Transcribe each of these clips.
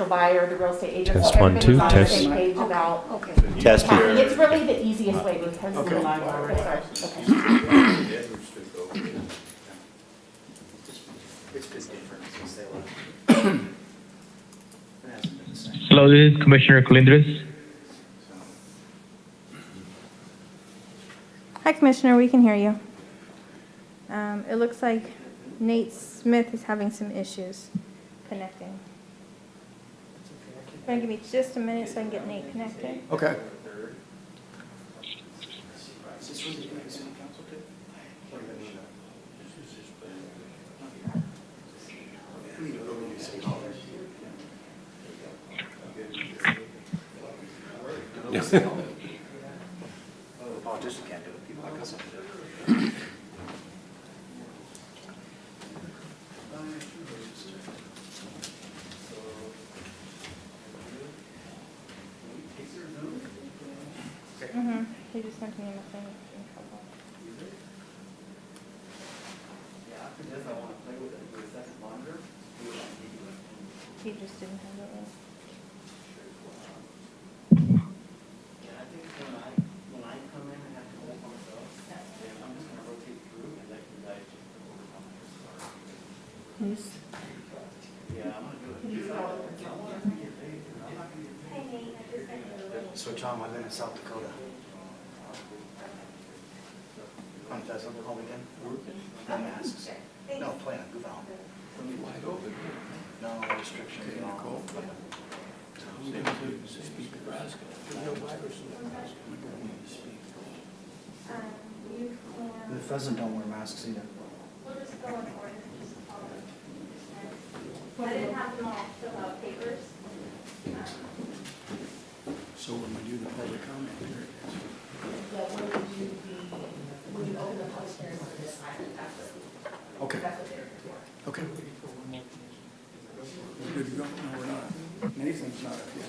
buyer, the real estate agent. Test So 1, 2, everybody's on the test. same page about Testing. It's really the easiest way because. Okay. Okay. It's just different since they left. It hasn't been the same. Hello, this is Commissioner Colindres. Hi, Commissioner, we can hear you. It looks like Nate Smith is having some issues connecting. Gonna give me just a minute so I can get Nate connected. Okay. Politician can't do it, people like us have to do it. He just sent me a thing. He just didn't have it. I think when I come in and have to hold myself, I'm just gonna rotate through and let you guys just overcome it. Yeah, I'm gonna do it. So Tom, I've been in South Dakota. On Pheasant all weekend. No masks. No plan, goof out. Wide open. No restrictions at all. The Pheasant don't wear masks either. We'll just go in order. I didn't have them all fill out papers. So when we do the public comment period. Okay. Okay. We're good to go? No, we're not. Nathan's not up yet.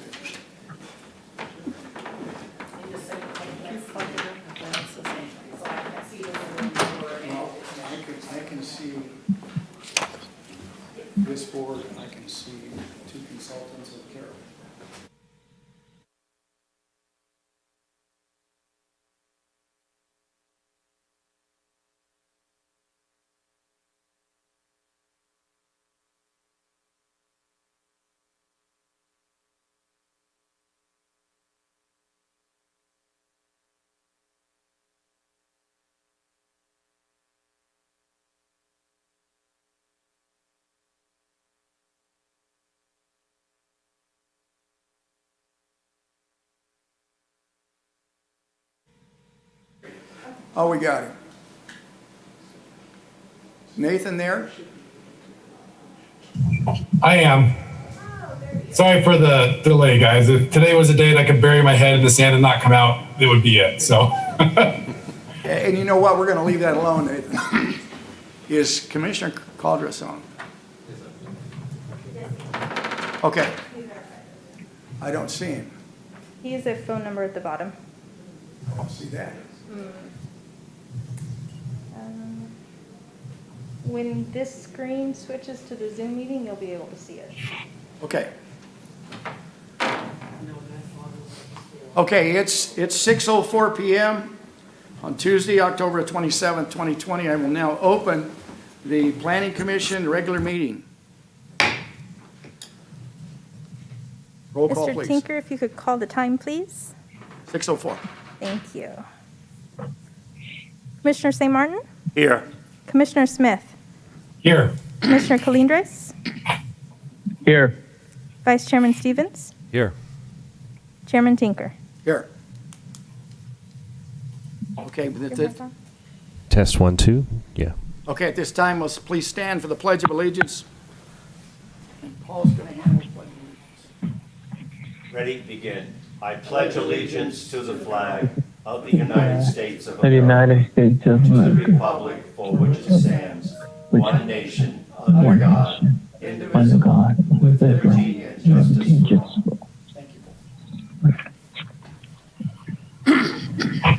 Well, I can see this board, and I can see two consultants of Carol. Oh, we got him. Nathan there? I am. Sorry for the delay, guys. If today was a day that I could bury my head in the sand and not come out, it would be it. So, And you know what? We're going to leave that alone, Nathan. Is Commissioner Caldress on? Okay. I don't see him. He has a phone number at the bottom. I don't see that. When this screen switches to the Zoom meeting, you'll be able to see it. Okay. Okay, it's 6:04 p.m. on Tuesday, October 27th, 2020. I will now open the Planning Commission regular meeting. Roll call, Mr. please. Tinker, if you could call the time, please. 6:04. Thank you. Commissioner St. Martin? Here. Commissioner Smith? here. Commissioner Colindres? Here. Vice Chairman Stevens? Here. Chairman Tinker? Here. Okay, but Test 1, 2. Yeah. okay, at this time, let's please stand for the Pledge of Allegiance. And Paul's going to handle the Pledge of Allegiance. Ready, begin. I pledge allegiance to the flag of the United States of The America, United States of to the America, republic for which it stands, one nation, under God, under indivisible, God, with liberty and justice for all. Thank you, Paul.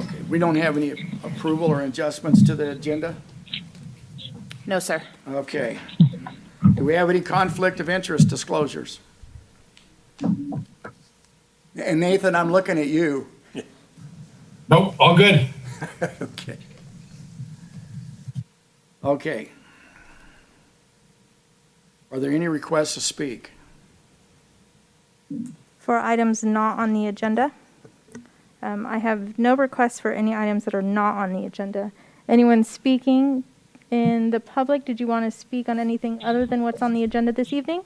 Okay, we don't have any approval or adjustments to the agenda? No, sir. Okay. Do we have any conflict of interest disclosures? And Nathan, I'm looking at you. Nope, all good. Okay. Okay. Are there any requests to speak? For items not on the agenda, I have no requests for any items that are not on the agenda. Anyone speaking in the public, did you want to speak on anything other than what's on the agenda this evening?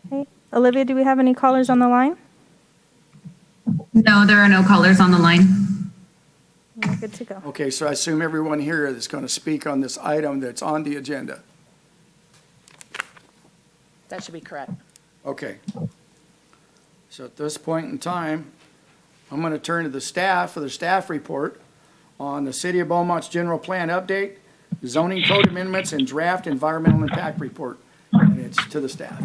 Okay. Olivia, do we have any callers on the line? No, there are no callers on the line. We're good to go. Okay, so I assume everyone here is going to speak on this item that's on the agenda. That should be correct. Okay. So at this point in time, I'm going to turn to the staff for the staff report on the City of Beaumont's general plan update, zoning code amendments, and draft environmental impact report. And it's to the staff.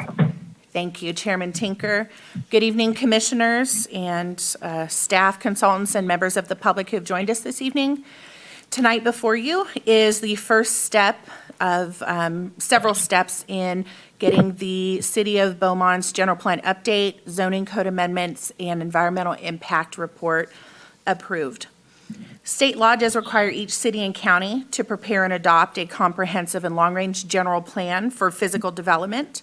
Thank you, Chairman Tinker. Good evening, commissioners and staff, consultants, and members of the public who have joined us this evening. Tonight before you is the first step of several steps in getting the City of Beaumont's general plan update, zoning code amendments, and environmental impact report approved. State law does require each city and county to prepare and adopt a comprehensive and long-range general plan for physical development.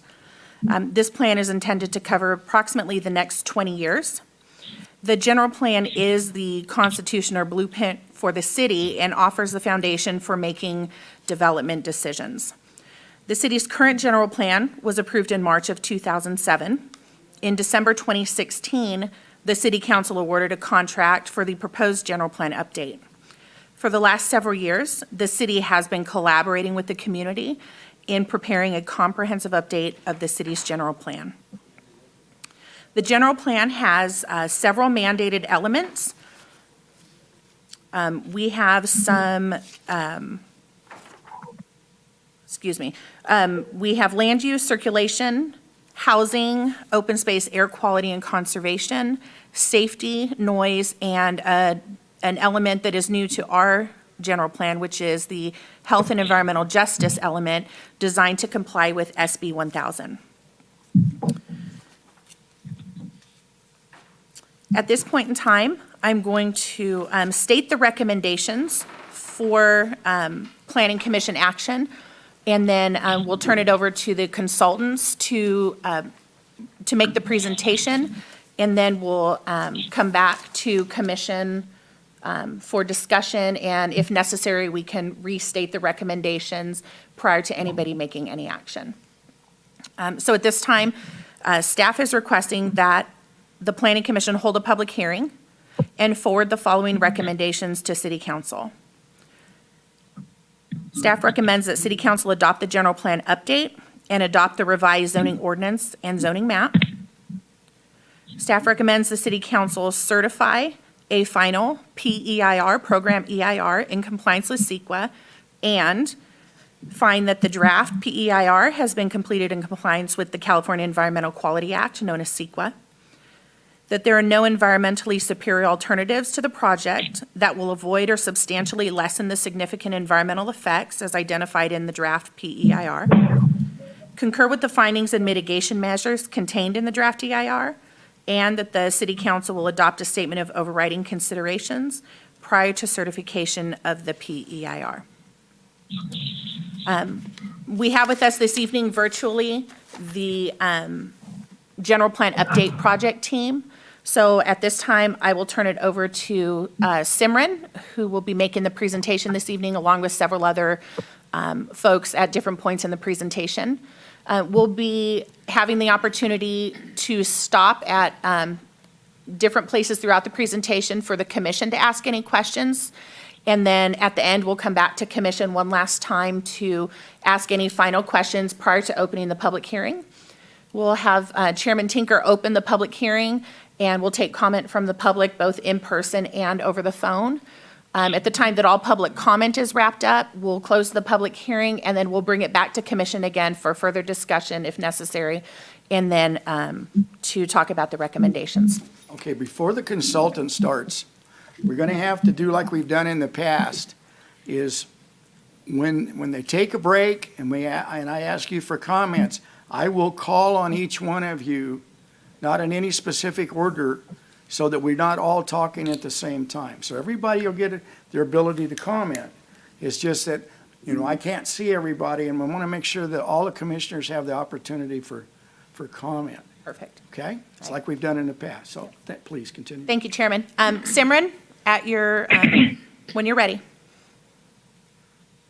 This plan is intended to cover approximately the next 20 years. The general plan is the constitution or blueprint for the city and offers the foundation for making development decisions. The city's current general plan was approved in March of 2007. In December 2016, the City Council awarded a contract for the proposed general plan update. For the last several years, the city has been collaborating with the community in preparing a comprehensive update of the city's general plan. The general plan has several mandated elements. We have some, we have land use, circulation, housing, open space, air quality and conservation, safety, noise, and an element that is new to our general plan, which is the health and environmental justice element designed to comply with SB 1000. At this point in time, I'm going to state the recommendations for Planning Commission action, and then we'll turn it over to the consultants to make the presentation, and then we'll come back to Commission for discussion, and if necessary, we can restate the recommendations prior to anybody making any action. So at this time, staff is requesting that the Planning Commission hold a public hearing and forward the following recommendations to City Council. Staff recommends that City Council adopt the general plan update and adopt the revised zoning ordinance and zoning map. Staff recommends the City Council certify a final PEIR, program EIR, in compliance with CEQA, and find that the draft PEIR has been completed in compliance with the California Environmental Quality Act, known as CEQA, that there are no environmentally superior alternatives to the project that will avoid or substantially lessen the significant environmental effects as identified in the draft PEIR, concur with the findings and mitigation measures contained in the draft EIR, and that the City Council will adopt a statement of overriding considerations prior to certification of the PEIR. We have with us this evening virtually the General Plan Update Project team. So at this time, I will turn it over to Simran, who will be making the presentation this evening, along with several other folks at different points in the presentation. We'll be having the opportunity to stop at different places throughout the presentation for the commission to ask any questions. And then at the end, we'll come back to commission one last time to ask any final questions prior to opening the public hearing. We'll have Chairman Tinker open the public hearing, and we'll take comment from the public both in person and over the phone. At the time that all public comment is wrapped up, we'll close the public hearing, and then we'll bring it back to commission again for further discussion if necessary, and then to talk about the recommendations. Okay, before the consultant starts, we're going to have to do like we've done in the past, is when they take a break and I ask you for comments, I will call on each one of you, not in any specific order, so that we're not all talking at the same time. So everybody will get their ability to comment. It's just that, I can't see everybody, and I want to make sure that all the commissioners have the opportunity for comment, Perfect. okay? It's like we've done in the past, so please continue. Thank you, Chairman. Simran, at your, when you're ready.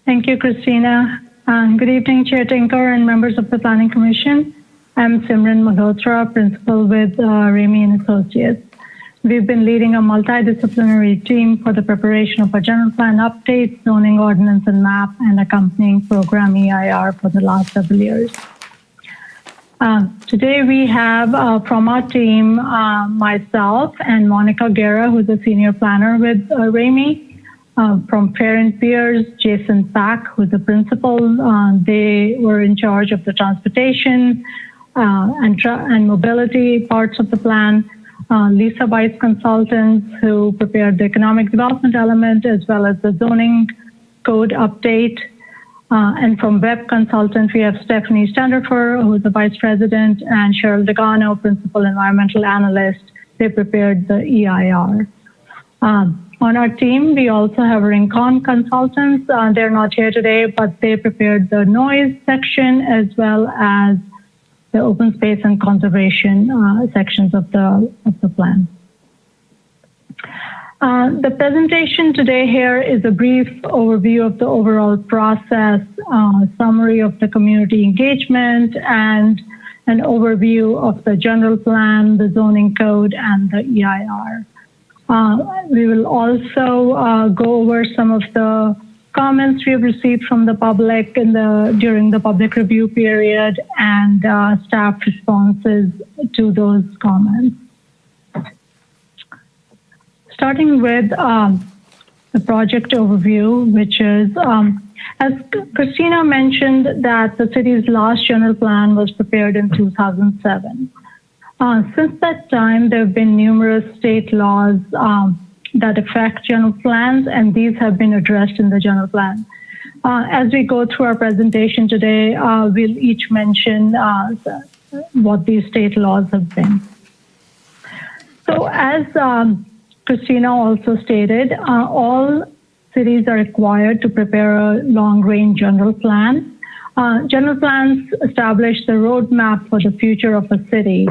Thank you, Christina. Good evening, Chair Tinker and members of the Planning Commission. I'm Simran Malhotra, Principal with Ramey and Associates. We've been leading a multidisciplinary team for the preparation of a general plan update, zoning ordinance and map, and accompanying program EIR for the last several years. Today we have from our team, myself and Monica Guerra, who's a senior planner with Ramey. From Parent Peers, Jason Pack, who's the principal. They were in charge of the transportation and mobility parts of the plan. Lisa Weiss Consultants, who prepared the economic development element as well as the zoning code update. And from Web Consultant, we have Stephanie Standerfer, who is the vice president, and Cheryl Degano, principal environmental analyst. They prepared the EIR. On our team, we also have Rincon Consultants. They're not here today, but they prepared the noise section as well as the open space and conservation sections of the plan. The presentation today here is a brief overview of the overall process, summary of the community engagement, and an overview of the general plan, the zoning code, and the EIR. We will also go over some of the comments we have received from the public during the public review period and staff responses to those comments. Starting with the project overview, which is, as Christina mentioned, that the city's last general plan was prepared in 2007. Since that time, there have been numerous state laws that affect general plans, and these have been addressed in the general plan. As we go through our presentation today, we'll each mention what these state laws have been. So as Christina also stated, all cities are required to prepare a long-range general plan. General plans establish the roadmap for the future of a city,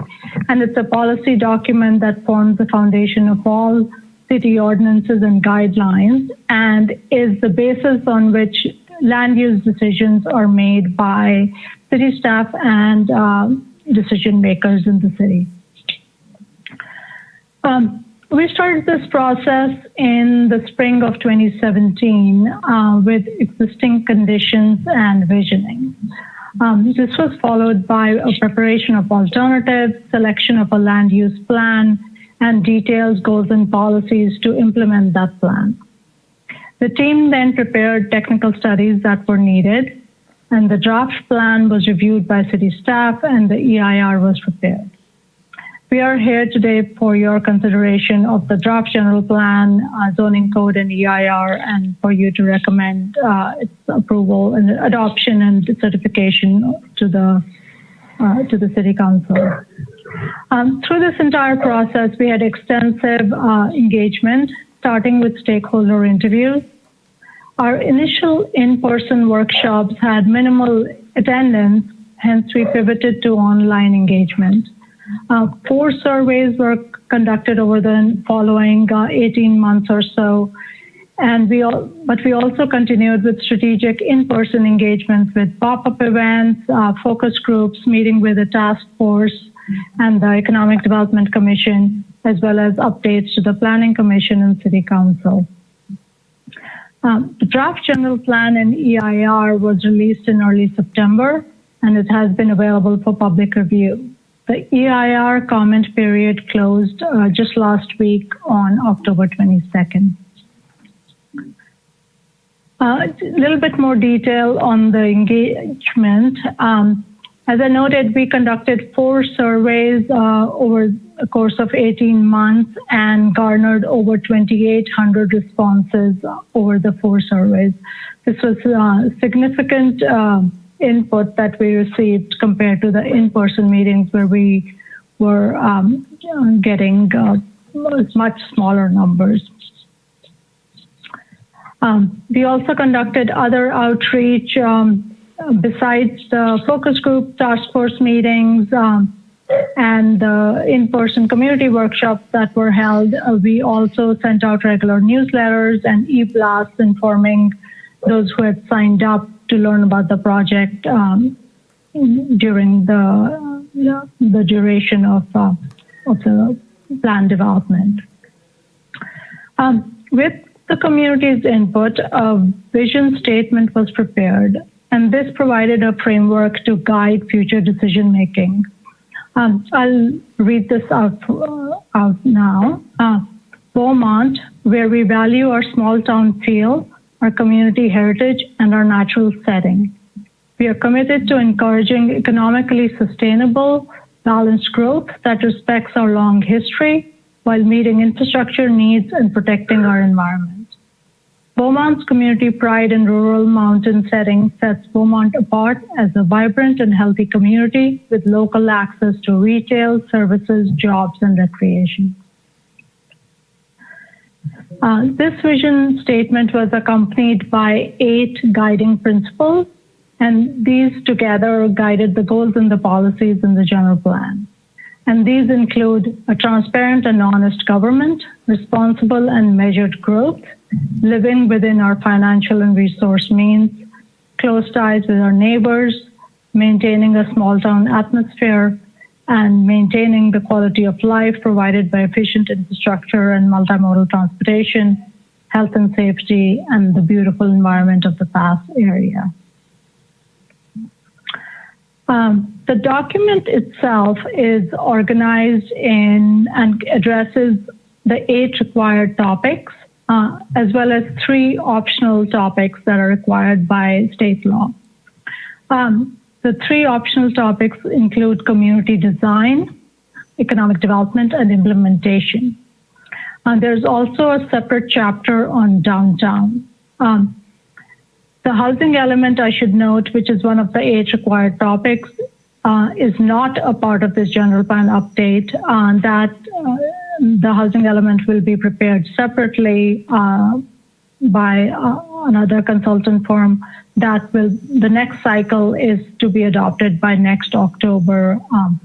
and it's a policy document that forms the foundation of all city ordinances and guidelines, and is the basis on which land use decisions are made by city staff and decision makers in the city. We started this process in the spring of 2017 with existing conditions and visioning. This was followed by a preparation of alternatives, selection of a land use plan, and details, goals, and policies to implement that plan. The team then prepared technical studies that were needed, and the draft plan was reviewed by city staff, and the EIR was prepared. We are here today for your consideration of the draft general plan, zoning code, and EIR, and for you to recommend its approval and adoption and certification to the City Council. Through this entire process, we had extensive engagement, starting with stakeholder interviews. Our initial in-person workshops had minimal attendance, hence we pivoted to online engagement. 4 surveys were conducted over the following 18 months or so, but we also continued with strategic in-person engagements with pop-up events, focus groups, meeting with the task force and the Economic Development Commission, as well as updates to the Planning Commission and City Council. The draft general plan and EIR was released in early September, and it has been available for public review. The EIR comment period closed just last week on October 22nd. A little bit more detail on the engagement. As I noted, we conducted 4 surveys over a course of 18 months and garnered over 2,800 responses over the 4 surveys. This was significant input that we received compared to the in-person meetings where we were getting much smaller numbers. We also conducted other outreach besides the focus group, task force meetings, and the in-person community workshops that were held. We also sent out regular newsletters and e-blasts informing those who had signed up to learn about the project during the duration of the plan development. With the community's input, a vision statement was prepared, and this provided a framework to guide future decision making. I'll read this out now. Beaumont, where we value our small town feel, our community heritage, and our natural setting. We are committed to encouraging economically sustainable, balanced growth that respects our long history while meeting infrastructure needs and protecting our environment. Beaumont's community pride in rural mountain setting sets Beaumont apart as a vibrant and healthy community with local access to retail, services, jobs, and recreation. This vision statement was accompanied by 8 guiding principles, and these together guided the goals and the policies in the general plan. And these include a transparent and honest government, responsible and measured growth, living within our financial and resource means, close ties with our neighbors, maintaining a small town atmosphere, and maintaining the quality of life provided by efficient infrastructure and multimodal transportation, health and safety, and the beautiful environment of the Pass area. The document itself is organized in and addresses the 8 required topics, as well as 3 optional topics that are required by state law. The 3 optional topics include community design, economic development, and implementation. There's also a separate chapter on downtown. The housing element, I should note, which is one of the 8 required topics, is not a part of this general plan update. The housing element will be prepared separately by another consultant firm. The next cycle is to be adopted by next October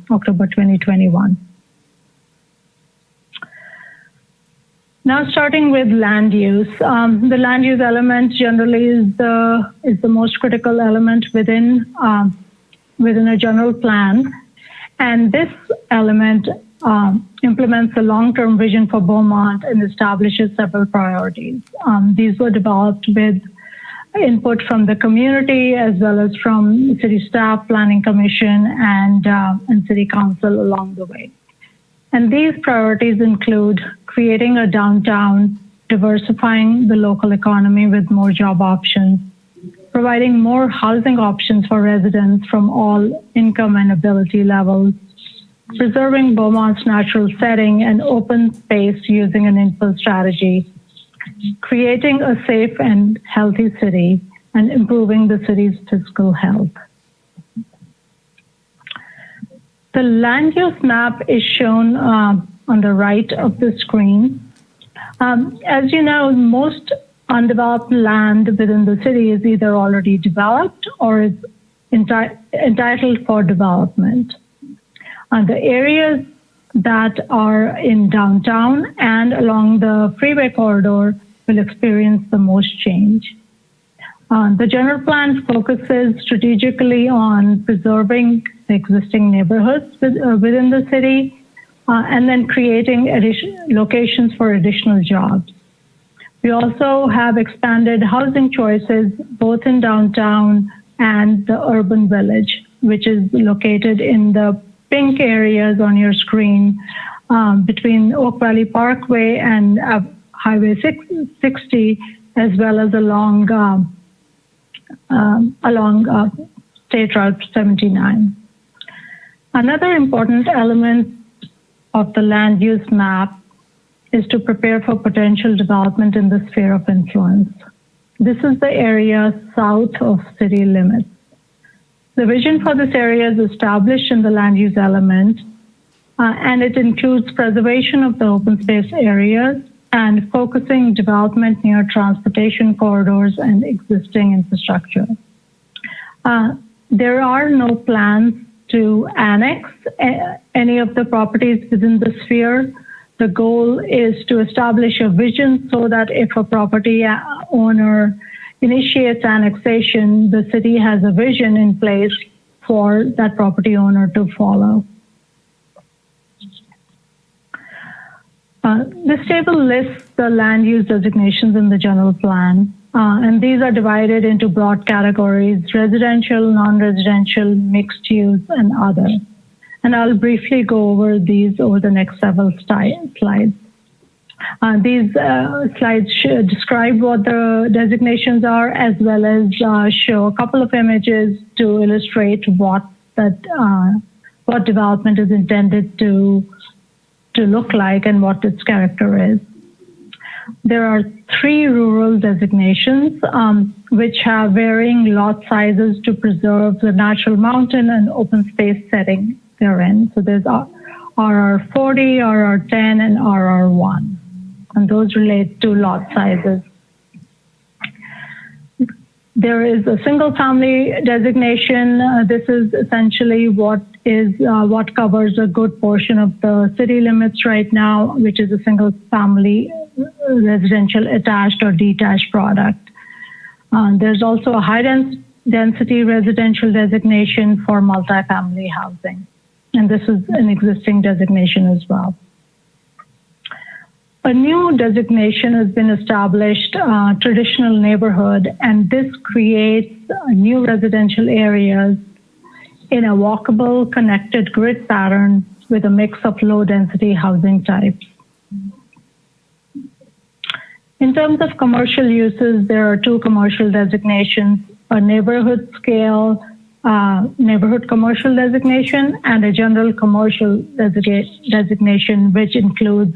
2021. Now, starting with land use, the land use element generally is the most critical element within a general plan, and this element implements a long-term vision for Beaumont and establishes several priorities. These were developed with input from the community as well as from city staff, planning commission, and city council along the way. And these priorities include creating a downtown, diversifying the local economy with more job options, providing more housing options for residents from all income and ability levels, preserving Beaumont's natural setting and open space using an infill strategy, creating a safe and healthy city, and improving the city's fiscal health. The land use map is shown on the right of the screen. As you know, most undeveloped land within the city is either already developed or is entitled for development. The areas that are in downtown and along the freeway corridor will experience the most change. The general plan focuses strategically on preserving the existing neighborhoods within the city and then creating locations for additional jobs. We also have expanded housing choices both in downtown and the urban village, which is located in the pink areas on your screen between Oak Valley Parkway and Highway 60, as well as along State Route 79. Another important element of the land use map is to prepare for potential development in the sphere of influence. This is the area south of city limits. The vision for this area is established in the land use element, and it includes preservation of the open space areas and focusing development near transportation corridors and existing infrastructure. There are no plans to annex any of the properties within the sphere. The goal is to establish a vision so that if a property owner initiates annexation, the city has a vision in place for that property owner to follow. This table lists the land use designations in the general plan, and these are divided into broad categories: residential, non-residential, mixed use, and other. And I'll briefly go over these over the next several slides. These slides describe what the designations are, as well as show a couple of images to illustrate what development is intended to look like and what its character is. There are 3 rural designations, which have varying lot sizes to preserve the natural mountain and open space setting therein. So there's RR40, RR10, and RR1, and those relate to lot sizes. There is a single family designation. This is essentially what covers a good portion of the city limits right now, which is a single family residential attached or detached product. There's also a high density residential designation for multifamily housing, and this is an existing designation as well. A new designation has been established, traditional neighborhood, and this creates new residential areas in a walkable, connected grid pattern with a mix of low-density housing types. In terms of commercial uses, there are 2 commercial designations: a neighborhood scale neighborhood commercial designation and a general commercial designation, which includes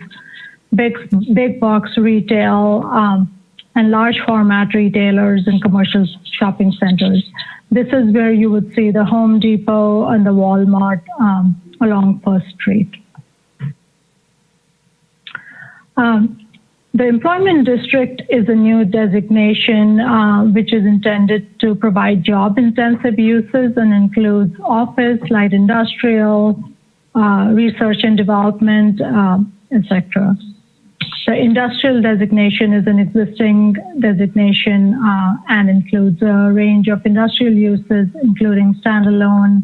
big box retail and large format retailers and commercial shopping centers. This is where you would see the Home Depot and the Walmart along First Street. The employment district is a new designation which is intended to provide job-intensive uses and includes office, light industrial, research and development, etc. The industrial designation is an existing designation and includes a range of industrial uses, including standalone,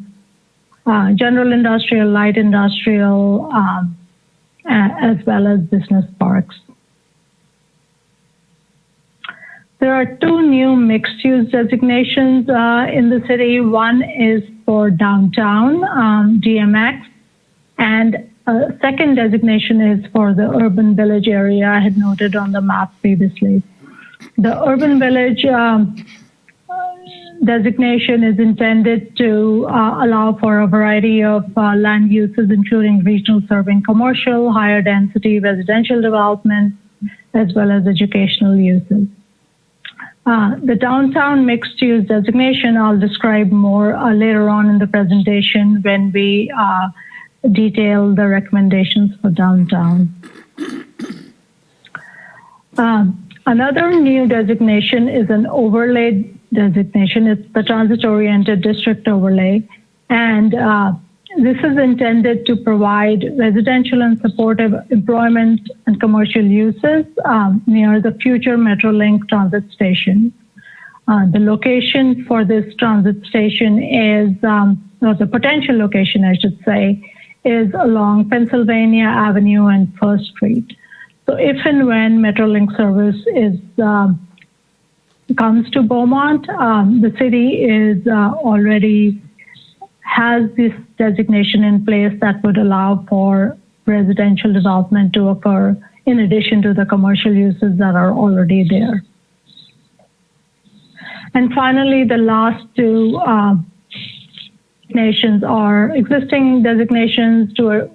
general industrial, light industrial, as well as business parks. There are 2 new mixed-use designations in the city. One is for downtown, DMX, and a second designation is for the urban village area I had noted on the map previously. The urban village designation is intended to allow for a variety of land uses, including regional serving commercial, higher density residential development, as well as educational uses. The downtown mixed-use designation I'll describe more later on in the presentation when we detail the recommendations for downtown. Another new designation is an overlay designation. It's the transit-oriented district overlay, and this is intended to provide residential and supportive employment and commercial uses near the future Metrolink transit station. The location for this transit station is, or the potential location, I should say, is along Pennsylvania Avenue and First Street. So if and when Metrolink service comes to Beaumont, the city is already has this designation in place that would allow for residential development to occur in addition to the commercial uses that are already there. And finally, the last 2 designations are existing designations to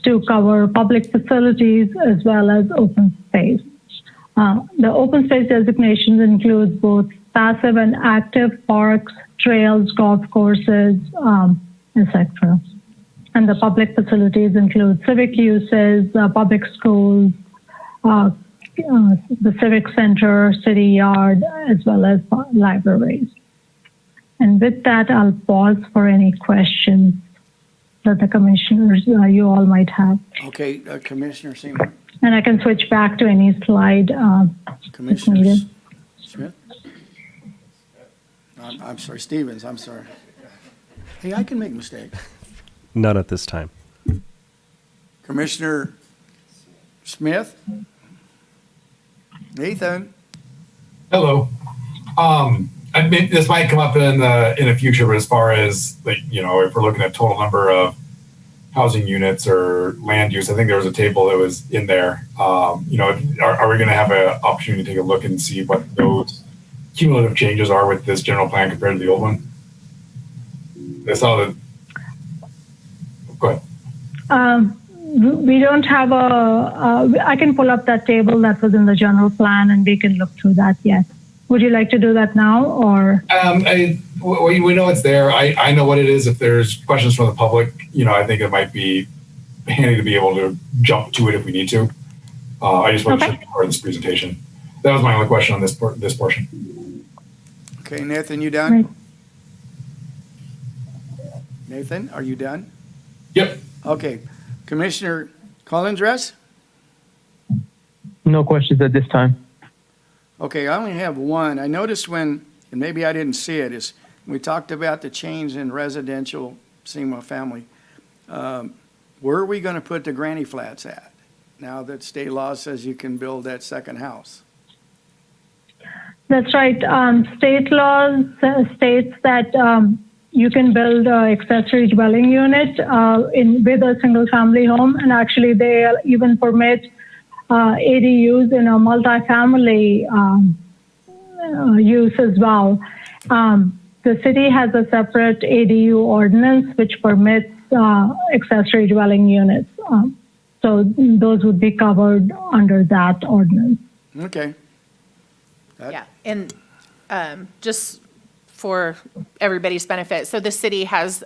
to cover public facilities as well as open space. The open space designations include both passive and active parks, trails, golf courses, etc. And the public facilities include civic uses, public schools, the civic center, city yard, as well as libraries. And with that, I'll pause for any questions that the commissioners, you all might have. Okay, Commissioner Seymour. And I can switch back to any slide if Commissioner needed. Smith? I'm sorry, Stevens, I'm sorry. Hey, I can make mistakes. None at this time. Commissioner Smith? Nathan? Hello. I mean, this might come up in the future, but as far as like, you know, if we're looking at total number of housing units or land use, I think there was a table that was in there. You know, are we going to have an opportunity to take a look and see what those cumulative changes are with this general plan compared to the old one? I saw that. Go ahead. We don't have I can pull up that table that was in the general plan and we can look through that, yes. Would you like to do that now or? We know it's there. I know what it is. If there's questions from the public, you know, I think it might be handy to be able to jump to it if we need to. I just wasn't sure part of this presentation. That was my only question on this portion. Okay, Nathan, you done? Right. Nathan, are you done? Yep. Okay, Commissioner Collins-Dress? No questions at this time. Okay, I only have one. I noticed when, and maybe I didn't see it, is we talked about the change in residential single family. Where are we going to put the granny flats at now that state law says you can build that second house? That's right. State laws states that you can build an accessory dwelling unit with a single family home, and actually they even permit ADUs in a multifamily use as well. The city has a separate ADU ordinance which permits accessory dwelling units. So those would be covered under that ordinance. Okay. Yeah, and just for everybody's benefit, so the city has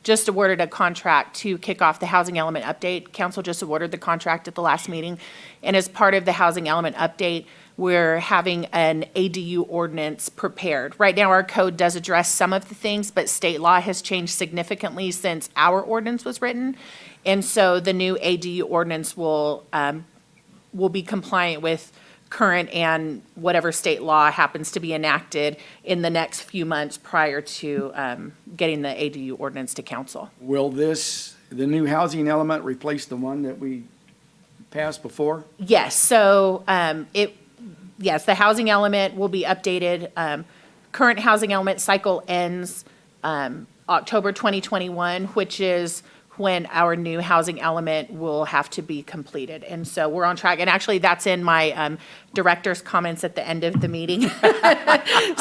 just awarded a contract to kick off the housing element update. Council just awarded the contract at the last meeting. And as part of the housing element update, we're having an ADU ordinance prepared. Right now, our code does address some of the things, but state law has changed significantly since our ordinance was written. And so the new ADU ordinance will be compliant with current and whatever state law happens to be enacted in the next few months prior to getting the ADU ordinance to council. Will the new housing element replace the one that we passed before? Yes, so yes, the housing element will be updated. Current housing element cycle ends October 2021, which is when our new housing element will have to be completed. And so we're on track. And actually, that's in my director's comments at the end of the meeting.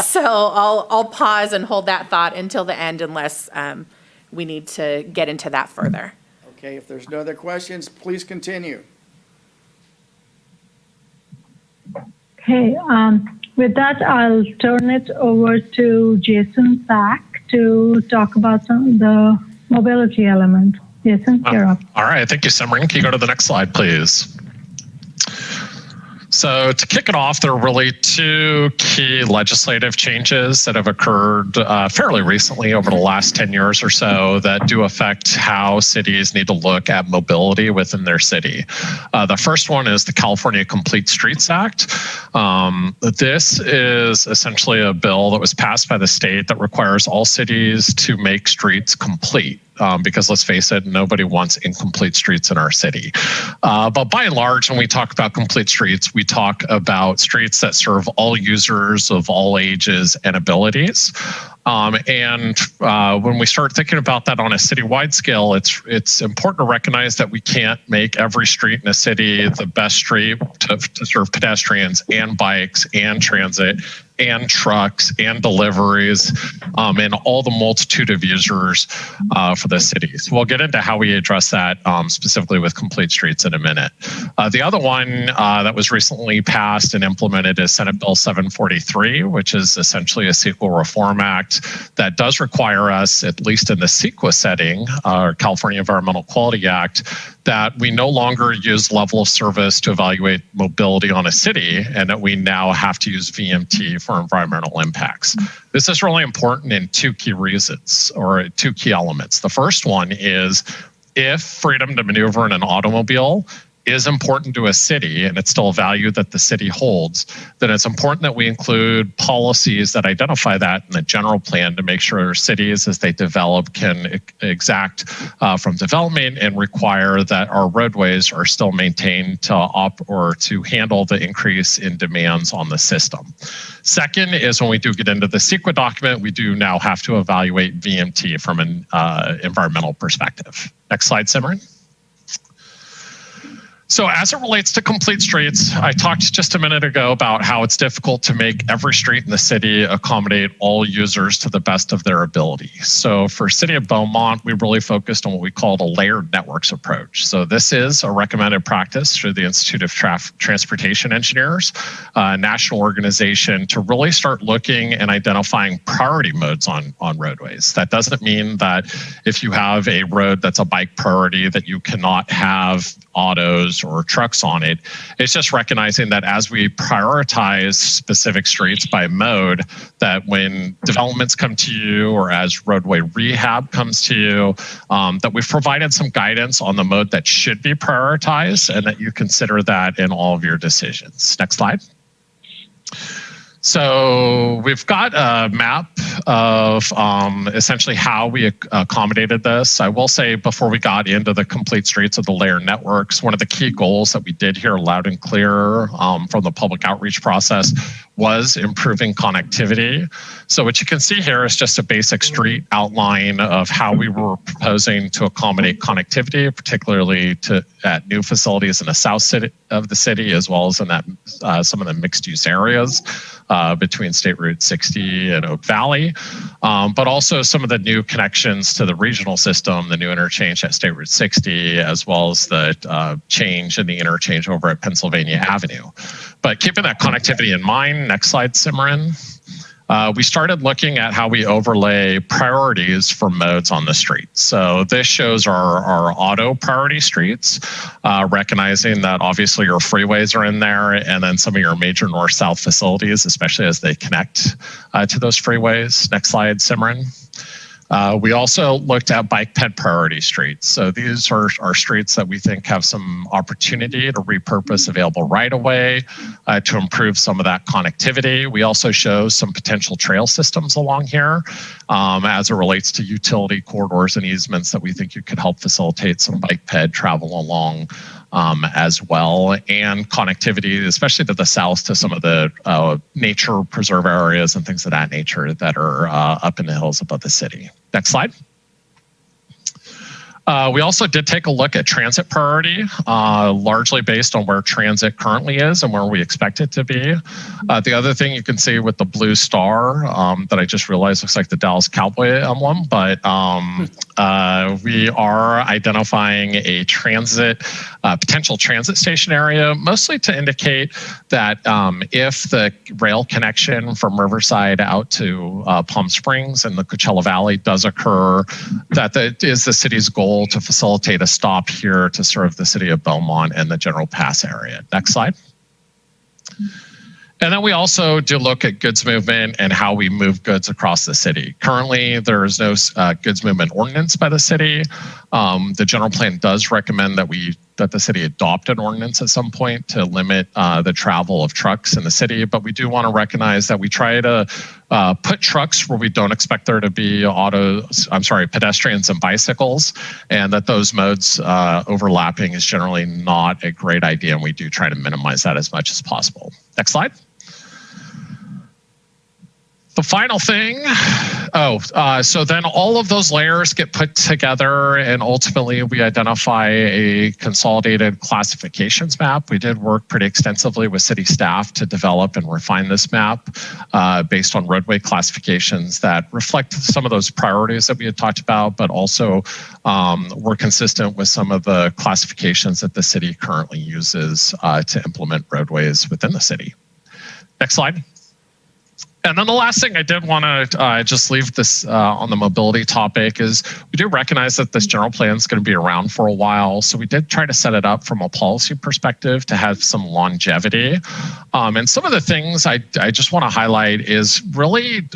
So I'll pause and hold that thought until the end unless we need to get into that further. Okay, if there's no other questions, please continue. Okay, with that, I'll turn it over to Jason Sack to talk about some of the mobility element. Jason, you're up. All right. Thank you, Simran. Can you go to the next slide, please? So to kick it off, there are really two key legislative changes that have occurred fairly recently over the last 10 years or so that do affect how cities need to look at mobility within their city. The first one is the California Complete Streets Act. This is essentially a bill that was passed by the state that requires all cities to make streets complete. Because let's face it, nobody wants incomplete streets in our city. But by and large, when we talk about complete streets, we talk about streets that serve all users of all ages and abilities. And when we start thinking about that on a citywide scale, it's important to recognize that we can't make every street in a city the best street to serve pedestrians and bikes and transit and trucks and deliveries and all the multitude of users for the city. So we'll get into how we address that specifically with Complete Streets in a minute. The other one that was recently passed and implemented is Senate Bill 743, which is essentially a CEQA Reform Act that does require us, at least in the CEQA setting, our California Environmental Quality Act, that we no longer use level of service to evaluate mobility on a city, and that we now have to use VMT for environmental impacts. This is really important in two key reasons, or two key elements. The first one is if freedom to maneuver in an automobile is important to a city and it's still a value that the city holds, then it's important that we include policies that identify that in the general plan to make sure cities, as they develop, can exact from development and require that our roadways are still maintained to handle the increase in demands on the system. Second is when we do get into the CEQA document, we do now have to evaluate VMT from an environmental perspective. Next slide, Simran. So as it relates to Complete Streets, I talked just a minute ago about how it's difficult to make every street in the city accommodate all users to the best of their ability. So for City of Beaumont, we really focused on what we called a layered networks approach. So this is a recommended practice through the Institute of Transportation Engineers, a national organization, to really start looking and identifying priority modes on roadways. That doesn't mean that if you have a road that's a bike priority that you cannot have autos or trucks on it. It's just recognizing that as we prioritize specific streets by mode, that when developments come to you or as roadway rehab comes to you, that we've provided some guidance on the mode that should be prioritized and that you consider that in all of your decisions. Next slide. So we've got a map of essentially how we accommodated this. I will say before we got into the Complete Streets of the layered networks, one of the key goals that we did hear loud and clear from the public outreach process was improving connectivity. So what you can see here is just a basic street outline of how we were proposing to accommodate connectivity, particularly at new facilities in the south city of the city, as well as in that some of the mixed use areas between State Route 60 and Oak Valley, but also some of the new connections to the regional system, the new interchange at State Route 60, as well as the change in the interchange over at Pennsylvania Avenue. But keeping that connectivity in mind, next slide, Simran. We started looking at how we overlay priorities for modes on the street. So this shows our auto priority streets, recognizing that obviously your freeways are in there and then some of your major north-south facilities, especially as they connect to those freeways. Next slide, Simran. We also looked at bike ped priority streets. So these are streets that we think have some opportunity to repurpose available right-of-way to improve some of that connectivity. We also show some potential trail systems along here as it relates to utility corridors and easements that we think you could help facilitate some bike ped travel along as well, and connectivity, especially to the south, to some of the nature preserve areas and things of that nature that are up in the hills above the city. Next slide. We also did take a look at transit priority, largely based on where transit currently is and where we expect it to be. The other thing you can see with the blue star that I just realized looks like the Dallas Cowboy emblem, but we are identifying a potential transit station area, mostly to indicate that if the rail connection from Riverside out to Palm Springs and the Coachella Valley does occur, that is the city's goal to facilitate a stop here to serve the city of Beaumont and the General Pass area. Next slide. And then we also do look at goods movement and how we move goods across the city. Currently, there is no goods movement ordinance by the city. The general plan does recommend that the city adopt an ordinance at some point to limit the travel of trucks in the city. But we do want to recognize that we try to put trucks where we don't expect there to be pedestrians and bicycles, and that those modes overlapping is generally not a great idea, and we do try to minimize that as much as possible. Next slide. The final thing, so then all of those layers get put together and ultimately we identify a consolidated classifications map. We did work pretty extensively with city staff to develop and refine this map based on roadway classifications that reflect some of those priorities that we had talked about, but also were consistent with some of the classifications that the city currently uses to implement roadways within the city. Next slide. And then the last thing I did want to just leave this on the mobility topic is we do recognize that this general plan is going to be around for a while. So we did try to set it up from a policy perspective to have some longevity. And some of the things I just want to highlight is really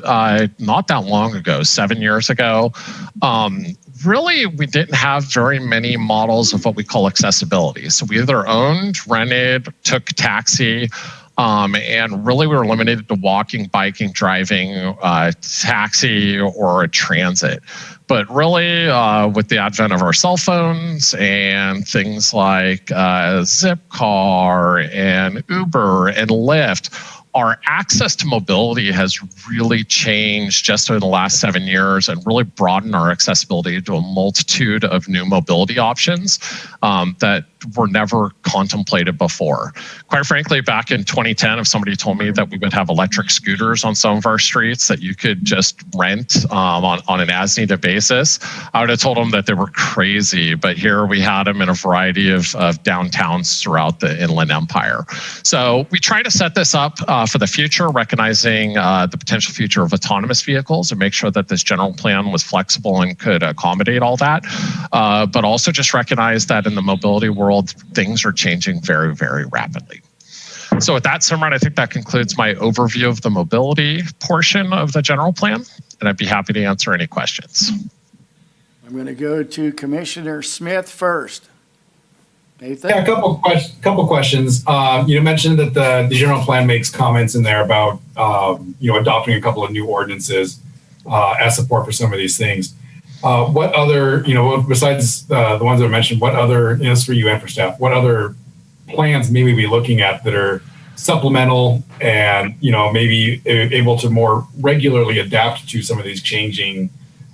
not that long ago, 7 years ago, really, we didn't have very many models of what we call accessibility. So we either owned, rented, took taxi, and really we were limited to walking, biking, driving, taxi, or a transit. But really, with the advent of our cell phones and things like Zipcar and Uber and Lyft, our access to mobility has really changed just in the last 7 years and really broadened our accessibility to a multitude of new mobility options that were never contemplated before. Quite frankly, back in 2010, if somebody told me that we would have electric scooters on some of our streets that you could just rent on an as-needed basis, I would have told them that they were crazy. But here we had them in a variety of downtowns throughout the Inland Empire. So we try to set this up for the future, recognizing the potential future of autonomous vehicles and make sure that this general plan was flexible and could accommodate all that. But also just recognize that in the mobility world, things are changing very, very rapidly. So with that, Simran, I think that concludes my overview of the mobility portion of the general plan, and I'd be happy to answer any questions. I'm going to go to Commissioner Smith first. Nathan? Yeah, a couple questions. You mentioned that the general plan makes comments in there about adopting a couple of new ordinances as support for some of these things. What other, besides the ones that I mentioned, what other, this is for you and for staff, what other plans may we be looking at that are supplemental and, maybe able to more regularly adapt to some of these changing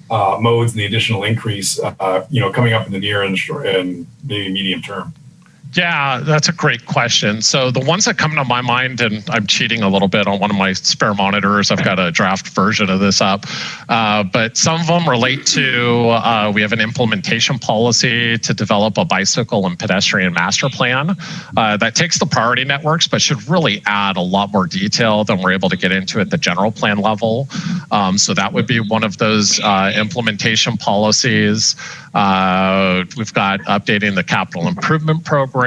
modes and the additional increase, coming up in the near and short and maybe medium term? Yeah, that's a great question. So the ones that come to my mind, and I'm cheating a little bit on one of my spare monitors, I've got a draft version of this up, but some of them relate to, we have an implementation policy to develop a bicycle and pedestrian master plan that takes the priority networks, but should really add a lot more detail than we're able to get into at the general plan level. So that would be one of those implementation policies. We've got updating the capital improvement program,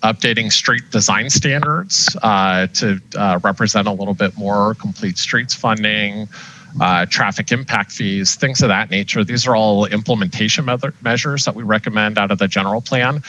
updating street design standards to represent a little bit more complete streets funding, traffic impact fees, things of that nature. These are all implementation measures that we recommend out of the general plan,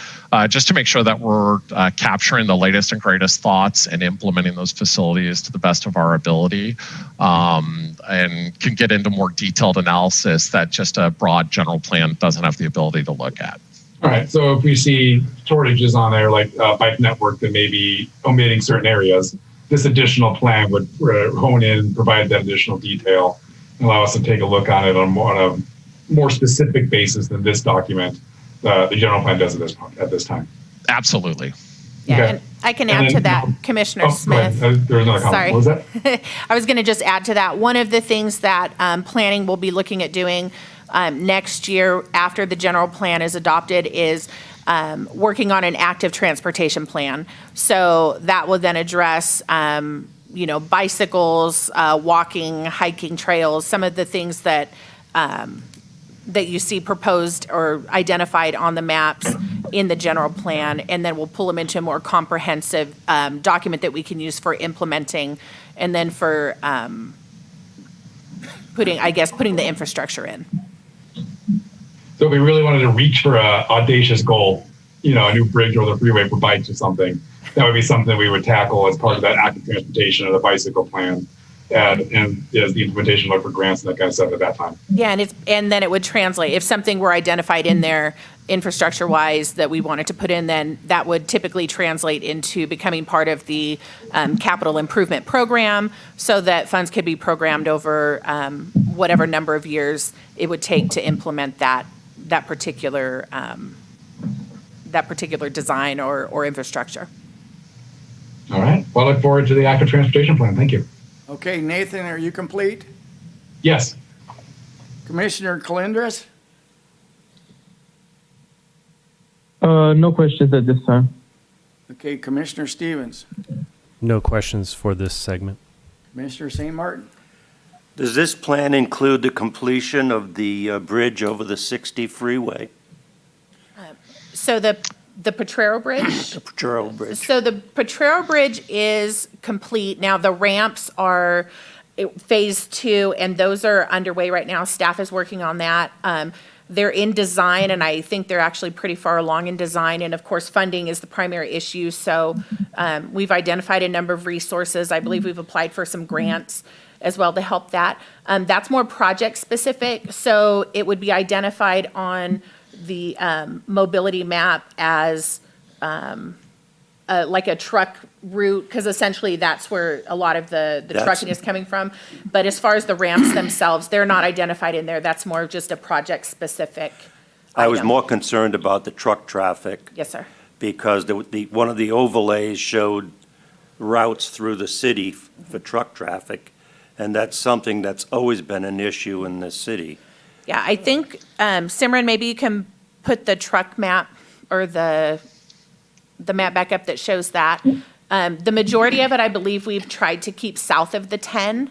just to make sure that we're capturing the latest and greatest thoughts and implementing those facilities to the best of our ability, and can get into more detailed analysis that just a broad general plan doesn't have the ability to look at. All right, so if we see shortages on there, like a bike network that may be omitting certain areas, this additional plan would hone in and provide that additional detail and allow us to take a look on it on a more specific basis than this document. The general plan does at this time. Absolutely. Yeah, Okay. and I can add to that, Commissioner Smith. There was another comment. Sorry. What was that? I was going to just add to that. One of the things that planning will be looking at doing next year after the general plan is adopted is working on an active transportation plan. So that will then address, bicycles, walking, hiking trails, some of the things that that you see proposed or identified on the maps in the general plan, and then we'll pull them into a more comprehensive document that we can use for implementing, and then for putting the infrastructure in. So if we really wanted to reach for an audacious goal, a new bridge over the freeway for bikes or something, that would be something we would tackle as part of that active transportation or the bicycle plan. And as the implementation look for grants and that kind of stuff at that time. Yeah, and then it would translate. If something were identified in there infrastructure-wise that we wanted to put in, then that would typically translate into becoming part of the capital improvement program so that funds could be programmed over whatever number of years it would take to implement that particular design or infrastructure. All right. Well, I look forward to the active transportation plan. Thank you. Okay, Nathan, are you complete? Yes. Commissioner Colindres? No questions at this time. Okay, Commissioner Stevens? No questions for this segment. Commissioner St. Martin? Does this plan include the completion of the bridge over the 60 freeway, So the Potrero Bridge? the Potrero Bridge? So the Potrero Bridge is complete. Now, the ramps are phase 2, and those are underway right now. Staff is working on that. They're in design, and I think they're actually pretty far along in design. And of course, funding is the primary issue. So we've identified a number of resources. I believe we've applied for some grants as well to help that. That's more project specific. So it would be identified on the mobility map as like a truck route, because essentially that's where a lot of the trucking is coming from. But as far as the ramps themselves, they're not identified in there. That's more of just a project-specific I was item. more concerned about the truck traffic Yes, sir. because one of the overlays showed routes through the city for truck traffic, and that's something that's always been an issue in this city. Yeah, I think, Simran, maybe you can put the truck map or the map back up that shows that. The majority of it, I believe we've tried to keep south of the 10,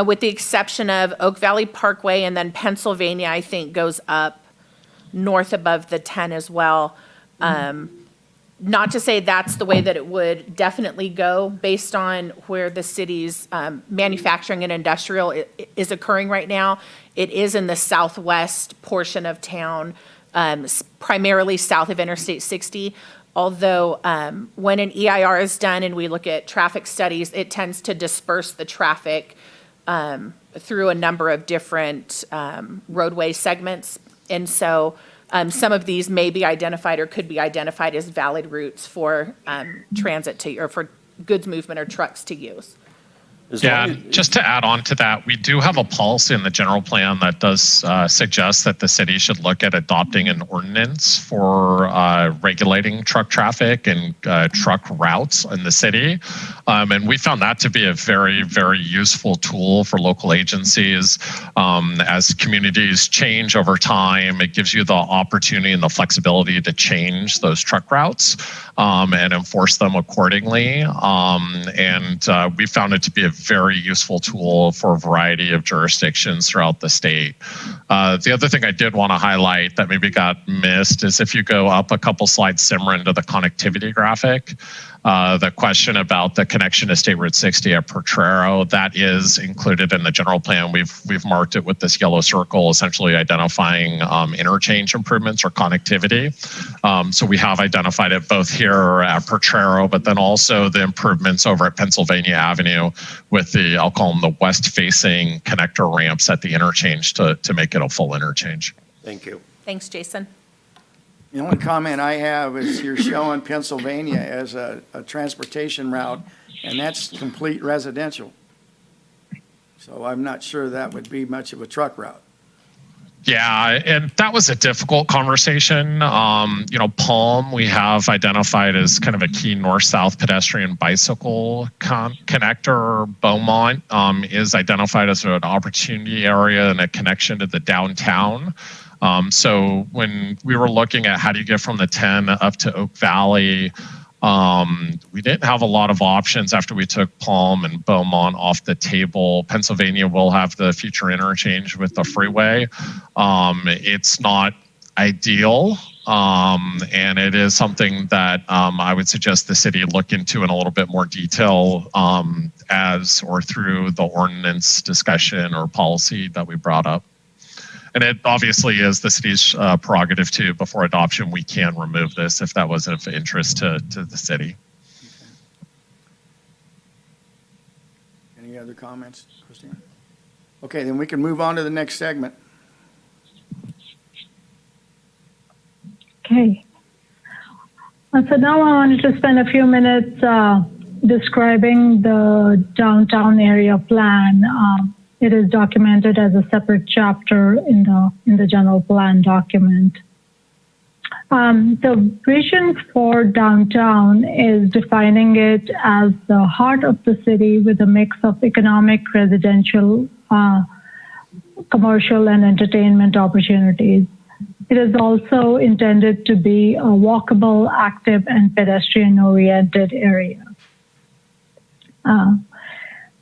with the exception of Oak Valley Parkway, and then Pennsylvania, I think, goes up north above the 10 as well. Not to say that's the way that it would definitely go based on where the city's manufacturing and industrial is occurring right now. It is in the southwest portion of town, primarily south of Interstate 60. Although when an EIR is done and we look at traffic studies, it tends to disperse the traffic through a number of different roadway segments. And so some of these may be identified or could be identified as valid routes for transit to, or for goods movement or trucks to use. Yeah, just to add on to that, we do have a policy in the general plan that does suggest that the city should look at adopting an ordinance for regulating truck traffic and truck routes in the city. And we found that to be a very, very useful tool for local agencies. As communities change over time, it gives you the opportunity and the flexibility to change those truck routes and enforce them accordingly. And we found it to be a very useful tool for a variety of jurisdictions throughout the state. The other thing I did want to highlight that maybe got missed is if you go up a couple slides, Simran, to the connectivity graphic, the question about the connection to State Route 60 at Potrero, that is included in the general plan. We've marked it with this yellow circle, essentially identifying interchange improvements or connectivity. So we have identified it both here at Potrero, but then also the improvements over at Pennsylvania Avenue with the, I'll call them the west-facing connector ramps at the interchange to make it a full interchange. Thank you. Thanks, Jason. The only comment I have is you're showing Pennsylvania as a transportation route, and that's complete residential. So I'm not sure that would be much of a truck route. Yeah, and that was a difficult conversation. Palm we have identified as kind of a key north-south pedestrian bicycle connector. Beaumont is identified as an opportunity area and a connection to the downtown. So when we were looking at how do you get from the 10 up to Oak Valley, we didn't have a lot of options after we took Palm and Beaumont off the table. Pennsylvania will have the future interchange with the freeway. It's not ideal, and it is something that I would suggest the city look into in a little bit more detail as or through the ordinance discussion or policy that we brought up. And it obviously is the city's prerogative too. Before adoption, we can remove this if that was of interest to the city. Any other comments, Christine? Okay, then we can move on to the next segment. Okay. So now I wanted to spend a few minutes describing the downtown area plan. It is documented as a separate chapter in the general plan document. The vision for downtown is defining it as the heart of the city with a mix of economic, residential, commercial, and entertainment opportunities. It is also intended to be a walkable, active, and pedestrian-oriented area.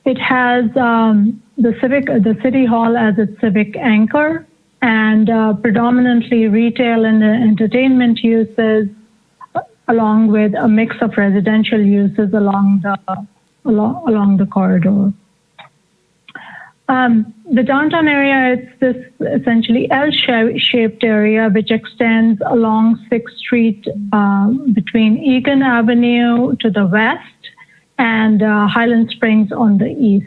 It has the city hall as its civic anchor, and predominantly retail and entertainment uses, along with a mix of residential uses along the corridor. The downtown area is this essentially L-shaped area which extends along 6th Street between Egan Avenue to the west and Highland Springs on the east.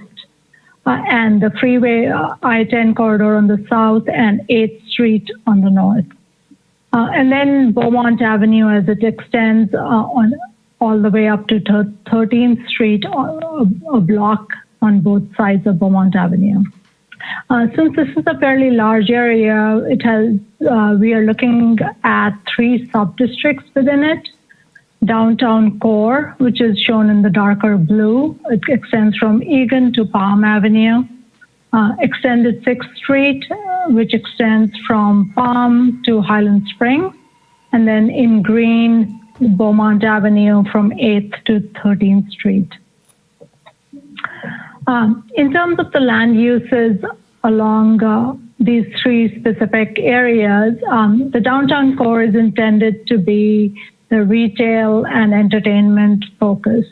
And the freeway I-10 corridor on the south and 8th Street on the north. And then Beaumont Avenue as it extends on all the way up to 13th Street, a block on both sides of Beaumont Avenue. Since this is a fairly large area, we are looking at 3 sub-districts within it. Downtown core, which is shown in the darker blue. It extends from Egan to Palm Avenue. Extended 6th Street, which extends from Palm to Highland Springs. And then in green, Beaumont Avenue from 8th to 13th Street. In terms of the land uses along these 3 specific areas, the downtown core is intended to be the retail and entertainment focus.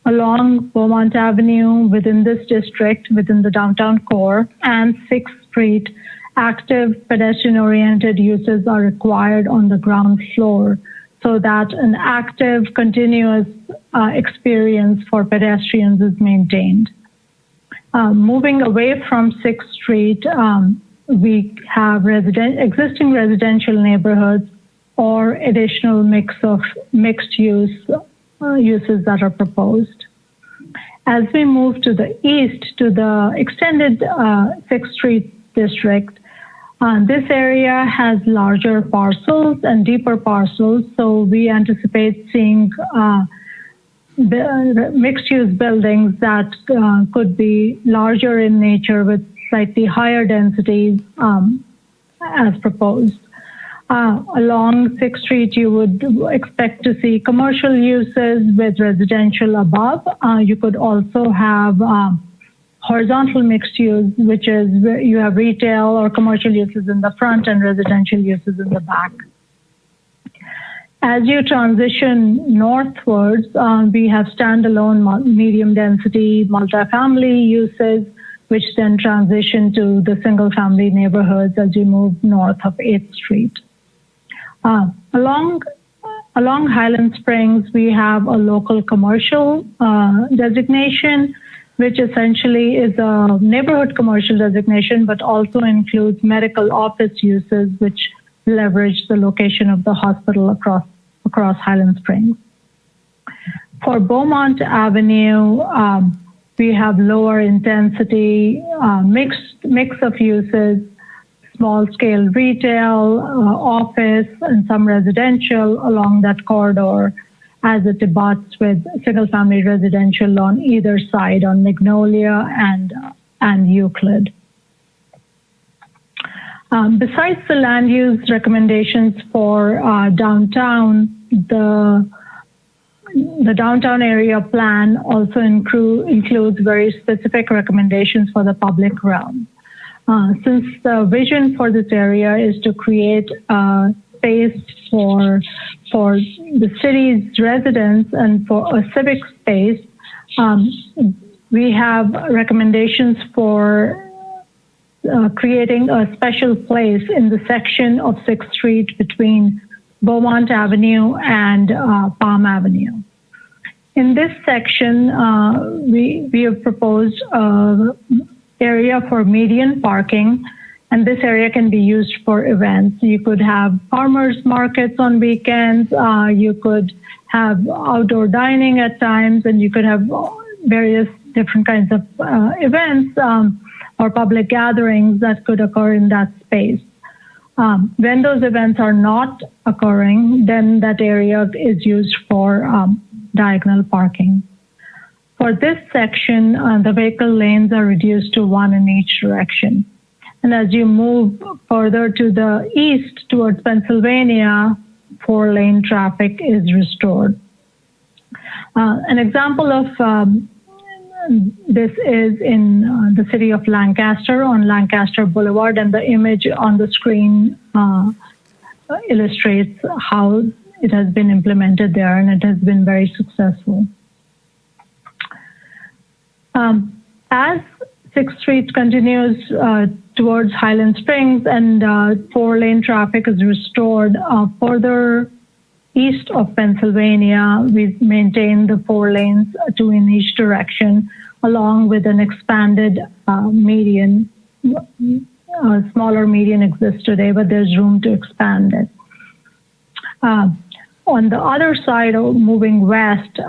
Along Beaumont Avenue within this district, within the downtown core, and 6th Street, active pedestrian-oriented uses are required on the ground floor so that an active, continuous experience for pedestrians is maintained. Moving away from 6th Street, we have existing residential neighborhoods or additional mixed use uses that are proposed. As we move to the east to the extended 6th Street district, this area has larger parcels and deeper parcels, so we anticipate seeing mixed-use buildings that could be larger in nature with slightly higher densities as proposed. Along 6th Street, you would expect to see commercial uses with residential above. You could also have horizontal mixed use, which is where you have retail or commercial uses in the front and residential uses in the back. As you transition northwards, we have standalone medium density multifamily uses, which then transition to the single family neighborhoods as you move north of 8th Street. Along Highland Springs, we have a local commercial designation, which essentially is a neighborhood commercial designation, but also includes medical office uses, which leverage the location of the hospital across Highland Springs. For Beaumont Avenue, we have lower intensity, mix of uses, small-scale retail, office, and some residential along that corridor as it abuts with single-family residential on either side, on Magnolia and Euclid. Besides the land use recommendations for downtown, the downtown area plan also includes very specific recommendations for the public realm. Since the vision for this area is to create space for the city's residents and for a civic space, we have recommendations for creating a special place in the section of 6th Street between Beaumont Avenue and Palm Avenue. In this section, we have proposed area for median parking and this area can be used for events. You could have farmers markets on weekends. You could have outdoor dining at times, and you could have various different kinds of events or public gatherings that could occur in that space. When those events are not occurring, then that area is used for diagonal parking. For this section, the vehicle lanes are reduced to one in each direction. And as you move further to the east towards Pennsylvania, 4-lane traffic is restored. An example of this is in the city of Lancaster on Lancaster Boulevard, and the image on the screen illustrates how it has been implemented there, and it has been very successful. As 6th Street continues towards Highland Springs and 4-lane traffic is restored further east of Pennsylvania, we maintain the 4 lanes, 2 in each direction, along with an expanded median. A smaller median exists today, but there's room to expand it. On the other side, moving west,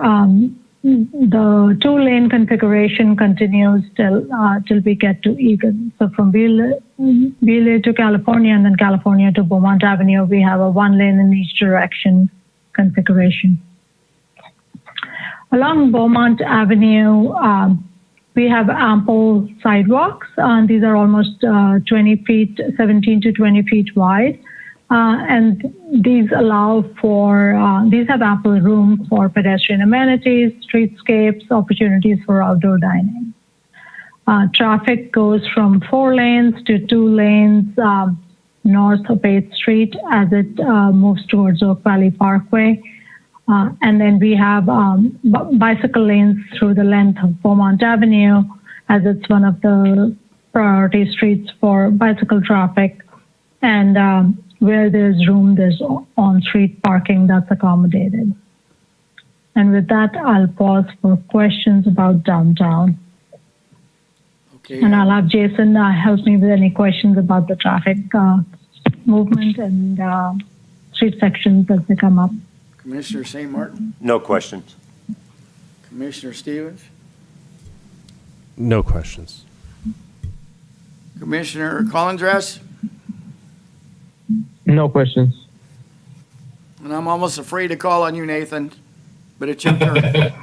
the 2-lane configuration continues till we get to Egan. So from Beale to California and then California to Beaumont Avenue, we have a 1 lane in each direction configuration. Along Beaumont Avenue, we have ample sidewalks. These are almost 20 feet, 17 to 20 feet wide. And these allow for, these have ample room for pedestrian amenities, streetscapes, opportunities for outdoor dining. Traffic goes from 4 lanes to 2 lanes north of 8th Street as it moves towards Oak Valley Parkway. And then we have bicycle lanes through the length of Beaumont Avenue, as it's one of the priority streets for bicycle traffic. And where there's room, there's on-street parking that's accommodated. And with that, I'll pause for questions about downtown. Okay. And I'll have Jason help me with any questions about the traffic movement and street sections as they come up. Commissioner St. Martin, No questions. Commissioner Stevens, No questions. Commissioner Collins, No questions. and I'm almost afraid to call on you, Nathan, but it's your turn.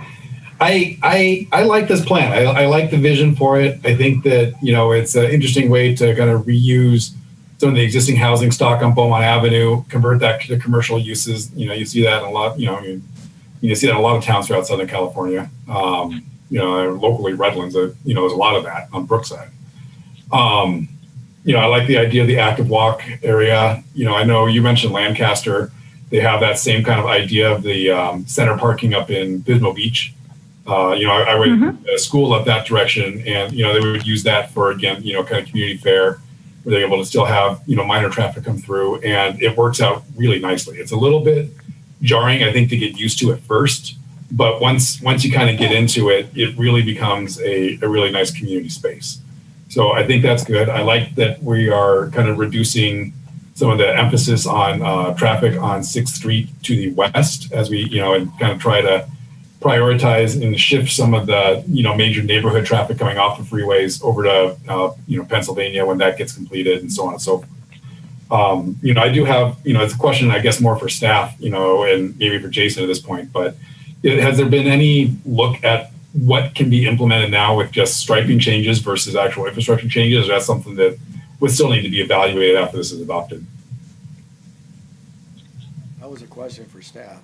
I like this plan. I like the vision for it. I think that, you know, it's an interesting way to kind of reuse some of the existing housing stock on Beaumont Avenue, convert that to commercial uses. You know, you see that in a lot, you see that in a lot of towns throughout Southern California. Locally Redlands, you know, there's a lot of that on Brookside. I like the idea of the active walk area. You know, I know you mentioned Lancaster. They have that same kind of idea of the center parking up in Pismo Beach. I went to school up that direction, and, you know, they would use that for, again, you know, kind of community fare, where they're able to still have, you know, minor traffic come through, and it works out really nicely. It's a little bit jarring, I think, to get used to at first, but once you kind of get into it, it really becomes a really nice community space. So I think that's good. I like that we are kind of reducing some of the emphasis on traffic on 6th Street to the west as we, you know, and kind of try to prioritize and shift some of the, you know, major neighborhood traffic coming off the freeways over to, Pennsylvania when that gets completed, and so on and so forth. I do have, it's a question, I guess, more for staff, and maybe for Jason at this point, but has there been any look at what can be implemented now with just striping changes versus actual infrastructure changes? Or that's something that would still need to be evaluated after this is adopted? That was a question for staff.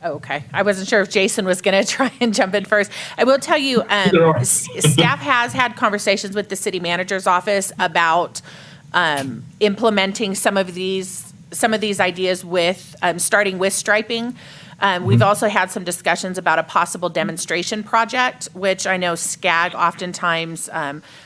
Okay, I wasn't sure if Jason was going to try and jump in first. I will tell you, staff has had conversations with the city manager's office about implementing some of these ideas with starting with striping. We've also had some discussions about a possible demonstration project, which I know SCAG oftentimes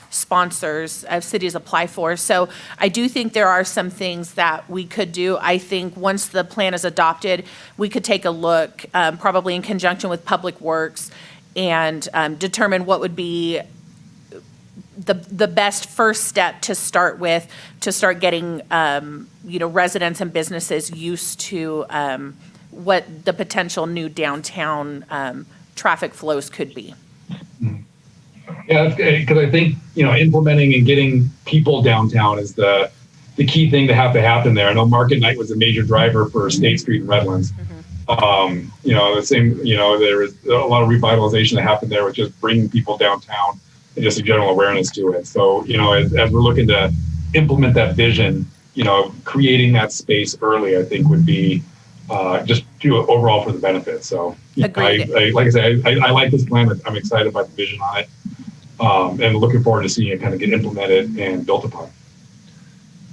sponsors cities apply for. So I do think there are some things that we could do. I think once the plan is adopted, we could take a look, probably in conjunction with Public Works, and determine what would be the best first step to start with, to start getting, residents and businesses used to what the potential new downtown traffic flows could be. Yeah, that's good, because I think, implementing and getting people downtown is the key thing to happen there. I know Market Night was a major driver for State Street in Redlands. The same, there was a lot of revitalization that happened there with just bringing people downtown and just a general awareness to it. So, as we're looking to implement that vision, creating that space early, I think would be just overall for the benefit. So, Agreed. Like I said, I like this plan. I'm excited about the vision on it, and looking forward to seeing it kind of get implemented and built upon.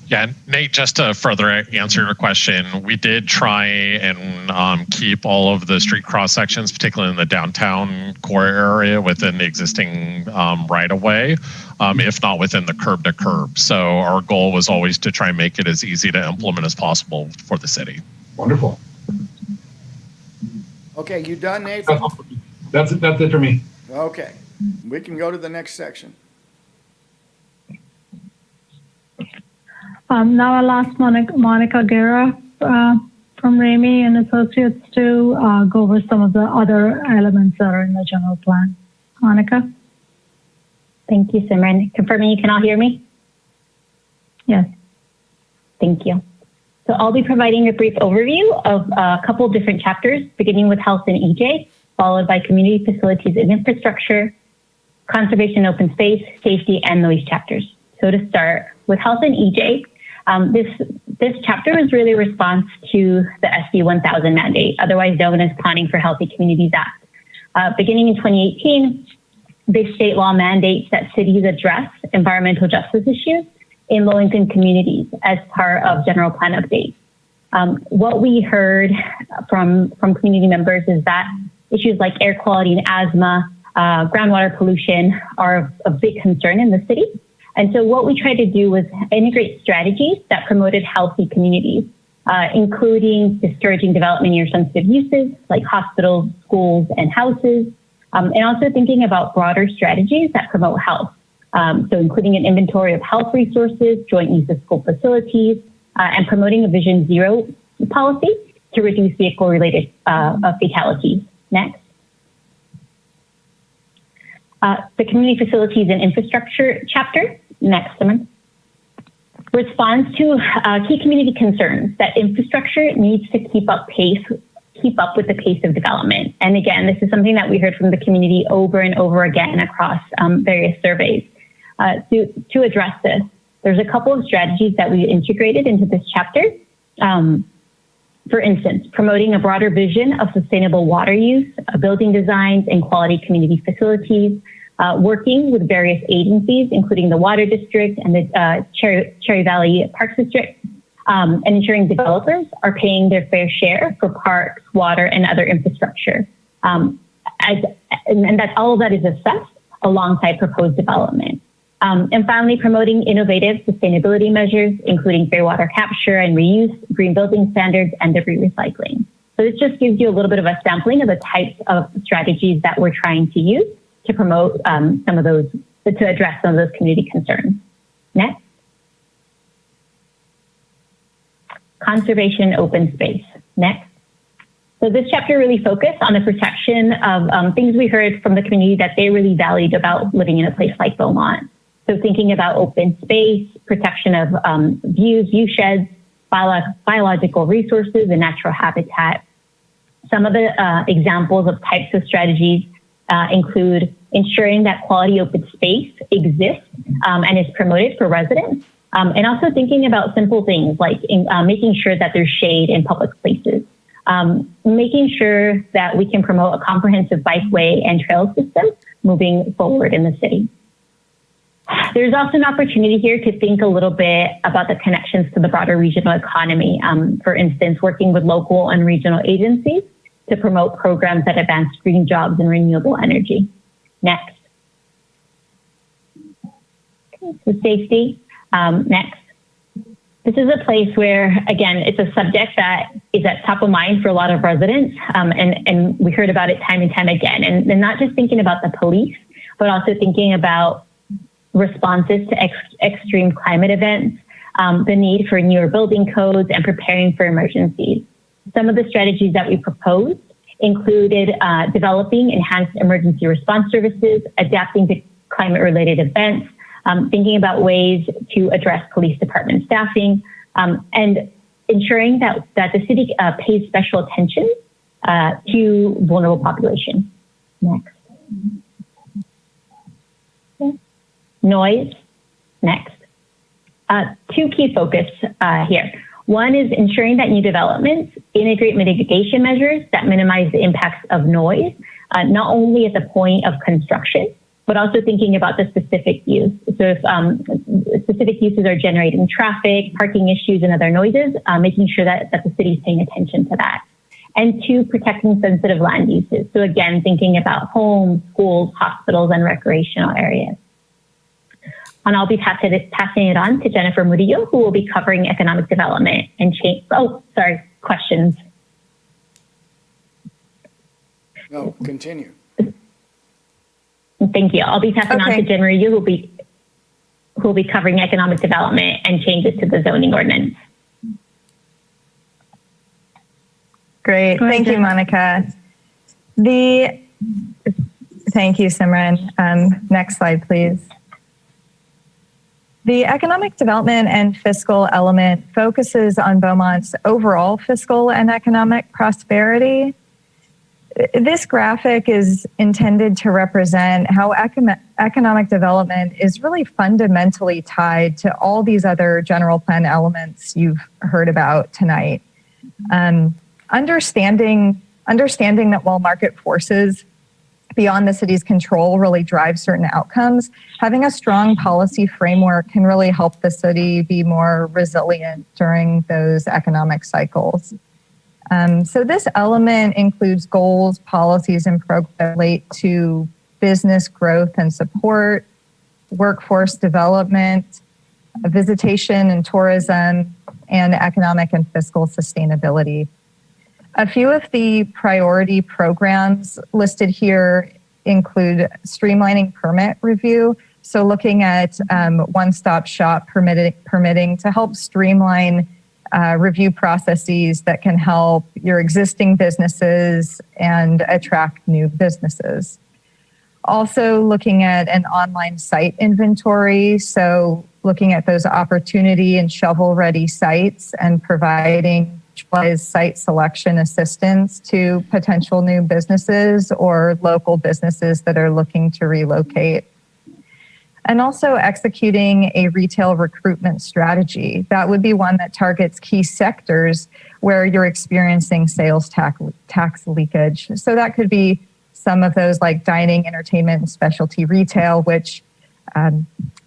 Yeah, Nate, just to further answer your question, we did try and keep all of the street cross sections, particularly in the downtown core area, within the existing right-of-way, if not within the curb to curb. So our goal was always to try and make it as easy to implement as possible for the city. Wonderful. Okay, you done, Nathan? That's it for me. Okay, we can go to the next section. Now I'll ask Monica Guerra from Ramey and Associates to go over some of the other elements that are in the general plan. Monica? Thank you, Simran. Confirming you can all hear me? Yes. Thank you. So I'll be providing a brief overview of a couple of different chapters, beginning with health and EJ, followed by community facilities and infrastructure, conservation, open space, safety, and noise chapters. So to start with health and EJ, this chapter is really a response to the SB 1000 mandate, otherwise known as Planning for Healthy Communities Act. Beginning in 2018, this state law mandates that cities address environmental justice issues in low-income communities as part of general plan updates. What we heard from community members is that issues like air quality and asthma, groundwater pollution are of big concern in the city. And so what we tried to do was integrate strategies that promoted healthy communities, including discouraging development near sensitive uses like hospitals, schools, and houses, and also thinking about broader strategies that promote health. So including an inventory of health resources, joint use of school facilities, and promoting a Vision Zero policy to reduce vehicle-related fatalities. Next. The community facilities and infrastructure chapter. Next, Simon. Responds to key community concerns that infrastructure needs to keep up with the pace of development. And again, this is something that we heard from the community over and over again across various surveys. To address this, there's a couple of strategies that we integrated into this chapter. For instance, promoting a broader vision of sustainable water use, building designs, and quality community facilities, working with various agencies, including the Water District and the Cherry Valley Parks District, and ensuring developers are paying their fair share for parks, water, and other infrastructure. And that all of that is assessed alongside proposed development. And finally, promoting innovative sustainability measures, including fair water capture and reuse, green building standards, and debris recycling. So this just gives you a little bit of a sampling of the types of strategies that we're trying to use to promote some of those, to address some of those community concerns. Next. Conservation open space. Next. So this chapter really focused on the protection of things we heard from the community that they really valued about living in a place like Beaumont. So thinking about open space, protection of view sheds, biological resources, and natural habitat. Some of the examples of types of strategies include ensuring that quality open space exists and is promoted for residents, and also thinking about simple things like making sure that there's shade in public places, making sure that we can promote a comprehensive bikeway and trail system moving forward in the city. There's also an opportunity here to think a little bit about the connections to the broader regional economy. For instance, working with local and regional agencies to promote programs that advance green jobs and renewable energy. Next. Okay, so safety. Next. This is a place where, again, it's a subject that is at top of mind for a lot of residents, and we heard about it time and time again. And not just thinking about the police, but also thinking about responses to extreme climate events, the need for newer building codes, and preparing for emergencies. Some of the strategies that we proposed included developing enhanced emergency response services, adapting to climate-related events, thinking about ways to address police department staffing, and ensuring that the city pays special attention to vulnerable populations. Next. Okay. Noise. Next. Two key focus here. One is ensuring that new developments integrate mitigation measures that minimize the impacts of noise, not only at the point of construction, but also thinking about the specific use. So if specific uses are generating traffic, parking issues, and other noises, making sure that the city is paying attention to that. And two, protecting sensitive land uses. So again, thinking about homes, schools, hospitals, and recreational areas. And I'll be passing it on to Jennifer Murillo, who will be covering economic development and change. Oh, sorry, questions. No, continue. Thank you. I'll be passing on to Jen Murillo, who will be covering economic development and changes to the zoning ordinance. Great. Thank you, Monica. Thank you, Simran. Next slide, please. The economic development and fiscal element focuses on Beaumont's overall fiscal and economic prosperity. This graphic is intended to represent how economic development is really fundamentally tied to all these other general plan elements you've heard about tonight. Understanding that while market forces beyond the city's control really drive certain outcomes, having a strong policy framework can really help the city be more resilient during those economic cycles. So this element includes goals, policies, and programs that relate to business growth and support, workforce development, visitation and tourism, and economic and fiscal sustainability. A few of the priority programs listed here include streamlining permit review. So looking at one-stop shop permitting to help streamline review processes that can help your existing businesses and attract new businesses. Also looking at an online site inventory. So looking at those opportunity and shovel-ready sites and providing site selection assistance to potential new businesses or local businesses that are looking to relocate. And also executing a retail recruitment strategy. That would be one that targets key sectors where you're experiencing sales tax leakage. So that could be some of those like dining, entertainment, and specialty retail, which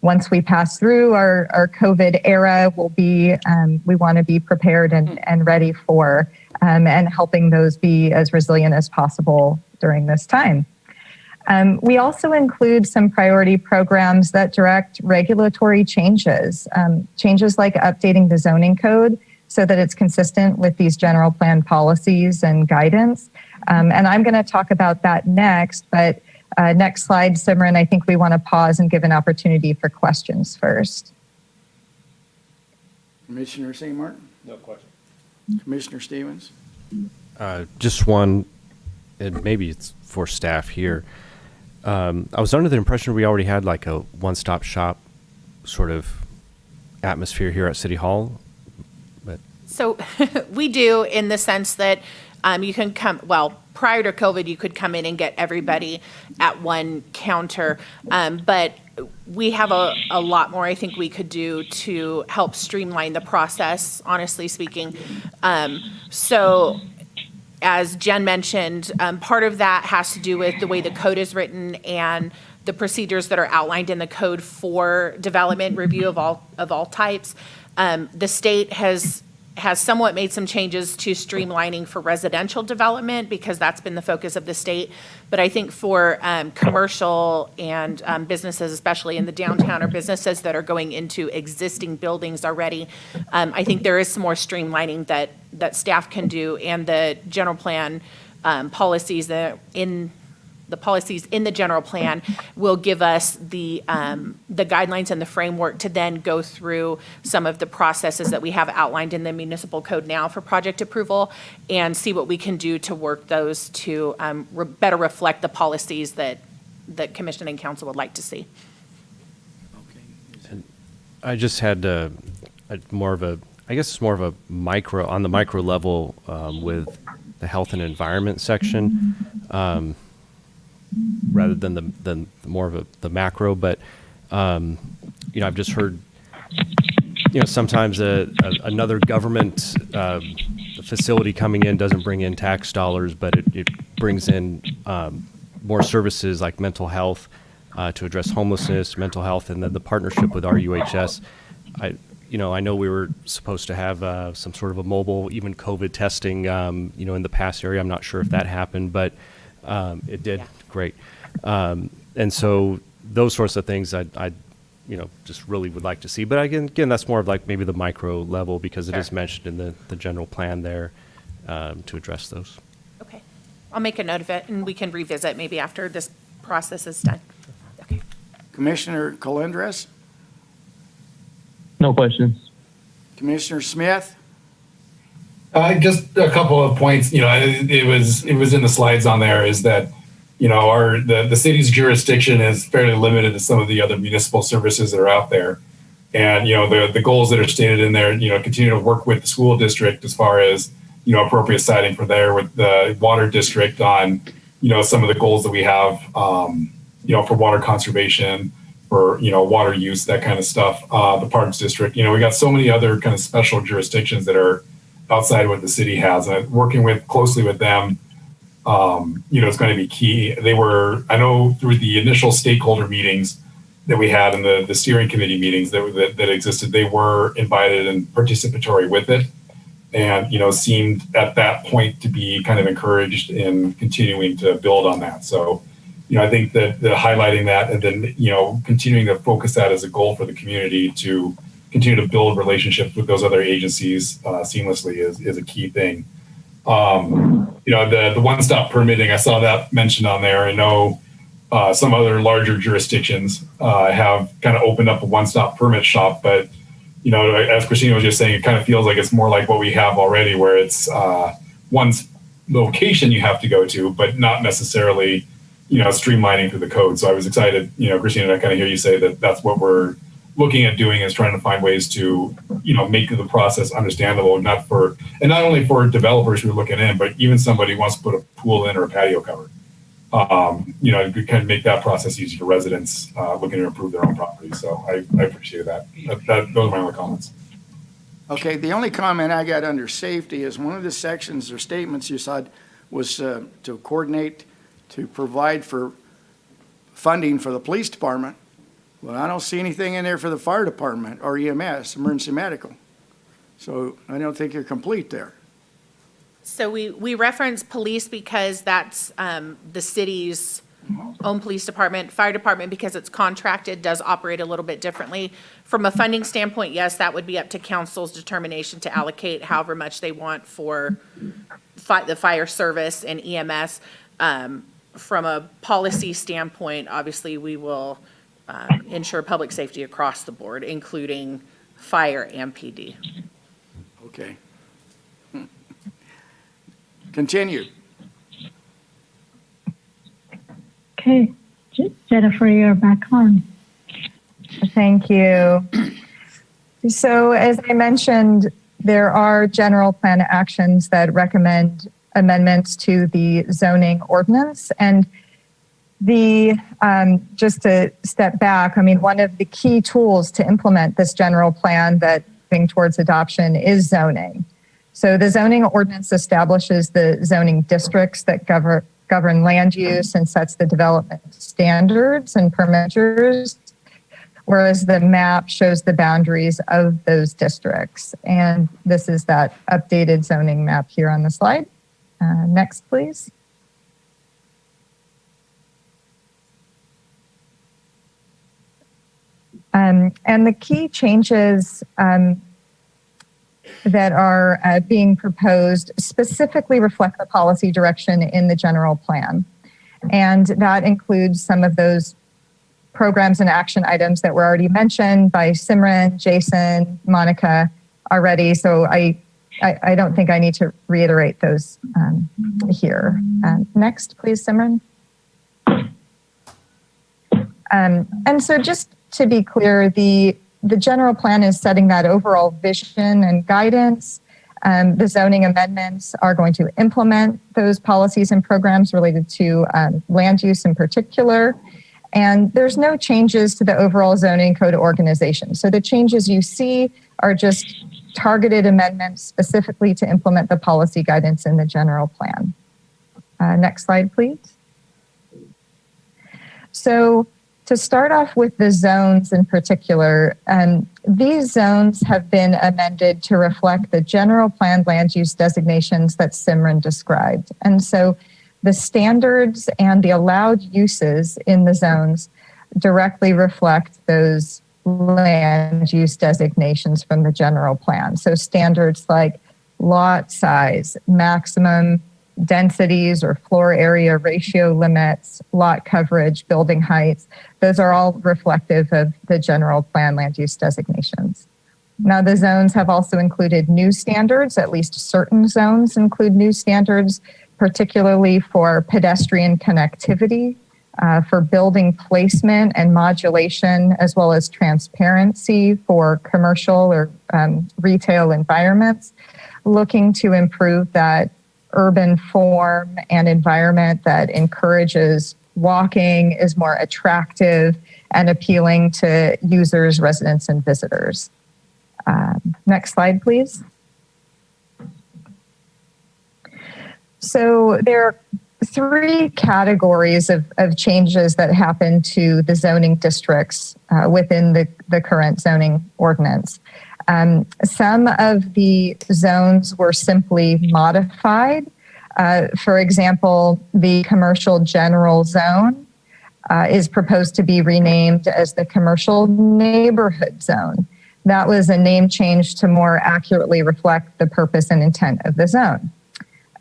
once we pass through our COVID era, we want to be prepared and ready for, and helping those be as resilient as possible during this time. We also include some priority programs that direct regulatory changes, changes like updating the zoning code so that it's consistent with these general plan policies and guidance. And I'm going to talk about that next, but next slide, Simran, I think we want to pause and give an opportunity for questions first. Commissioner St. Martin? No question. Commissioner Stevens? Just one, and maybe it's for staff here. I was under the impression we already had like a one-stop shop sort of atmosphere here at City Hall. But So we do, in the sense that you can come, well, prior to COVID, you could come in and get everybody at one counter. But we have a lot more I think we could do to help streamline the process, honestly speaking. So as Jen mentioned, part of that has to do with the way the code is written and the procedures that are outlined in the code for development review of all types. The state has somewhat made some changes to streamlining for residential development because that's been the focus of the state. But I think for commercial and businesses, especially in the downtown, or businesses that are going into existing buildings already, I think there is some more streamlining that staff can do, and the general plan policies that in the policies in the general plan will give us the guidelines and the framework to then go through some of the processes that we have outlined in the municipal code now for project approval and see what we can do to work those to better reflect the policies that commission and council would like to see. I just had more of a, I guess it's more of a micro, on the micro level with the health and environment section, rather than the more of the macro. But I've just heard, sometimes another government facility coming in doesn't bring in tax dollars, but it brings in more services like mental health to address homelessness, mental health, and then the partnership with RUHS. I know we were supposed to have some sort of a mobile, even COVID testing, in the past area. I'm not sure if that happened, but it did. Yeah. Great. And so those sorts of things I just really would like to see. But again, that's more of like maybe the micro level because it is mentioned in the general plan there to address those. Okay. I'll make a note of it, and we can revisit maybe after this process is done. Okay. Commissioner Colindres? No questions. Commissioner Smith? Just a couple of points. It was in the slides on there. Is that the city's jurisdiction is fairly limited to some of the other municipal services that are out there, and the goals that are stated in there. Continue to work with the school district as far as appropriate siding for there with the water district on some of the goals that we have for water conservation, for water use, that kind of stuff. The Parks District, we got so many other kind of special jurisdictions that are outside what the city has, and working closely with them, is going to be key. I know through the initial stakeholder meetings that we had and the steering committee meetings that existed, they were invited and participatory with it, and seemed at that point to be kind of encouraged in continuing to build on that. So. I think that highlighting that and then, continuing to focus that as a goal for the community to continue to build relationships with those other agencies seamlessly is a key thing. The one-stop permitting, I saw that mentioned on there. I know some other larger jurisdictions have kind of opened up a one-stop permit shop, but, as Christina was just saying, it kind of feels like it's more like what we have already, where it's one location you have to go to, but not necessarily streamlining through the code. So I was excited, Christina, to kind of hear you say that that's what we're looking at doing, is trying to find ways to, make the process understandable, not only for developers who are looking in, but even somebody who wants to put a pool in or a patio cover. To kind of make that process easy for residents looking to improve their own property. So I appreciate that. Those are my only comments. Okay, the only comment I got under safety is one of the sections or statements you said was to coordinate to provide for funding for the police department. Well, I don't see anything in there for the fire department or EMS, emergency medical. So I don't think you're complete there. So we reference police because that's the city's own police department. Fire department, because it's contracted, does operate a little bit differently. From a funding standpoint, yes, that would be up to council's determination to allocate however much they want for the fire service and EMS. From a policy standpoint, obviously, we will ensure public safety across the board, including fire and PD. Okay. Continue. Okay, Jennifer, you're back on. Thank you. So as I mentioned, there are general plan actions that recommend amendments to the zoning ordinance. And just to step back, one of the key tools to implement this general plan that moving towards adoption is zoning. So the zoning ordinance establishes the zoning districts that govern land use and sets the development standards and permitters, whereas the map shows the boundaries of those districts. And this is that updated zoning map here on the slide. Next, please. And the key changes that are being proposed specifically reflect the policy direction in the general plan. And that includes some of those programs and action items that were already mentioned by Simran, Jason, Monica already. So I don't think I need to reiterate those here. Next, please, Simran. And so just to be clear, the general plan is setting that overall vision and guidance. The zoning amendments are going to implement those policies and programs related to land use in particular. And there's no changes to the overall zoning code organization. So the changes you see are just targeted amendments specifically to implement the policy guidance in the general plan. Next slide, please. So to start off with the zones in particular, these zones have been amended to reflect the general plan land use designations that Simran described. And so the standards and the allowed uses in the zones directly reflect those land use designations from the general plan. So standards like lot size, maximum densities or floor area ratio limits, lot coverage, building heights, those are all reflective of the general plan land use designations. Now, the zones have also included new standards, at least certain zones include new standards, particularly for pedestrian connectivity, for building placement and modulation, as well as transparency for commercial or retail environments, looking to improve that urban form and environment that encourages walking, is more attractive and appealing to users, residents, and visitors. Next slide, please. So there are three categories of changes that happen to the zoning districts within the current zoning ordinance. Some of the zones were simply modified. For example, the commercial general zone is proposed to be renamed as the commercial neighborhood zone. That was a name change to more accurately reflect the purpose and intent of the zone.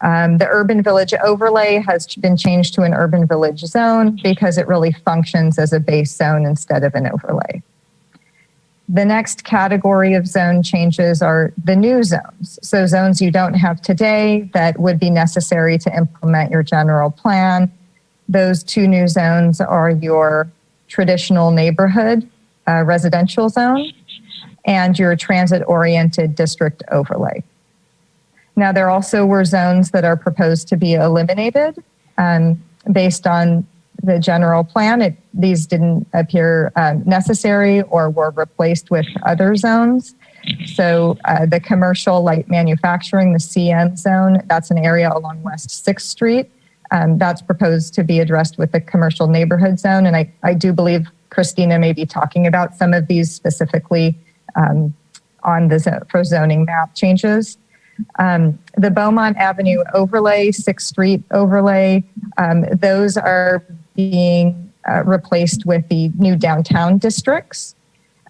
The urban village overlay has been changed to an urban village zone because it really functions as a base zone instead of an overlay. The next category of zone changes are the new zones. So zones you don't have today that would be necessary to implement your general plan. Those two new zones are your traditional neighborhood residential zone and your transit-oriented district overlay. Now, there also were zones that are proposed to be eliminated based on the general plan. These didn't appear necessary or were replaced with other zones. So the commercial light manufacturing, the CM zone, that's an area along West 6th Street. That's proposed to be addressed with the commercial neighborhood zone. And I do believe Christina may be talking about some of these specifically on the for zoning map changes. The Beaumont Avenue overlay, 6th Street overlay, those are being replaced with the new downtown districts.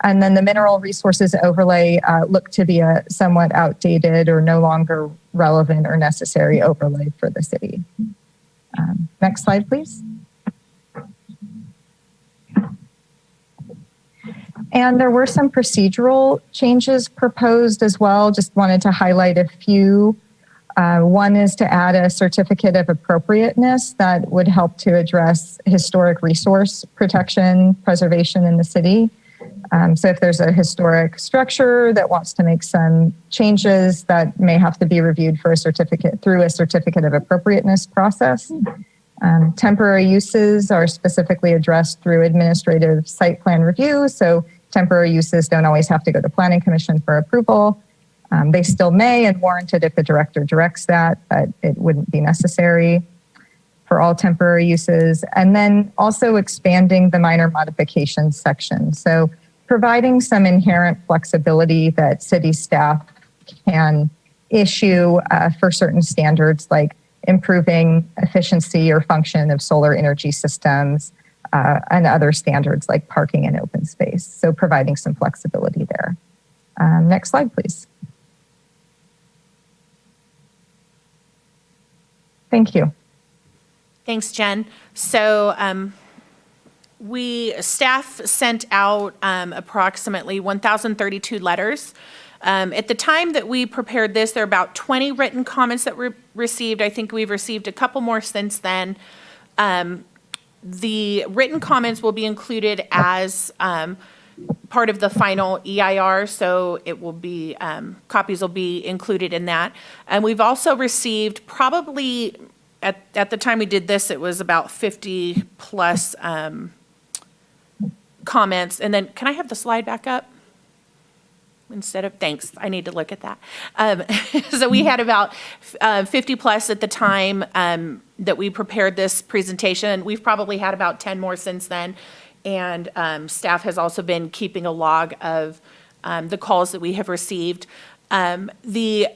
And then the mineral resources overlay look to be a somewhat outdated or no longer relevant or necessary overlay for the city. Next slide, please. And there were some procedural changes proposed as well. Just wanted to highlight a few. One is to add a certificate of appropriateness that would help to address historic resource protection, preservation in the city. So if there's a historic structure that wants to make some changes, that may have to be reviewed for a certificate through a certificate of appropriateness process. Temporary uses are specifically addressed through administrative site plan review. So temporary uses don't always have to go to Planning Commission for approval. They still may and warranted if the director directs that, but it wouldn't be necessary for all temporary uses. And then also expanding the minor modifications section. So providing some inherent flexibility that city staff can issue for certain standards like improving efficiency or function of solar energy systems and other standards like parking and open space. So providing some flexibility there. Next slide, please. Thank you. Thanks, Jen. So staff sent out approximately 1,032 letters. At the time that we prepared this, there are about 20 written comments that were received. I think we've received a couple more since then. The written comments will be included as part of the final EIR, so it will be, copies will be included in that. And we've also received probably, at the time we did this, it was about 50 plus comments. And then, can I have the slide back up? Instead of, thanks, I need to look at that. So we had about 50 plus at the time that we prepared this presentation. We've probably had about 10 more since then. And staff has also been keeping a log of the calls that we have received. The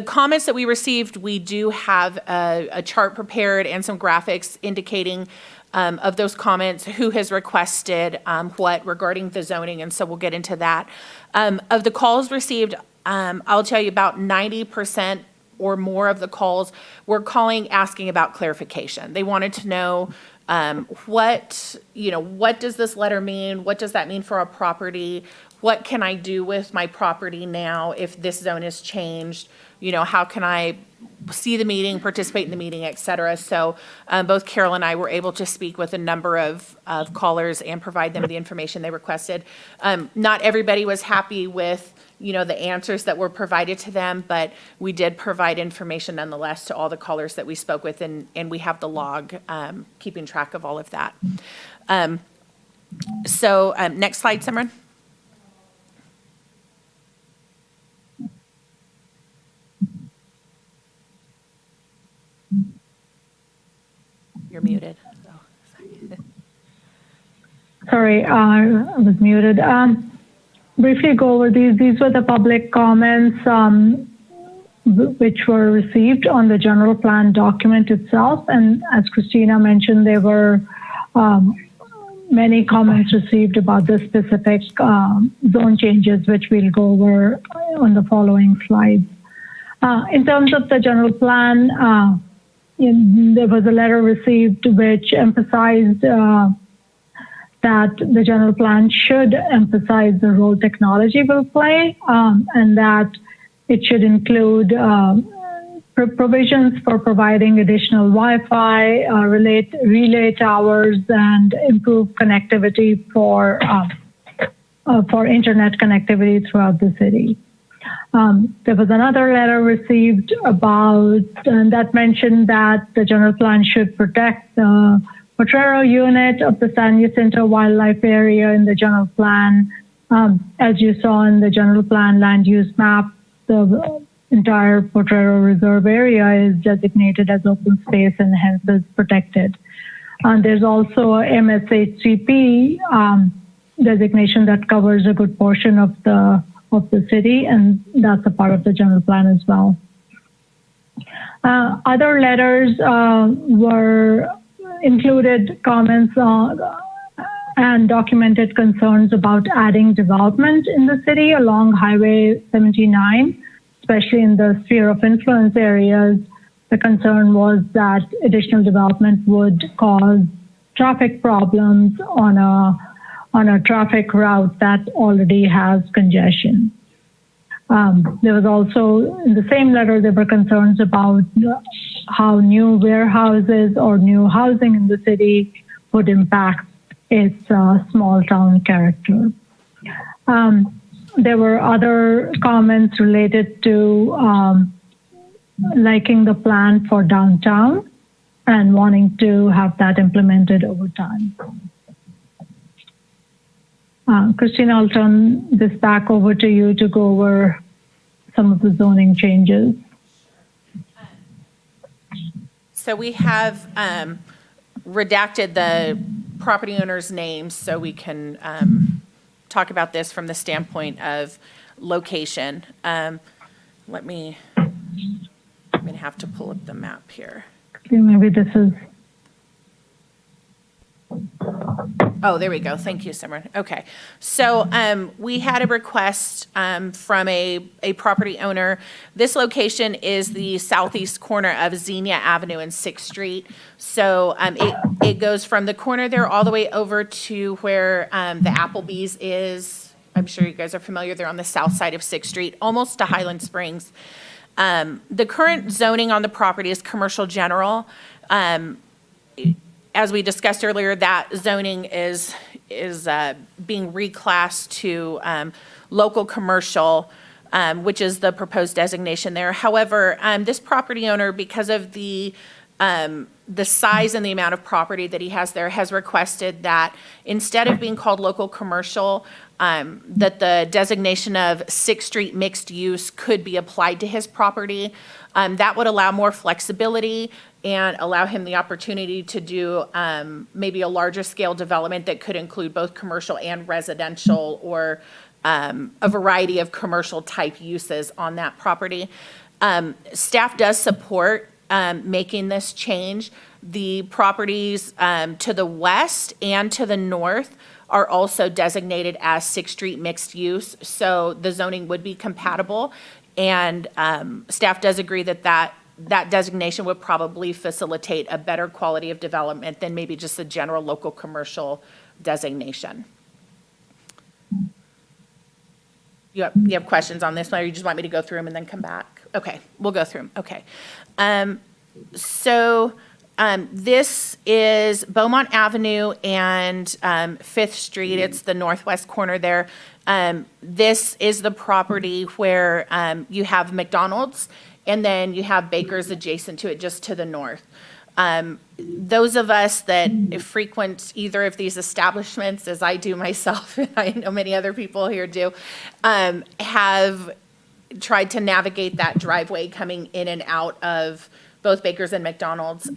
comments that we received, we do have a chart prepared and some graphics indicating of those comments, who has requested what regarding the zoning, and so we'll get into that. Of the calls received, I'll tell you about 90% or more of the calls were calling, asking about clarification. They wanted to know what does this letter mean? What does that mean for our property? What can I do with my property now if this zone is changed? How can I see the meeting, participate in the meeting, et cetera. So both Carol and I were able to speak with a number of callers and provide them the information they requested. Not everybody was happy with, the answers that were provided to them, but we did provide information nonetheless to all the callers that we spoke with, and we have the log keeping track of all of that. So next slide, Simran. You're muted. Sorry, I was muted. Briefly go over these. These were the public comments which were received on the general plan document itself. And as Christina mentioned, there were many comments received about the specific zone changes, which we'll go over on the following slides. In terms of the general plan, there was a letter received which emphasized that the general plan should emphasize the role technology will play, and that it should include provisions for providing additional Wi-Fi, relay towers, and improve connectivity for internet connectivity throughout the city. There was another letter received that mentioned that the general plan should protect the Potrero unit of the San Jacinto Wildlife Area in the general plan. As you saw in the general plan land use map, the entire Potrero Reserve area is designated as open space and hence is protected. There's also a MSHCP designation that covers a good portion of the city, and that's a part of the general plan as well. Other letters included comments and documented concerns about adding development in the city along Highway 79, especially in the sphere of influence areas. The concern was that additional development would cause traffic problems on a traffic route that already has congestion. There was also, in the same letter, there were concerns about how new warehouses or new housing in the city would impact its small town character. There were other comments related to liking the plan for downtown and wanting to have that implemented over time. Christina, I'll turn this back over to you to go over some of the zoning changes. So we have redacted the property owner's names so we can talk about this from the standpoint of location. I'm going to have to pull up the map here. Okay, maybe this is... Oh, there we go. Thank you, Simran. Okay. So we had a request from a property owner. This location is the southeast corner of Xenia Avenue and 6th Street. So it goes from the corner there all the way over to where the Applebee's is. I'm sure you guys are familiar. They're on the south side of 6th Street, almost to Highland Springs. The current zoning on the property is commercial general. As we discussed earlier, that zoning is being reclassed to local commercial, which is the proposed designation there. However, this property owner, because of the size and the amount of property that he has there, has requested that instead of being called local commercial, that the designation of 6th Street mixed use could be applied to his property. That would allow more flexibility and allow him the opportunity to do maybe a larger scale development that could include both commercial and residential, or a variety of commercial type uses on that property. Staff does support making this change. The properties to the west and to the north are also designated as 6th Street mixed use, so the zoning would be compatible. And staff does agree that designation would probably facilitate a better quality of development than maybe just a general local commercial designation. You have questions on this one, or you just want me to go through them and then come back? Okay, we'll go through them. Okay. This is Beaumont Avenue and 5th Street. It's the northwest corner there. This is the property where you have McDonald's, and then you have Baker's adjacent to it, just to the north. Those of us that frequent either of these establishments, as I do myself, and I know many other people here do, have tried to navigate that driveway coming in and out of both Baker's and McDonald's.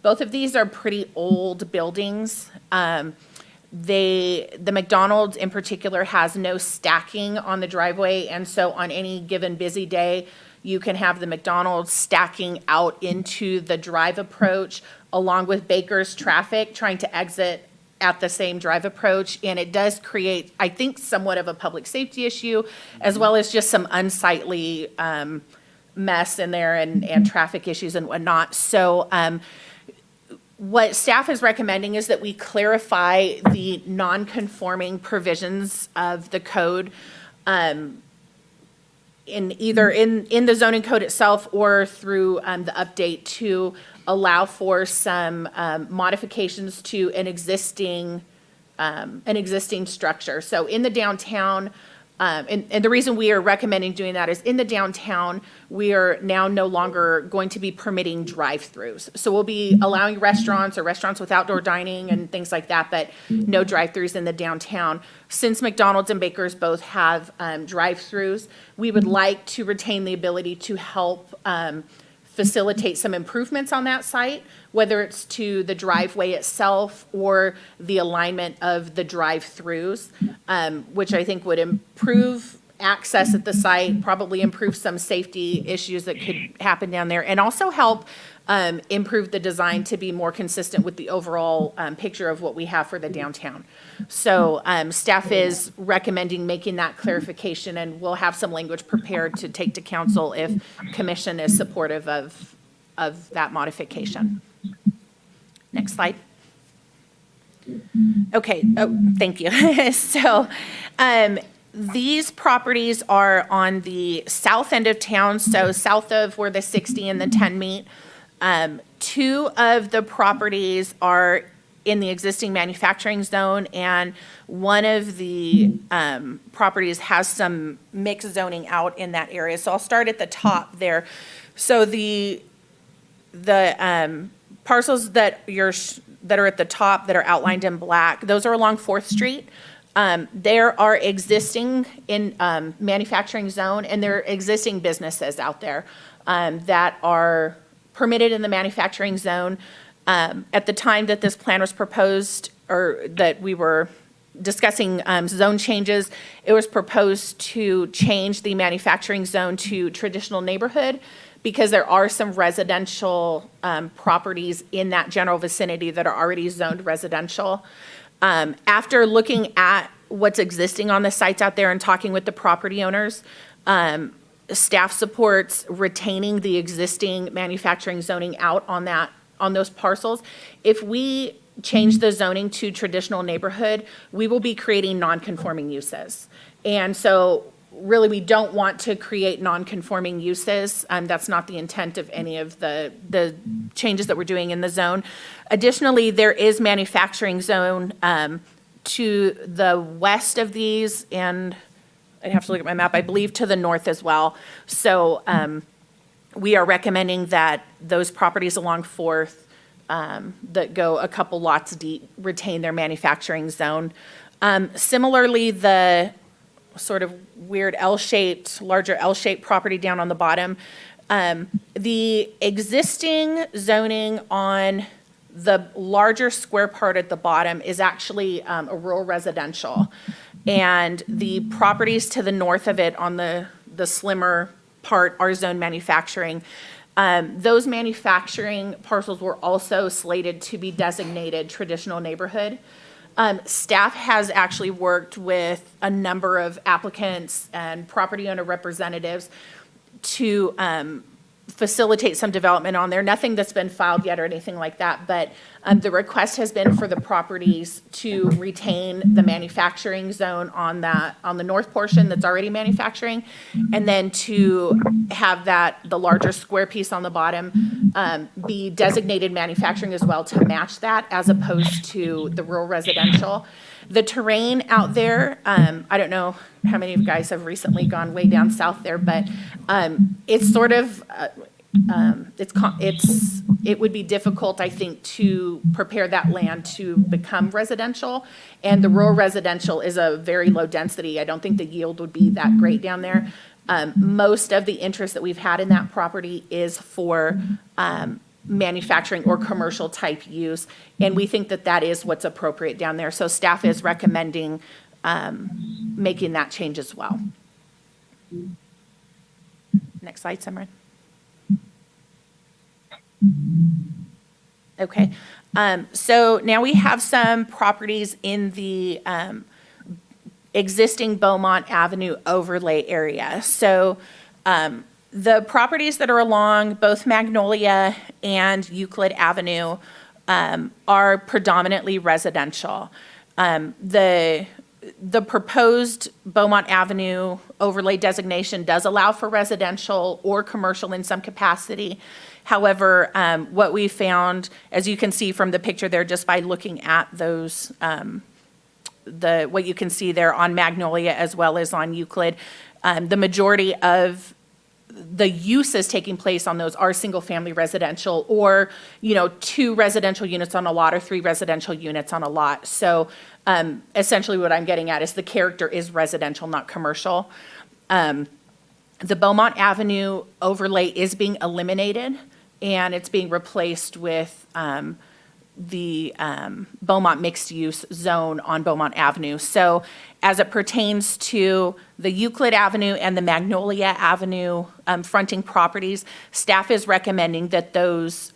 Both of these are pretty old buildings. The McDonald's in particular has no stacking on the driveway, and so on any given busy day, you can have the McDonald's stacking out into the drive approach, along with Baker's traffic trying to exit at the same drive approach. And it does create, I think, somewhat of a public safety issue, as well as just some unsightly mess in there and traffic issues and whatnot. So what staff is recommending is that we clarify the non-conforming provisions of the code in the zoning code itself, or through the update to allow for some modifications to an existing structure. So in the downtown, and the reason we are recommending doing that is in the downtown, we are now no longer going to be permitting drive-throughs. So we'll be allowing restaurants or restaurants with outdoor dining and things like that, but no drive-throughs in the downtown. Since McDonald's and Baker's both have drive-throughs, we would like to retain the ability to help facilitate some improvements on that site, whether it's to the driveway itself or the alignment of the drive-throughs, which I think would improve access at the site, probably improve some safety issues that could happen down there, and also help improve the design to be more consistent with the overall picture of what we have for the downtown. So staff is recommending making that clarification, and we'll have some language prepared to take to council if commission is supportive of that modification. Next slide. Okay, thank you. So these properties are on the south end of town, so south of where the 60 and the 10 meet. Two of the properties are in the existing manufacturing zone, and one of the properties has some mixed zoning out in that area. So I'll start at the top there. So the parcels that are at the top that are outlined in black, those are along 4th Street. There are existing in manufacturing zone, and there are existing businesses out there that are permitted in the manufacturing zone. At the time that this plan was proposed, or that we were discussing zone changes, it was proposed to change the manufacturing zone to traditional neighborhood, because there are some residential properties in that general vicinity that are already zoned residential. After looking at what's existing on the sites out there and talking with the property owners, staff supports retaining the existing manufacturing zoning out on those parcels. If we change the zoning to traditional neighborhood, we will be creating non-conforming uses. And so really, we don't want to create non-conforming uses. That's not the intent of any of the changes that we're doing in the zone. Additionally, there is manufacturing zone to the west of these, and I'd have to look at my map, I believe to the north as well. So we are recommending that those properties along Fourth that go a couple lots deep retain their manufacturing zone. Similarly, the sort of weird larger L-shaped property down on the bottom, the existing zoning on the larger square part at the bottom is actually a rural residential. And the properties to the north of it on the slimmer part are zone manufacturing. Those manufacturing parcels were also slated to be designated traditional neighborhood. Staff has actually worked with a number of applicants and property owner representatives to facilitate some development on there. Nothing that's been filed yet or anything like that, but the request has been for the properties to retain the manufacturing zone on the north portion that's already manufacturing, and then to have the larger square piece on the bottom be designated manufacturing as well to match that, as opposed to the rural residential. The terrain out there, I don't know how many of you guys have recently gone way down south there, but it's sort of, it would be difficult, I think, to prepare that land to become residential. And the rural residential is a very low density. I don't think the yield would be that great down there. Most of the interest that we've had in that property is for manufacturing or commercial type use, and we think that that is what's appropriate down there. So staff is recommending making that change as well. Next slide, Simran. Okay, so now we have some properties in the existing Beaumont Avenue overlay area. So the properties that are along both Magnolia and Euclid Avenue are predominantly residential. The proposed Beaumont Avenue overlay designation does allow for residential or commercial in some capacity. However, what we found, as you can see from the picture there, just by looking at those, what you can see there on Magnolia as well as on Euclid, the majority of the uses taking place on those are single-family residential, or 2 residential units on a lot or 3 residential units on a lot. So essentially what I'm getting at is the character is residential, not commercial. The Beaumont Avenue overlay is being eliminated, and it's being replaced with the Beaumont mixed-use zone on Beaumont Avenue. So as it pertains to the Euclid Avenue and the Magnolia Avenue fronting properties, staff is recommending that those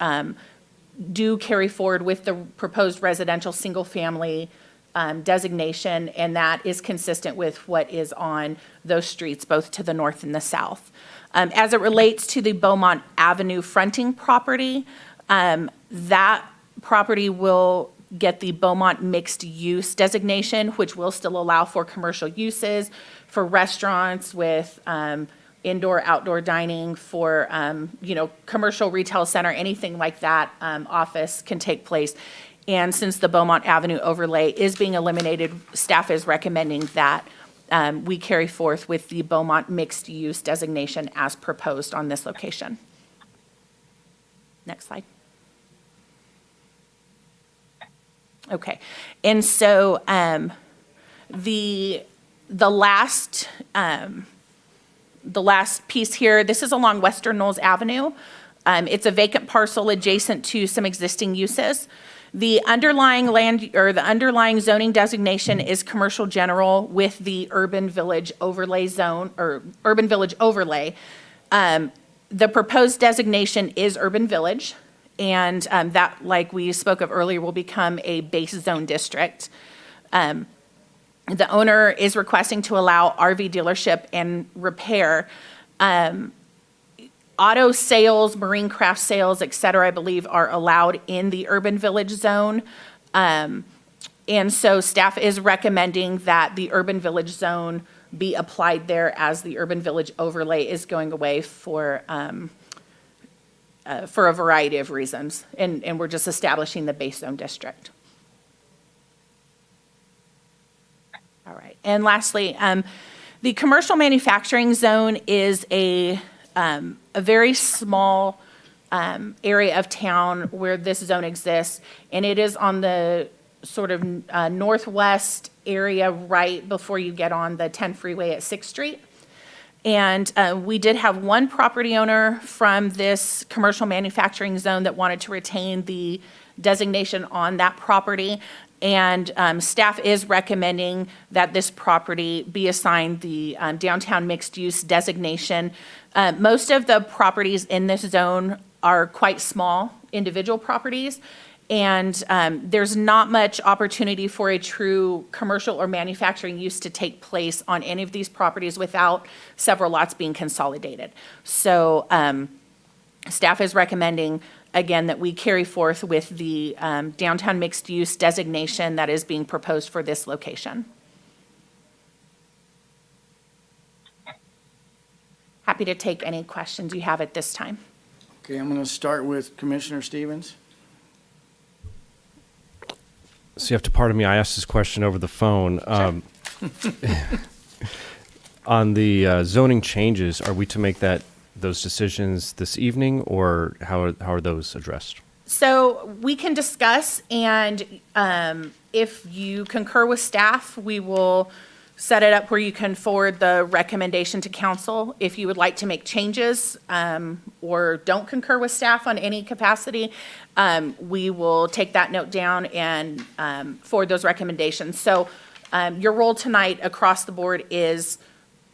do carry forward with the proposed residential single-family designation, and that is consistent with what is on those streets, both to the north and the south. As it relates to the Beaumont Avenue fronting property, that property will get the Beaumont mixed use designation, which will still allow for commercial uses, for restaurants with indoor, outdoor dining, for commercial retail center, anything like that, office can take place. And since the Beaumont Avenue overlay is being eliminated, staff is recommending that we carry forth with the Beaumont mixed use designation as proposed on this location. Next slide. Okay, and so the last piece here, this is along Western Knolls Avenue. It's a vacant parcel adjacent to some existing uses. The underlying zoning designation is commercial general with the urban village overlay zone, or urban village overlay. The proposed designation is urban village, and that, like we spoke of earlier, will become a base zone district. The owner is requesting to allow RV dealership and repair. Auto sales, marine craft sales, et cetera, I believe are allowed in the urban village zone. And so staff is recommending that the urban village zone be applied there as the urban village overlay is going away for a variety of reasons. And we're just establishing the base zone district. All right. And lastly, the commercial manufacturing zone is a very small area of town where this zone exists, and it is on the sort of northwest area right before you get on the 10 freeway at 6th Street. And we did have one property owner from this commercial manufacturing zone that wanted to retain the designation on that property. And staff is recommending that this property be assigned the downtown mixed-use designation. Most of the properties in this zone are quite small individual properties, and there's not much opportunity for a true commercial or manufacturing use to take place on any of these properties without several lots being consolidated. So staff is recommending, again, that we carry forth with the downtown mixed-use designation that is being proposed for this location. Happy to take any questions you have at this time. Okay, I'm going to start with Commissioner Stevens. So you have to pardon me, I asked this question over the phone. On the zoning changes, are we to make those decisions this evening, or how are those addressed? So we can discuss, and if you concur with staff, we will set it up where you can forward the recommendation to council. If you would like to make changes or don't concur with staff on any capacity, we will take that note down and forward those recommendations. So your role tonight across the board is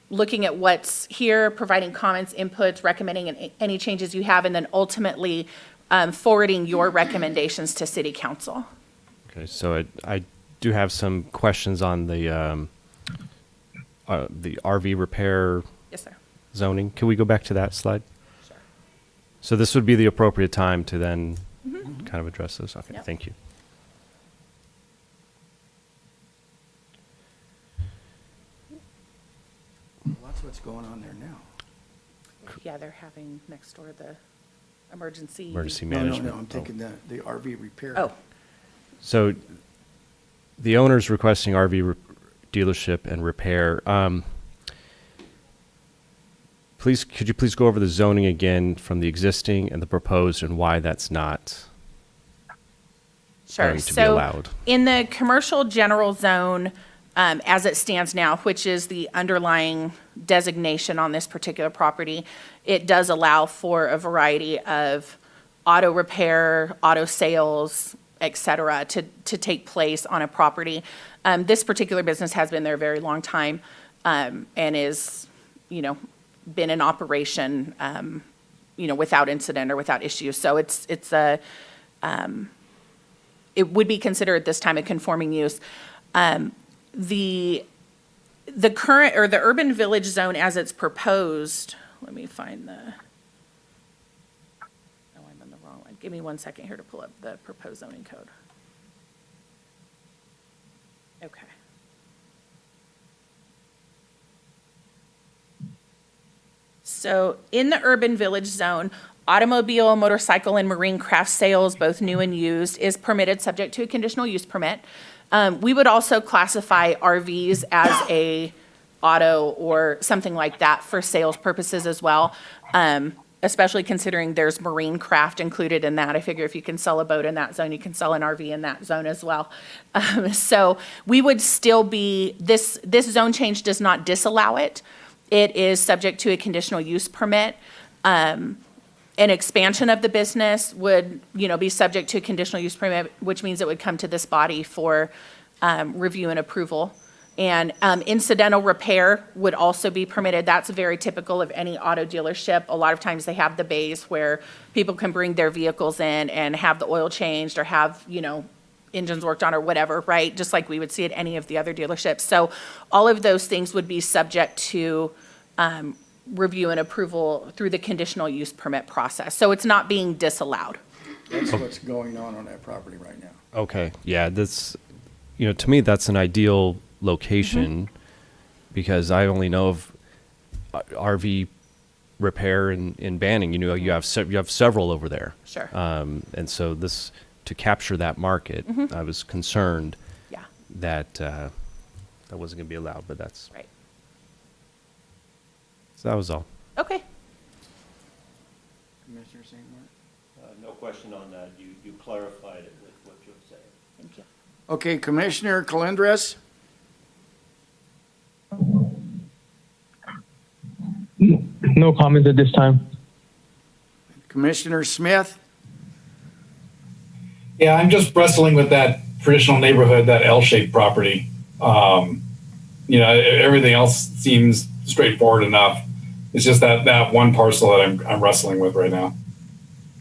looking at what's here, providing comments, inputs, recommending any changes you have, and then ultimately forwarding your recommendations to city council. Okay, so I do have some questions on the RV repair Yes, sir. zoning. Can we go back to that slide? Sure. So this would be the appropriate time to then kind of address those? Okay, Yep. Thank you. Well, that's what's going on there now. Yeah, they're having next door the emergency. Emergency No, management. I'm taking the RV repair. Oh, So the owner's requesting RV dealership and repair. Could you please go over the zoning again from the existing and the proposed, and why that's not sure. going to be So allowed? in the commercial general zone, as it stands now, which is the underlying designation on this particular property, it does allow for a variety of auto repair, auto sales, et cetera, to take place on a property. This particular business has been there a very long time and is, been in operation, without incident or without issue. So it would be considered at this time a conforming use. The current, or the urban village zone as it's proposed, let me find I'm on the wrong one. Give me 1 second here to pull up the proposed zoning code. Okay. So in the urban village zone, automobile, motorcycle, and marine craft sales, both new and used, is permitted subject to a conditional use permit. We would also classify RVs as a auto or something like that for sales purposes as well, especially considering there's marine craft included in that. I figure if you can sell a boat in that zone, you can sell an RV in that zone as well. So we would still be, this zone change does not disallow it. It is subject to a conditional use permit. An expansion of the business would, be subject to a conditional use permit, which means it would come to this body for review and approval. And incidental repair would also be permitted. That's very typical of any auto dealership. A lot of times they have the bays where people can bring their vehicles in and have the oil changed or have, engines worked on or whatever, right? Just like we would see at any of the other dealerships. So all of those things would be subject to review and approval through the conditional use permit process. So it's not being disallowed. That's what's going on that property right now. Okay, yeah, that's, to me, that's an ideal location because I only know of RV repair in Banning. You have several over there. Sure. And so to capture that market, I was concerned Yeah. that that wasn't going to be allowed, but that's Right. So that was all. Okay. Commissioner St. Mark? No question on that. You clarified it with what you said. Thank you. Okay, Commissioner Calendres? No comments at this time. Commissioner Smith? Yeah, I'm just wrestling with that traditional neighborhood, that L-shaped property. Everything else seems straightforward enough. It's just that one parcel that I'm wrestling with right now.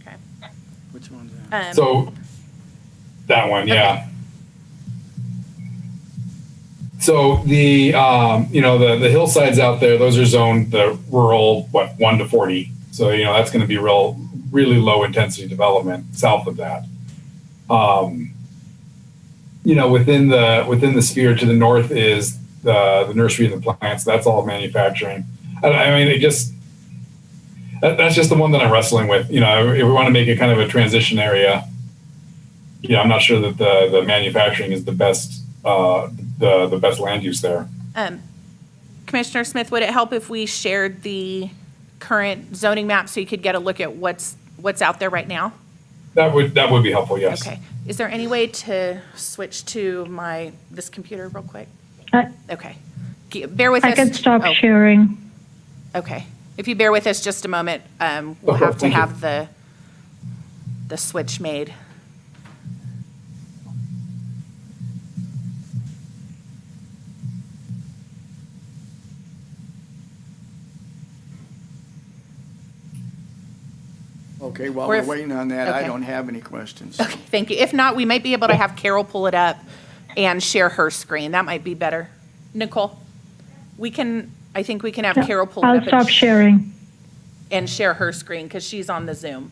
Okay. Which one's that? So that one, yeah. So the the hillsides out there, those are zoned the rural 1 to 40. So that's going to be really low intensity development south of that. Within the sphere to the north is the nursery and the plants. That's all manufacturing. I mean, that's just the one that I'm wrestling with. If we want to make it kind of a transition area, I'm not sure that the manufacturing is the best land use there. Commissioner Smith, would it help if we shared the current zoning map so you could get a look at what's out there right now? That would be helpful, yes. Okay. Is there any way to switch to this computer real quick? Okay. Bear with us. I can stop Oh, sharing. okay. If you bear with us just a moment, we'll have to thank you. have the switch made. Okay, while Or we're if- waiting on that, I okay. don't have any questions. Thank you. If not, we might be able to have Carol pull it up and share her screen. That might be better. Nicole, I think we can have Carol pull it I'll up stop sharing. and share her screen because she's on the Zoom.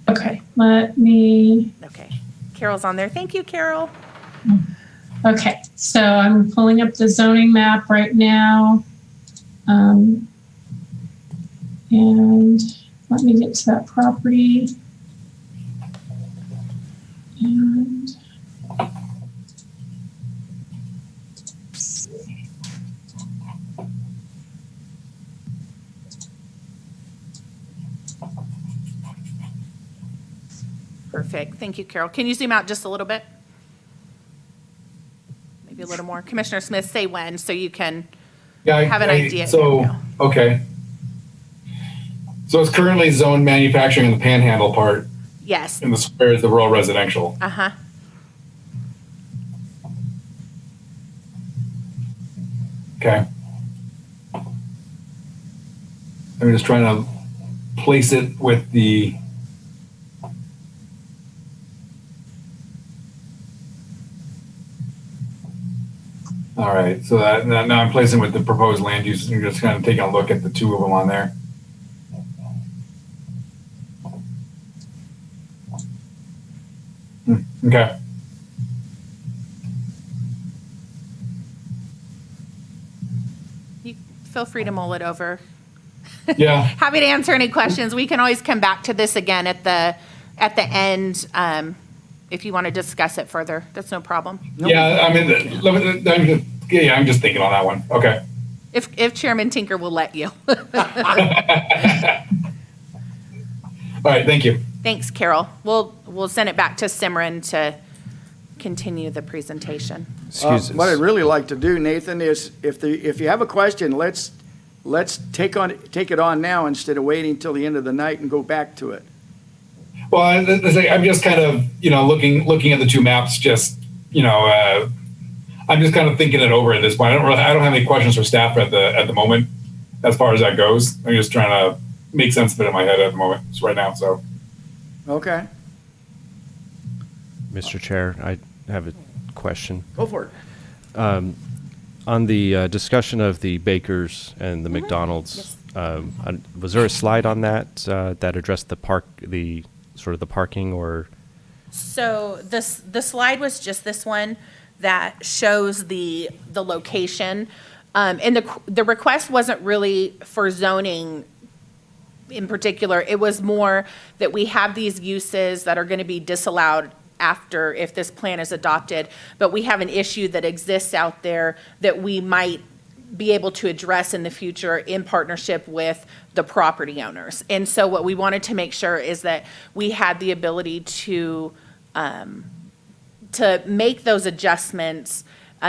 Okay, let me, Okay. Carol's on there. Thank you, Carol. okay, so I'm pulling up the zoning map right now. And let me get to that property. And Perfect. Thank you, Carol. Can you zoom out just a little bit? Maybe a little more. Commissioner Smith, say when so you can Yeah, have an idea. So, There we okay. So it's currently zoned manufacturing in the panhandle part, Yes. and the square is the rural residential. Uh-huh. Okay. I'm just trying to place it with the. All right, so now I'm placing with the proposed land use, and just kind of taking a look at the two of them on there. Okay. You feel free to mull it over. Yeah. Happy to answer any questions. We can always come back to this again at the end if you want to discuss it further. That's no problem. Yeah, I mean, I'm just thinking on that one. Okay. If Chairman Tinker will let you. All right, thank you. Thanks, Carol. We'll send it back to Simran to continue the presentation. Excuse What I'd us. really like to do, Nathan, is if you have a question, let's take it on now instead of waiting till the end of the night and go back to it. Well, I'm just kind of, looking at the two maps, I'm just kind of thinking it over at this point. I don't have any questions for staff at the moment as far as that goes. I'm just trying to make sense of it in my head at the moment, right now, so. Okay. Mr. Chair, I have a question. Go for it. On the discussion of the bakers and the McDonald's, was there a slide on that that addressed the parking or? So the slide was just this one that shows the location. And the request wasn't really for zoning in particular. It was more that we have these uses that are going to be disallowed after, if this plan is adopted, but we have an issue that exists out there that we might be able to address in the future in partnership with the property owners. And so what we wanted to make sure is that we had the ability to make those adjustments,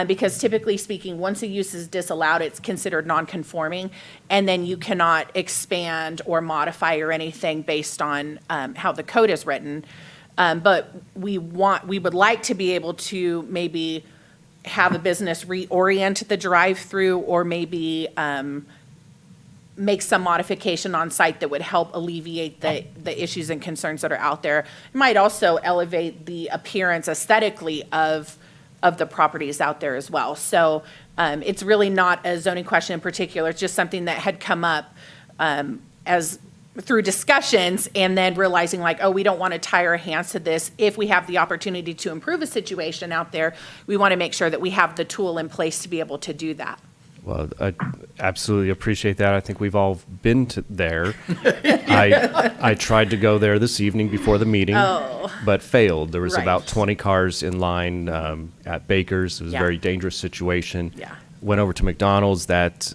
because typically speaking, once a use is disallowed, it's considered non-conforming, and then you cannot expand or modify or anything based on how the code is written. But we would like to be able to maybe have a business reorient the drive-through, or maybe make some modification on site that would help alleviate the issues and concerns that are out there. It might also elevate the appearance aesthetically of the properties out there as well. So it's really not a zoning question in particular. It's just something that had come up as through discussions, and then realizing like, oh, we don't want to tie our hands to this. If we have the opportunity to improve a situation out there, we want to make sure that we have the tool in place to be able to do that. Well, I absolutely appreciate that. I think we've all been there. I tried to go there this evening before the meeting, but failed. There was Right. about 20 cars in line at Baker's. It was a very dangerous situation. Yeah. Went over to McDonald's. That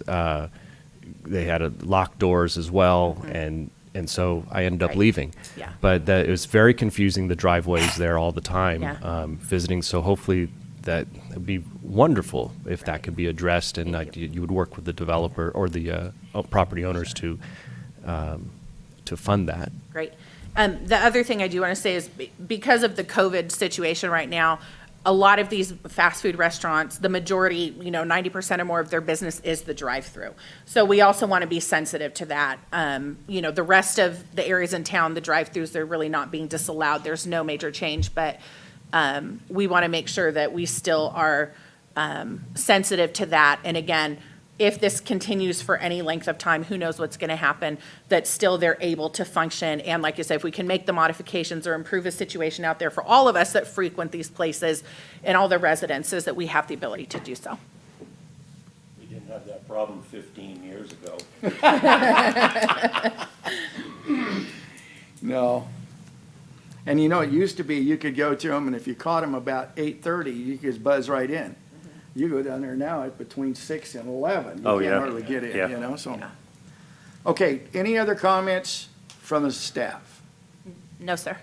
they had locked doors as well, and so I ended up Right. leaving. Yeah. But it was very confusing, the driveways there all the time, Yeah. visiting. So hopefully that would be wonderful if that could be addressed, and you would work with the developer or the property owners to fund that. Great. The other thing I do want to say is because of the COVID situation right now, a lot of these fast food restaurants, the majority, 90% or more of their business is the drive-through. So we also want to be sensitive to that. The rest of the areas in town, the drive-throughs, they're really not being disallowed. There's no major change, but we want to make sure that we still are sensitive to that. And again, if this continues for any length of time, who knows what's going to happen, that still they're able to function. And like you said, if we can make the modifications or improve the situation out there for all of us that frequent these places and all the residences, that we have the ability to do so. We didn't have that problem 15 years ago. No. And it used to be you could go to them, and if you caught them about 8:30, you could buzz right in. You go down there now at between 6 and 11. Oh, You yeah. can't hardly get in, Yeah. so. Okay, any other comments from the staff? No, sir.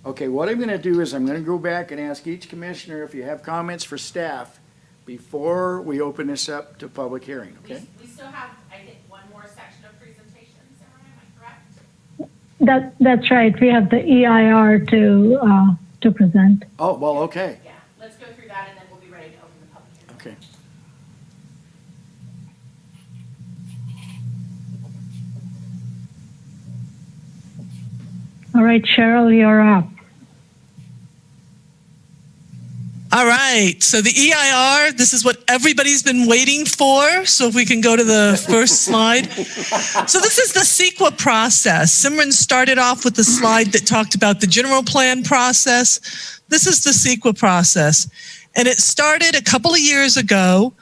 Okay, what I'm going to do is I'm going to go back and ask each commissioner if you have comments for staff before we open this up to public hearing, okay? We still have, I think, one more section of presentations, am I correct? That's right. We have the EIR to present. Oh, well, okay, Yeah, let's go through that and then we'll be ready to open the public hearing. okay. All right, Cheryl, you're up. All right, so the EIR, this is what everybody's been waiting for. So if we can go to the first slide. So this is the CEQA process. Simran started off with the slide that talked about the general plan process. This is the CEQA process. And it started a couple of years ago.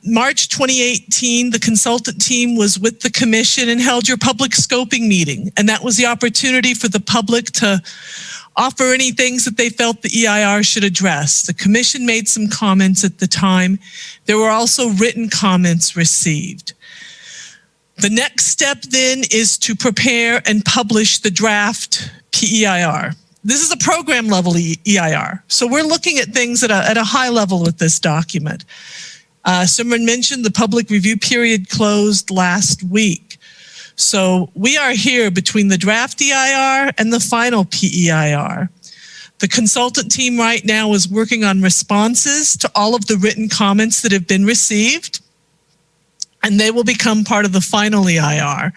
March 2018, the consultant team was with the commission and held your public scoping meeting. And that was the opportunity for the public to offer any things that they felt the EIR should address. The commission made some comments at the time. There were also written comments received. The next step then is to prepare and publish the draft PEIR. This is a program level EIR. So we're looking at things at a high level with this document. Simran mentioned the public review period closed last week. So we are here between the draft EIR and the final PEIR. The consultant team right now is working on responses to all of the written comments that have been received, and they will become part of the final EIR,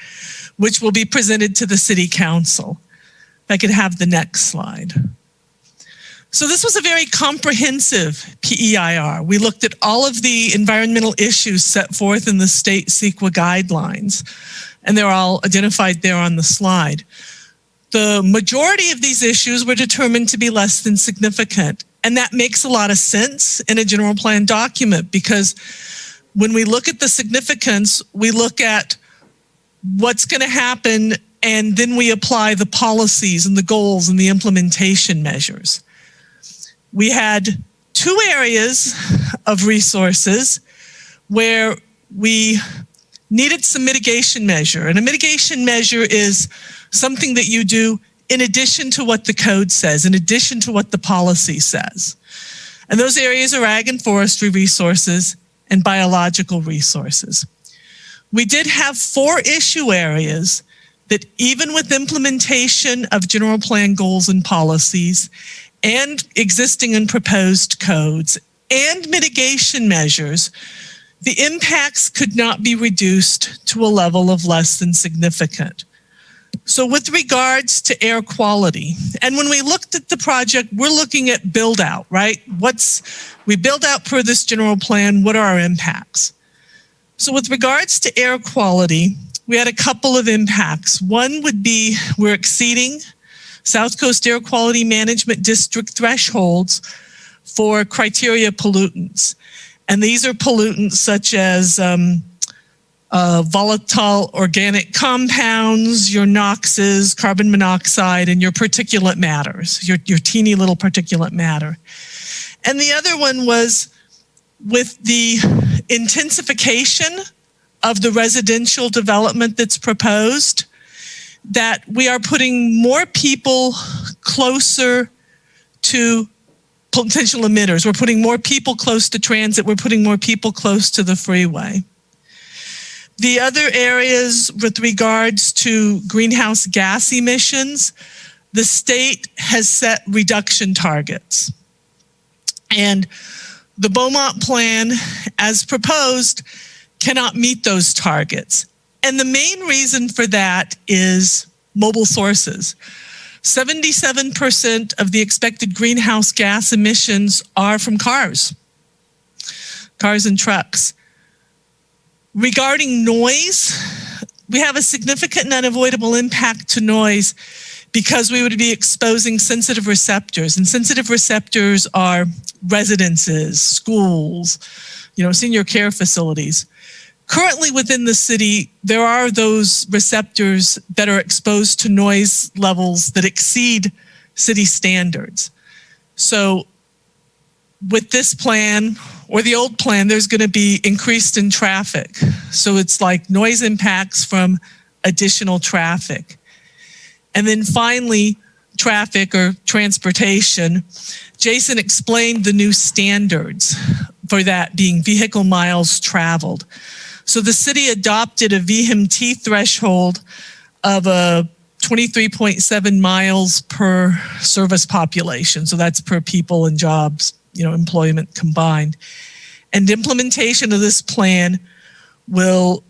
which will be presented to the City Council. If I could have the next slide. So this was a very comprehensive PEIR. We looked at all of the environmental issues set forth in the state CEQA guidelines, and they're all identified there on the slide. The majority of these issues were determined to be less than significant, and that makes a lot of sense in a general plan document, because when we look at the significance, we look at what's going to happen, and then we apply the policies and the goals and the implementation measures. We had 2 areas of resources where we needed some mitigation measure. And a mitigation measure is something that you do in addition to what the code says, in addition to what the policy says. And those areas are ag and forestry resources and biological resources. We did have 4 issue areas that, even with implementation of general plan goals and policies and existing and proposed codes and mitigation measures, the impacts could not be reduced to a level of less than significant. So with regards to air quality, and when we looked at the project, we're looking at build out, right? We build out per this general plan, what are our impacts? So with regards to air quality, we had a couple of impacts. One would be we're exceeding South Coast Air Quality Management District thresholds for criteria pollutants. And these are pollutants such as volatile organic compounds, your NOxes, carbon monoxide, and your particulate matters, your teeny little particulate matter. And the other one was with the intensification of the residential development that's proposed, that we are putting more people closer to potential emitters. We're putting more people close to transit. We're putting more people close to the freeway. The other areas with regards to greenhouse gas emissions, the state has set reduction targets. And the Beaumont plan, as proposed, cannot meet those targets. And the main reason for that is mobile sources. 77% of the expected greenhouse gas emissions are from cars and trucks. Regarding noise, we have a significant and unavoidable impact to noise because we would be exposing sensitive receptors. And sensitive receptors are residences, schools, senior care facilities. Currently within the city, there are those receptors that are exposed to noise levels that exceed city standards. So with this plan or the old plan, there's going to be increased in traffic. So it's like noise impacts from additional traffic. And then finally, traffic or transportation. Jason explained the new standards for that being vehicle miles traveled. So the city adopted a VMT threshold of 23.7 miles per service population. So that's per people and jobs, employment combined. And implementation of this plan will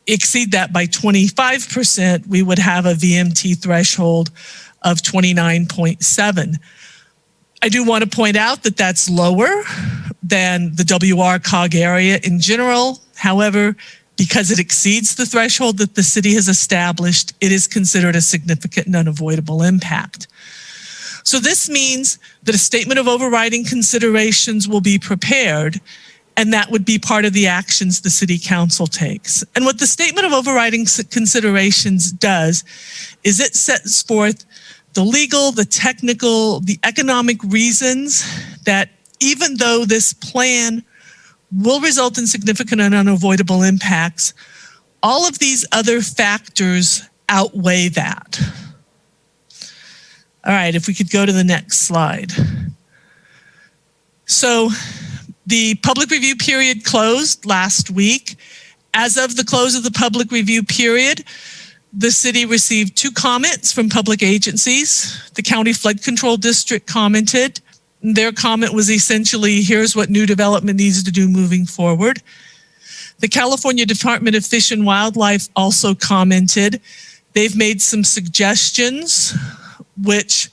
exceed that by 25%. We would have a VMT threshold of 29.7. I do want to point out that that's lower than the WRCOG area in general. However, because it exceeds the threshold that the city has established, it is considered a significant and unavoidable impact. So this means that a statement of overriding considerations will be prepared, and that would be part of the actions the city council takes. And what the statement of overriding considerations does is it sets forth the legal, the technical, the economic reasons that even though this plan will result in significant and unavoidable impacts, all of these other factors outweigh that. All right, if we could go to the next slide. So the public review period closed last week. As of the close of the public review period, the city received 2 comments from public agencies. The County Flood Control District commented. Their comment was essentially, here's what new development needs to do moving forward. The California Department of Fish and Wildlife also commented. They've made some suggestions, which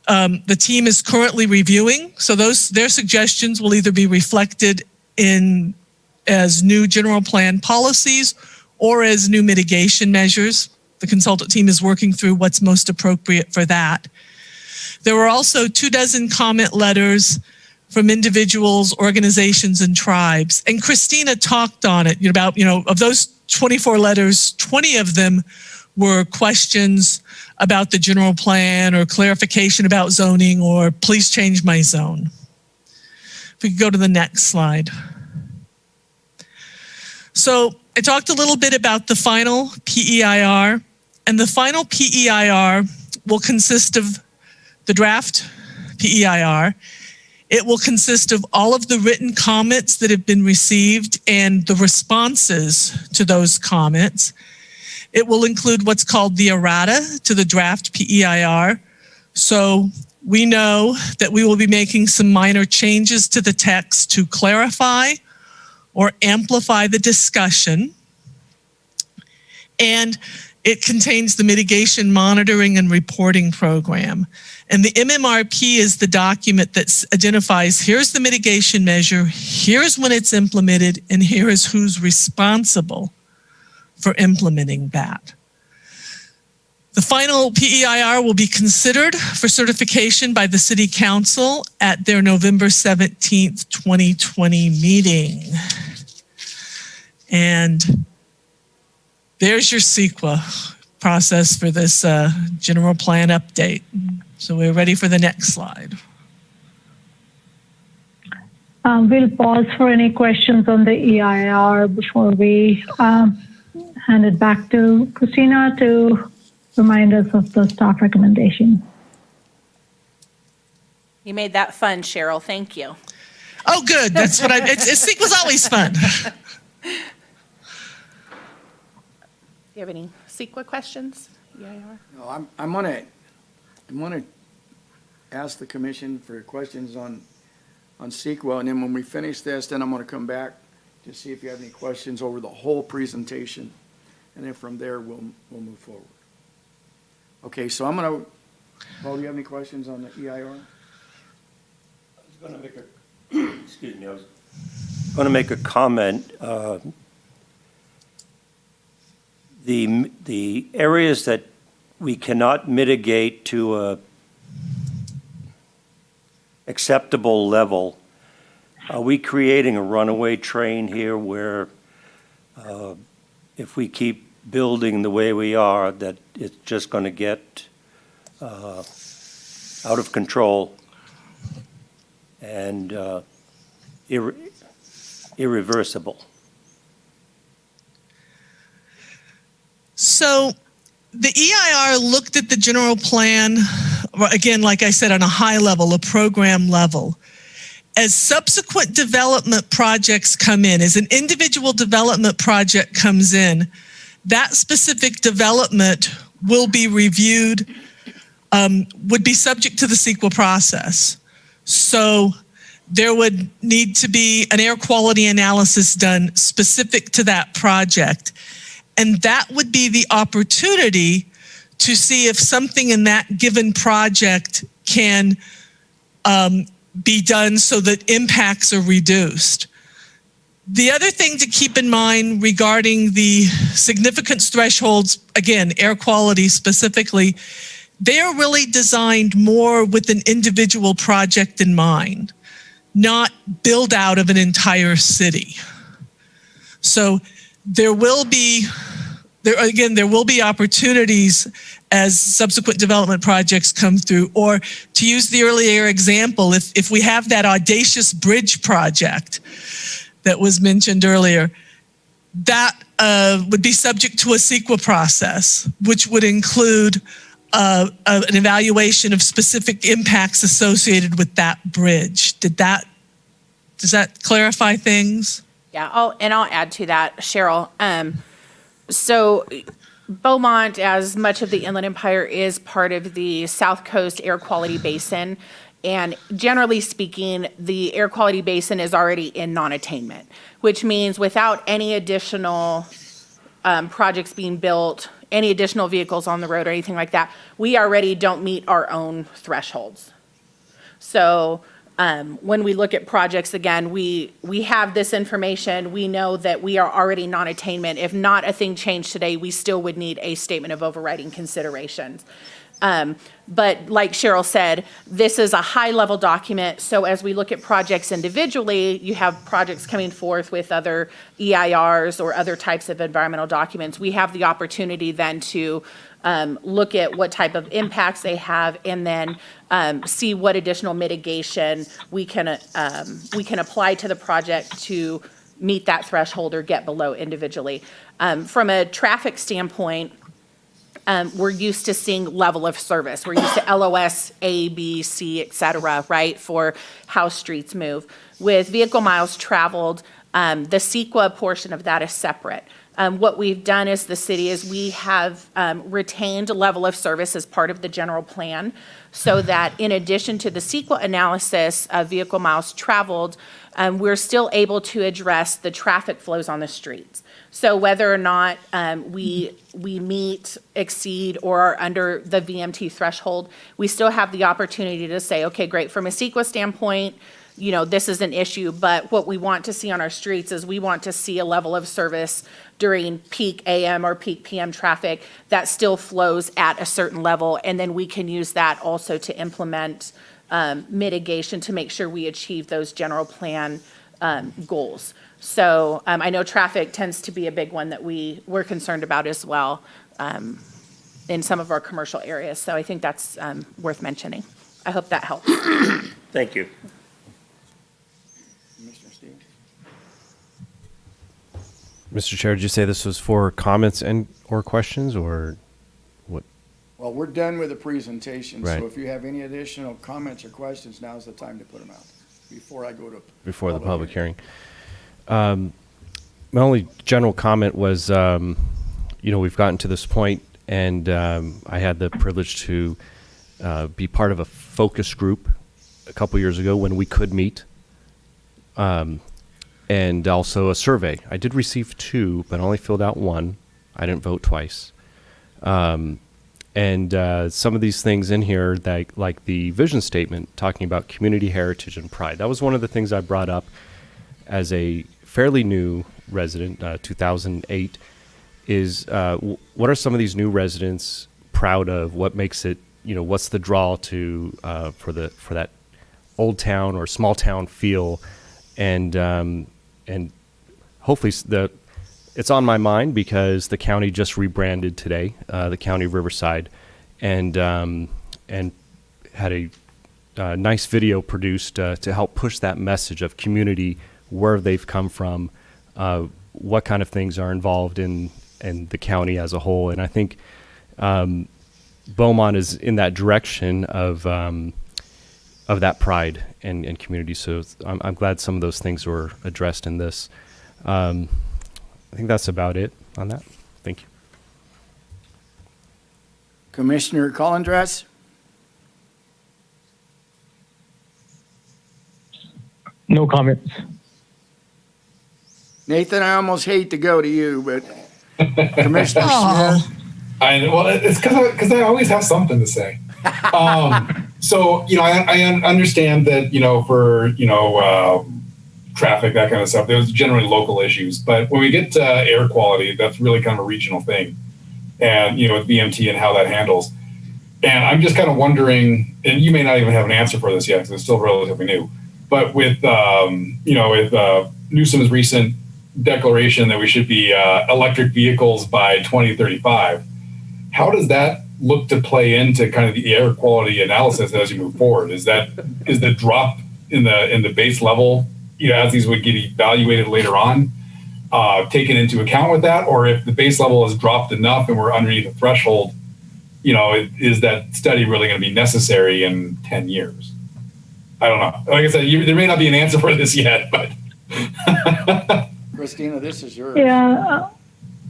the team is currently reviewing. So their suggestions will either be reflected in as new general plan policies or as new mitigation measures. The consultant team is working through what's most appropriate for that. There were also 24 comment letters from individuals, organizations, and tribes. And Christina talked on it about, of those 24 letters, 20 of them were questions about the general plan or clarification about zoning or please change my zone. If we could go to the next slide. So I talked a little bit about the final PEIR, and the final PEIR will consist of the draft PEIR. It will consist of all of the written comments that have been received and the responses to those comments. It will include what's called the errata to the draft PEIR. So we know that we will be making some minor changes to the text to clarify or amplify the discussion. And it contains the mitigation monitoring and reporting program. And the MMRP is the document that identifies here's the mitigation measure, here's when it's implemented, and here is who's responsible for implementing that. The final PEIR will be considered for certification by the City Council at their November 17th, 2020 meeting. And there's your CEQA process for this general plan update. So we're ready for the next slide. We'll pause for any questions on the EIR before we hand it back to Christina to remind us of the staff recommendation. You made that fun, Cheryl. Thank you. Oh, good. That's what it was always fun. Do you have any CEQA questions? EIR? No, I'm gonna ask the commission for questions on CEQA, and then when we finish this, then I'm gonna come back to see if you have any questions over the whole presentation, and then from there, we'll move forward. Okay, so Paul, do you have any questions on the EIR? I was gonna make excuse me, I was gonna make a comment. The areas that we cannot mitigate to a acceptable level, are we creating a runaway train here where if we keep building the way we are, that it's just going to get out of control and irreversible? So the EIR looked at the general plan, again, like I said, on a high level, a program level. As subsequent development projects come in, as an individual development project comes in, that specific development will be reviewed, would be subject to the CEQA process. So there would need to be an air quality analysis done specific to that project. And that would be the opportunity to see if something in that given project can be done so that impacts are reduced. The other thing to keep in mind regarding the significance thresholds, again, air quality specifically, they are really designed more with an individual project in mind, not build out of an entire city. So there will be opportunities as subsequent development projects come through, or to use the earlier example, if we have that audacious bridge project that was mentioned earlier, that would be subject to a CEQA process, which would include an evaluation of specific impacts associated with that bridge. Does that clarify things? Yeah, I'll add to that, Cheryl. So Beaumont, as much of the Inland Empire, is part of the South Coast Air Quality Basin. And generally speaking, the air quality basin is already in non-attainment, which means without any additional projects being built any additional vehicles on the road or anything like that, we already don't meet our own thresholds. So when we look at projects, again, we have this information. We know that we are already non-attainment. If not a thing changed today, we still would need a statement of overriding considerations. But like Cheryl said, this is a high-level document, so as we look at projects individually, you have projects coming forth with other EIRs or other types of environmental documents. We have the opportunity then to look at what type of impacts they have and then see what additional mitigation we can apply to the project to meet that threshold or get below individually. From a traffic standpoint, we're used to seeing level of service. We're used to LOS, A, B, C, et cetera, right, for how streets move. With vehicle miles traveled, the CEQA portion of that is separate. What we've done as the city is we have retained a level of service as part of the general plan so that in addition to the CEQA analysis of vehicle miles traveled, we're still able to address the traffic flows on the streets. So whether or not we meet, exceed, or are under the VMT threshold, we still have the opportunity to say, okay, great, from a CEQA standpoint, you know, this is an issue, but what we want to see on our streets is we want to see a level of service during peak AM or peak PM traffic that still flows at a certain level, and then we can use that also to implement mitigation to make sure we achieve those general plan goals. So I know traffic tends to be a big one that we're concerned about as well in some of our commercial areas. So I think that's worth mentioning. I hope that helps. Thank you. Commissioner Stevens? Mr. Chair, did you say this was for comments and or questions or what? Well, we're done with the presentation, Right. so if you have any additional comments or questions, now's the time to put them out before I go to. Before the public hearing. My only general comment was, you know, we've gotten to this point, and I had the privilege to be part of a focus group a couple years ago when we could meet, and also a survey. I did receive 2, but only filled out 1. I didn't vote twice. And some of these things in here, that, like the vision statement talking about community heritage and pride, that was one of the things I brought up as a fairly new resident, 2008, is what are some of these new residents proud of? What makes it, you know, what's the draw to for that old town or small town feel, and hopefully it's on my mind because the county just rebranded today, the county of Riverside, and had a nice video produced to help push that message of community, where they've come from, what kind of things are involved in the county as a whole. And I think Beaumont is in that direction of that pride and community. So I'm glad some of those things were addressed in this. I think that's about it on that. Thank you. Commissioner Collindras? No comments. Nathan, I almost hate to go to you, but Commissioner Aw. Smith? Well, it's because I always have something to say. So, you know, I understand that, you know, for, you know, traffic, that kind of stuff, there's generally local issues. But when we get to air quality, that's really kind of a regional thing. And, you know, with BMT and how that handles. And I'm just kind of wondering, and you may not even have an answer for this yet because it's still relatively new. But with, you know, with Newsom's recent declaration that we should be electric vehicles by 2035, how does that look to play into kind of the air quality analysis as you move forward? Is the drop in the base level, you know, as these would get evaluated later on, taken into account with that? Or if the base level has dropped enough and we're underneath the threshold, you know, is that study really going to be necessary in 10 years? I don't know. Like I said, there may not be an answer for this yet, but. Christina, this is yours. Yeah.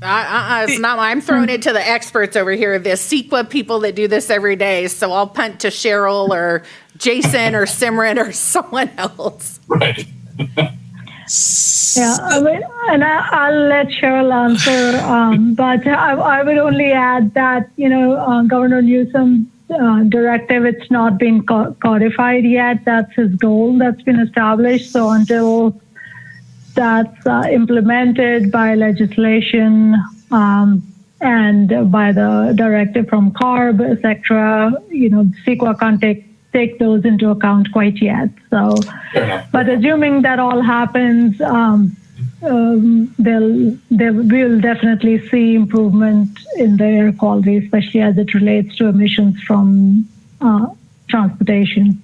It's not. I'm throwing it to the experts over here, the CEQA people that do this every day. So I'll punt to Cheryl or Jason or Simran or someone else. Right. Yeah, I mean, and I'll let Cheryl answer, but I would only add that, Governor Newsom's directive, it's not been codified yet. That's his goal that's been established. So until that's implemented by legislation and by the directive from CARB, et cetera, CEQA can't take those into account quite yet. So, but assuming that all happens, we'll definitely see improvement in the air quality, especially as it relates to emissions from transportation.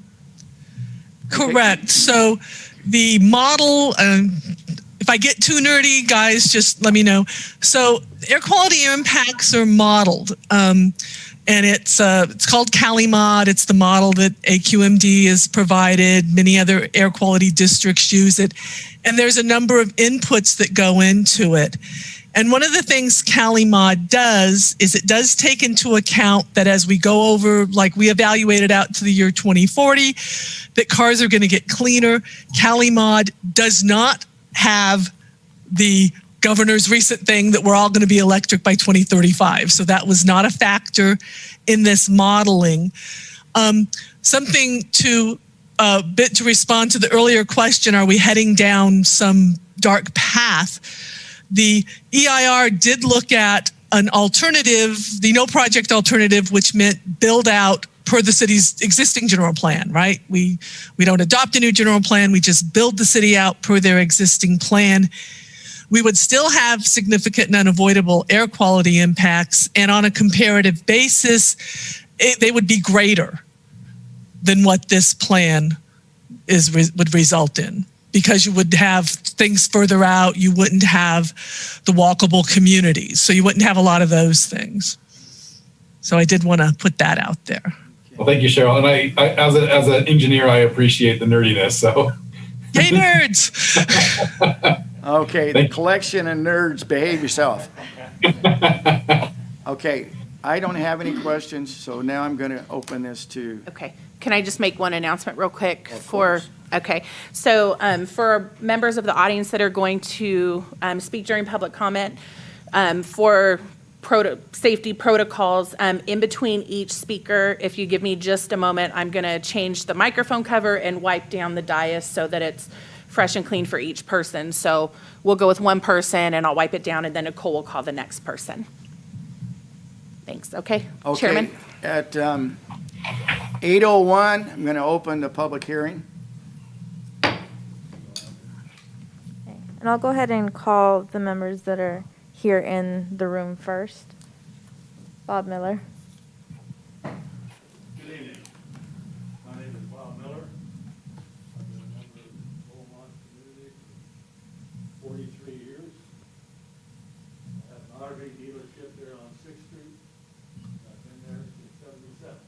Correct. So the model, if I get too nerdy, guys, just let me know. So air quality impacts are modeled. And it's called CaliMod. It's the model that AQMD has provided. Many other air quality districts use it. And there's a number of inputs that go into it. And one of the things CaliMod does is it does take into account that as we go over, like we evaluated out to the year 2040, that cars are going to get cleaner. CaliMod does not have the governor's recent thing that we're all going to be electric by 2035. So that was not a factor in this modeling. Something to to respond to the earlier question, are we heading down some dark path? The EIR did look at an alternative, the no project alternative, which meant build out per the city's existing general plan, right? We don't adopt a new general plan, we just build the city out per their existing plan. We would still have significant and unavoidable air quality impacts, and on a comparative basis, they would be greater than what this plan would result in, because you would have things further out, you wouldn't have the walkable communities, so you wouldn't have a lot of those things. So I did want to put that out there. Well, thank you, Cheryl. And I as an engineer, I appreciate the nerdiness. So, hey, nerds! Okay, the collection of nerds, behave yourself. Okay, I don't have any questions, so now I'm going to open this to. Okay, can I just make one announcement real quick okay, so for members of the audience that are going to speak during public comment, for safety protocols, in between each speaker, if you give me just a moment, I'm going to change the microphone cover and wipe down the dais so that it's fresh and clean for each person. So we'll go with one person and I'll wipe it down, and then Nicole will call the next person. Thanks. Okay, Chairman. At 8:01, I'm going to open the public hearing. And I'll go ahead and call the members that are here in the room first. Bob Miller. Good evening. My name is Bob Miller. I've been a member of the Beaumont community for 43 years. I have an RV dealership there on 6th Street. I've been there since '77.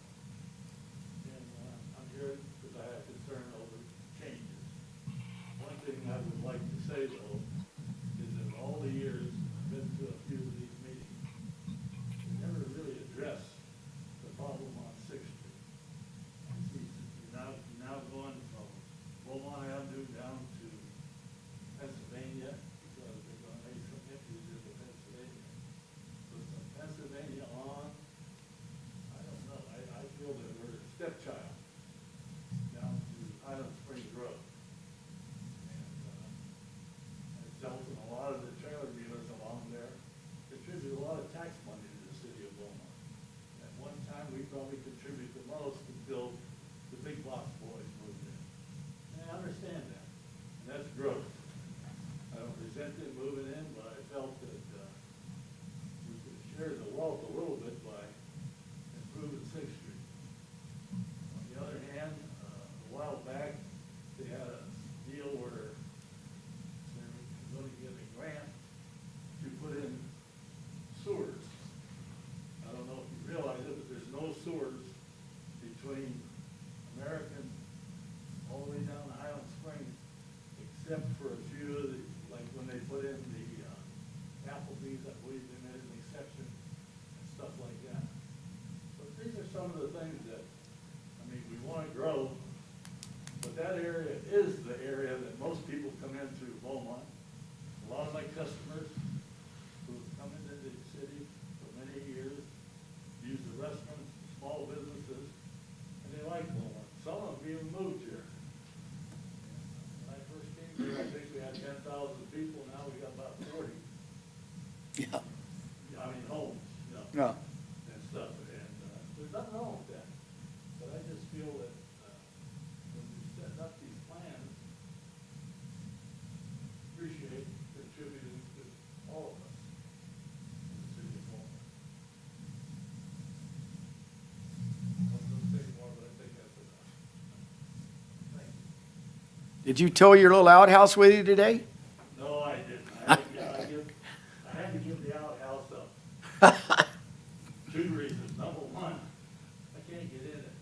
And I'm here because I have concern over changes. One thing I would like to say, though, is that all the years I've been to a few of these meetings, we never really addressed the problem on 6th Street. You see, you're now going from Beaumont Avenue down to Pennsylvania, because they're going to make some entries into Pennsylvania. So from Pennsylvania on, I don't know, I feel that we're a stepchild down to Highland Springs Road. And a lot of the trailer dealers along there contribute a lot of tax money to the city of Beaumont. At one time, we probably contributed the most to build the big box boys moved in. And I understand that, and that's growth. I don't resent them moving in, but I felt that we could share the wealth a little bit by improving 6th Street. On the other hand, a while back, they had a deal where they're going to get a grant to put in sewers. I don't know if you realize it, but there's no sewers between American all the way down to Highland Springs, except for a few of the, like when they put in the Applebee's, I believe they made an exception and stuff like that. But these are some of the things that, I mean, we want to grow, but but that area is the area that most people come in through Beaumont. A lot of my customers who have come into the city for many years use the restaurants, small businesses, and they like Beaumont. Some of them even moved here. When I first came here, I think we had 10,000 people, now we got about 40. Yeah. I mean, homes, you know. Yeah. And stuff, and there's nothing wrong with that. But I just feel that when we set up these plans, appreciate contributing to all of us in the city of Beaumont. I was gonna say more, but I think that's enough. Thank you. Did you tow your little outhouse with you today? No, I didn't. I had to give the outhouse up. 2 reasons. Number one, I can't get in it.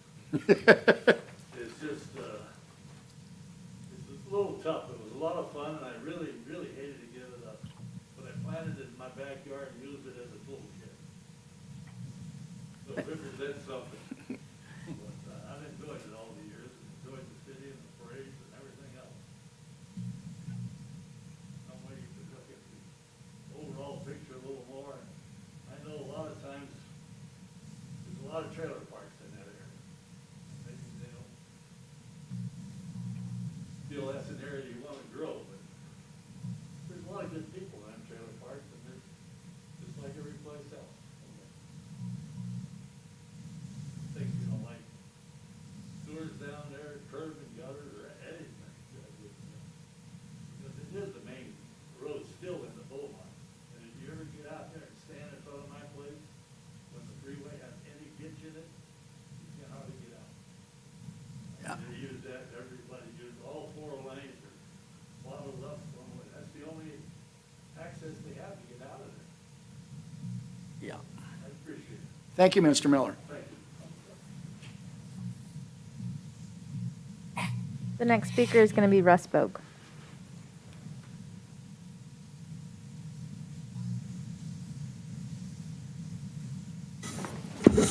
It's just, it's a little tough. It was a lot of fun, and I really, really hated to give it up. But I planted it in my backyard and used it as a tool shed. So it represents something. But I've enjoyed it all the years, and enjoyed the city and the parades and everything else. Some way you could look at the overall picture a little more. And I know a lot of times, there's a lot of trailer parks in that area. Maybe they don't feel that's an area you want to grow, but there's a lot of good people in them trailer parks, and they're just like every place else. Things you don't like, sewers down there, curb and gutter, or anything. Because it is the main road still in the Beaumont. And if you ever get out there and stand in front of my place, when the freeway has any ditch in it, you can hardly get out. Yeah. They use that, everybody uses all 4 lanes, or bottled up one way. That's the only access they have to get out of there. Yeah. I appreciate it. Thank you, Mr. Miller. Thank you. The next speaker is going to be Russ Bogue. Thank you,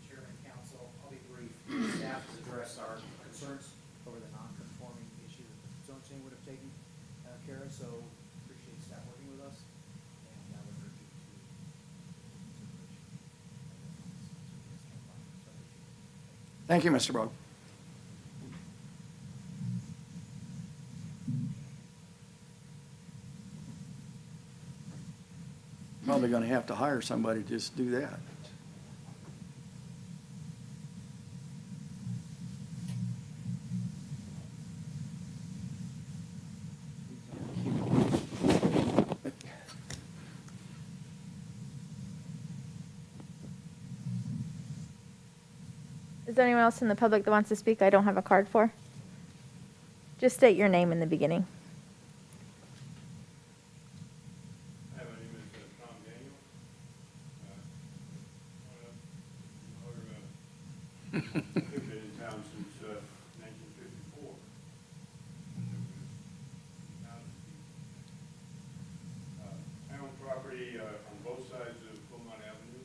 Chairman, Council. I'll be brief. Staff has addressed our concerns over the non-conforming issue that the zone change would have taken care of, so appreciate staff working with us, and I would urge you to consideration. Thank you, Mr. Brogue. Probably going to have to hire somebody to just do that. Is there anyone else in the public that wants to speak I don't have a card for? Just state your name in the beginning. Hi, my name is Tom Daniel. I've been in town since 1954. I own property on both sides of Beaumont Avenue,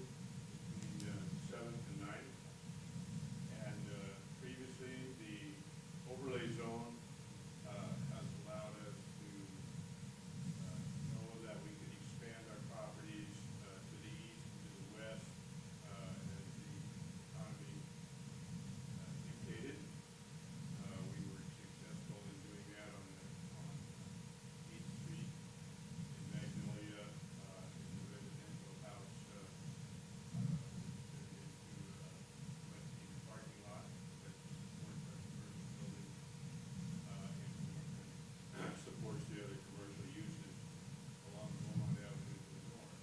between 7th and 9th. And previously, the overlay zone has allowed us to know that we could expand our properties to the east, to the west, as the economy dictated. We were successful in doing that on 8th Street in Magnolia, in the residential house, into parking lot that supports our commercial building, and supports the other commercial uses along Beaumont Avenue to the north.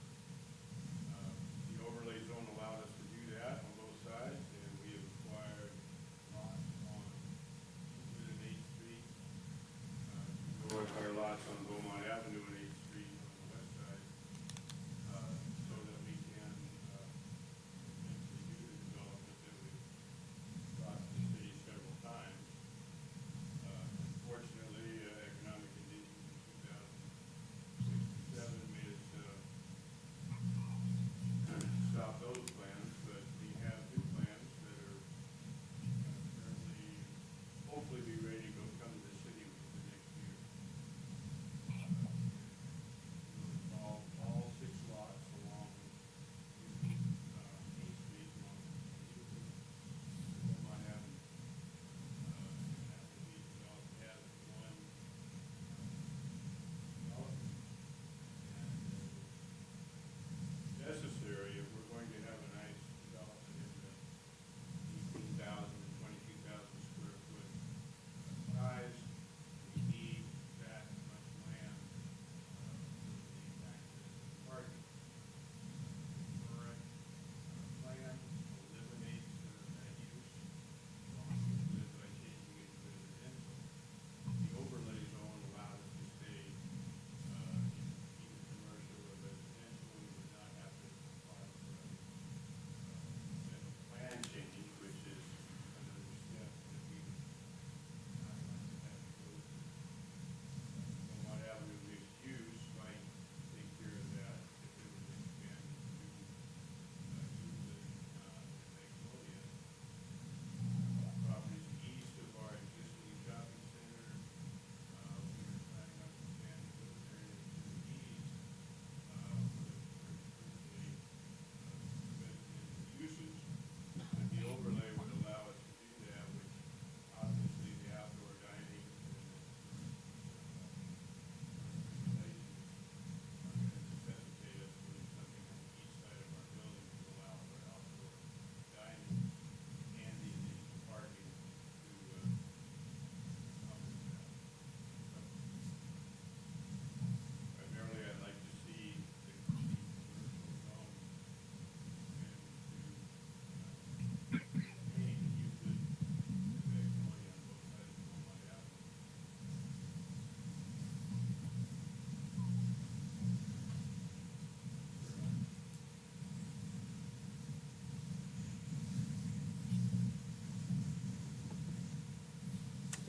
The overlay zone allowed us to do that on both sides, and we have acquired lots on 8th Street, north our lots on Beaumont Avenue and 8th Street on the west side, so that we can eventually do the development that we've brought to the city several times.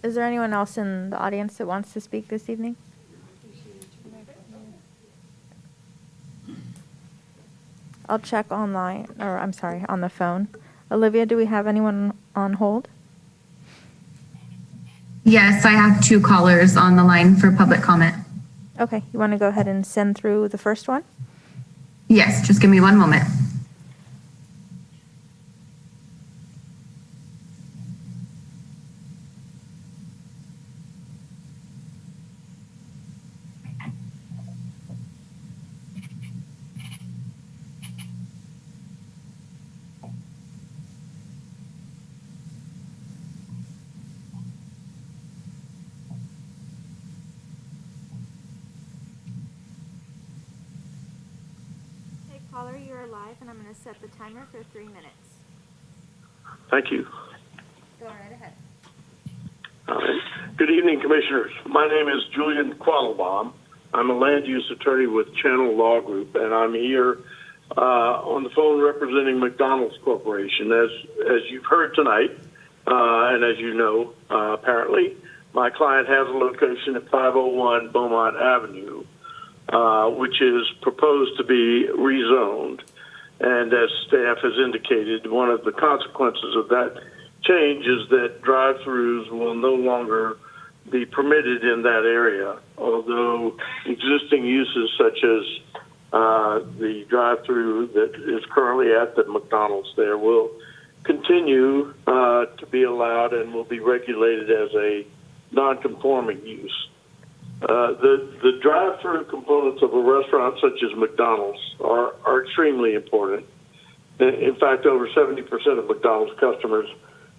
Is there anyone else in the audience that wants to speak this evening? I'll check online, or I'm sorry, on the phone. Olivia, do we have anyone on hold? Yes, I have 2 callers on the line for public comment. Okay, you want to go ahead and send through the first one? Yes, just give me 1 moment. Hey, caller, you're live, and I'm going to set the timer for 3 minutes. Thank you. Go right ahead. All right. Good evening, Commissioners. My name is Julian Quattlebaum. I'm a land use attorney with Channel Law Group, and I'm here on the phone representing McDonald's Corporation. As you've heard tonight, and as you know, apparently, my client has a location at 501 Beaumont Avenue, which is proposed to be rezoned. And as staff has indicated, one of the consequences of that change is that drive-throughs will no longer be permitted in that area, although existing uses such as the drive-through that is currently at the McDonald's there will continue to be allowed and will be regulated as a non-conforming use. The drive-through components of a restaurant such as McDonald's are extremely important. In fact, over 70% of McDonald's customers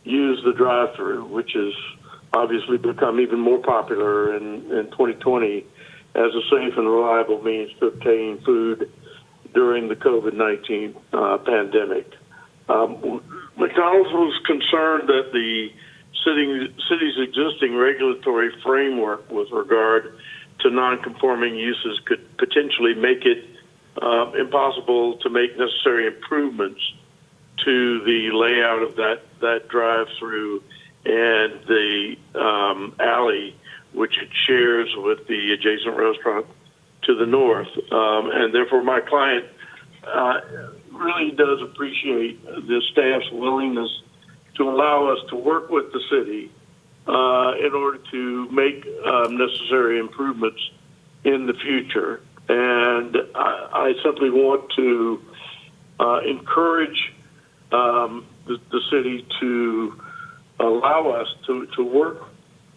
use the drive-through, which has obviously become even more popular in 2020 as a safe and reliable means to obtain food during the COVID-19 pandemic. McDonald's was concerned that the city's existing regulatory framework with regard to non-conforming uses could potentially make it impossible to make necessary improvements to the layout of that drive-through and the alley which it shares with the adjacent restaurant to the north. And therefore, my client really does appreciate the staff's willingness to allow us to work with the city in order to make necessary improvements in the future. And I simply want to encourage the city to allow us to work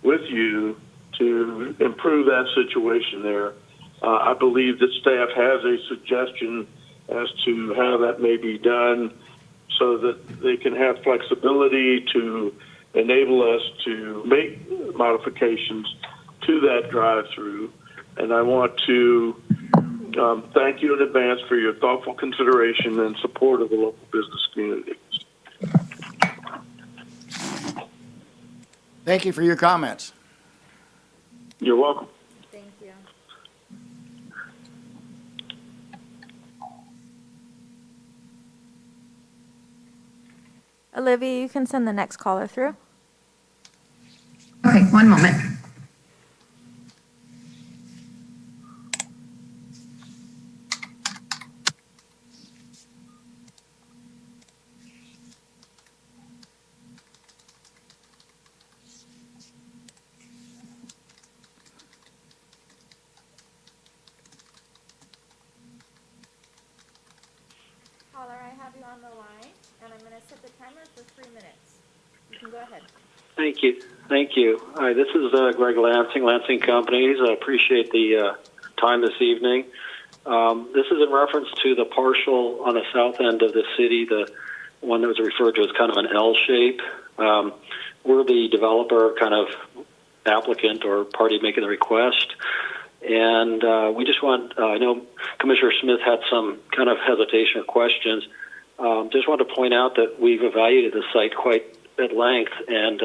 with you to improve that situation there. I believe that staff has a suggestion as to how that may be done so that they can have flexibility to enable us to make modifications to that drive-through. And I want to thank you in advance for your thoughtful consideration and support of the local business community. Thank you for your comments. You're welcome. Thank you. Olivia, you can send the next caller through. Okay, 1 moment. Caller, I have you on the line, and I'm going to set the timer for 3 minutes. You can go ahead. Thank you. Thank you. Hi, this is Greg Lansing Companies. I appreciate the time this evening. This is in reference to the partial on the south end of the city, the one that was referred to as kind of an L shape. We're the developer, kind of applicant or party making the request. And we just want, I know Commissioner Smith had some kind of hesitation or questions. Just want to point out that we've evaluated the site quite at length, and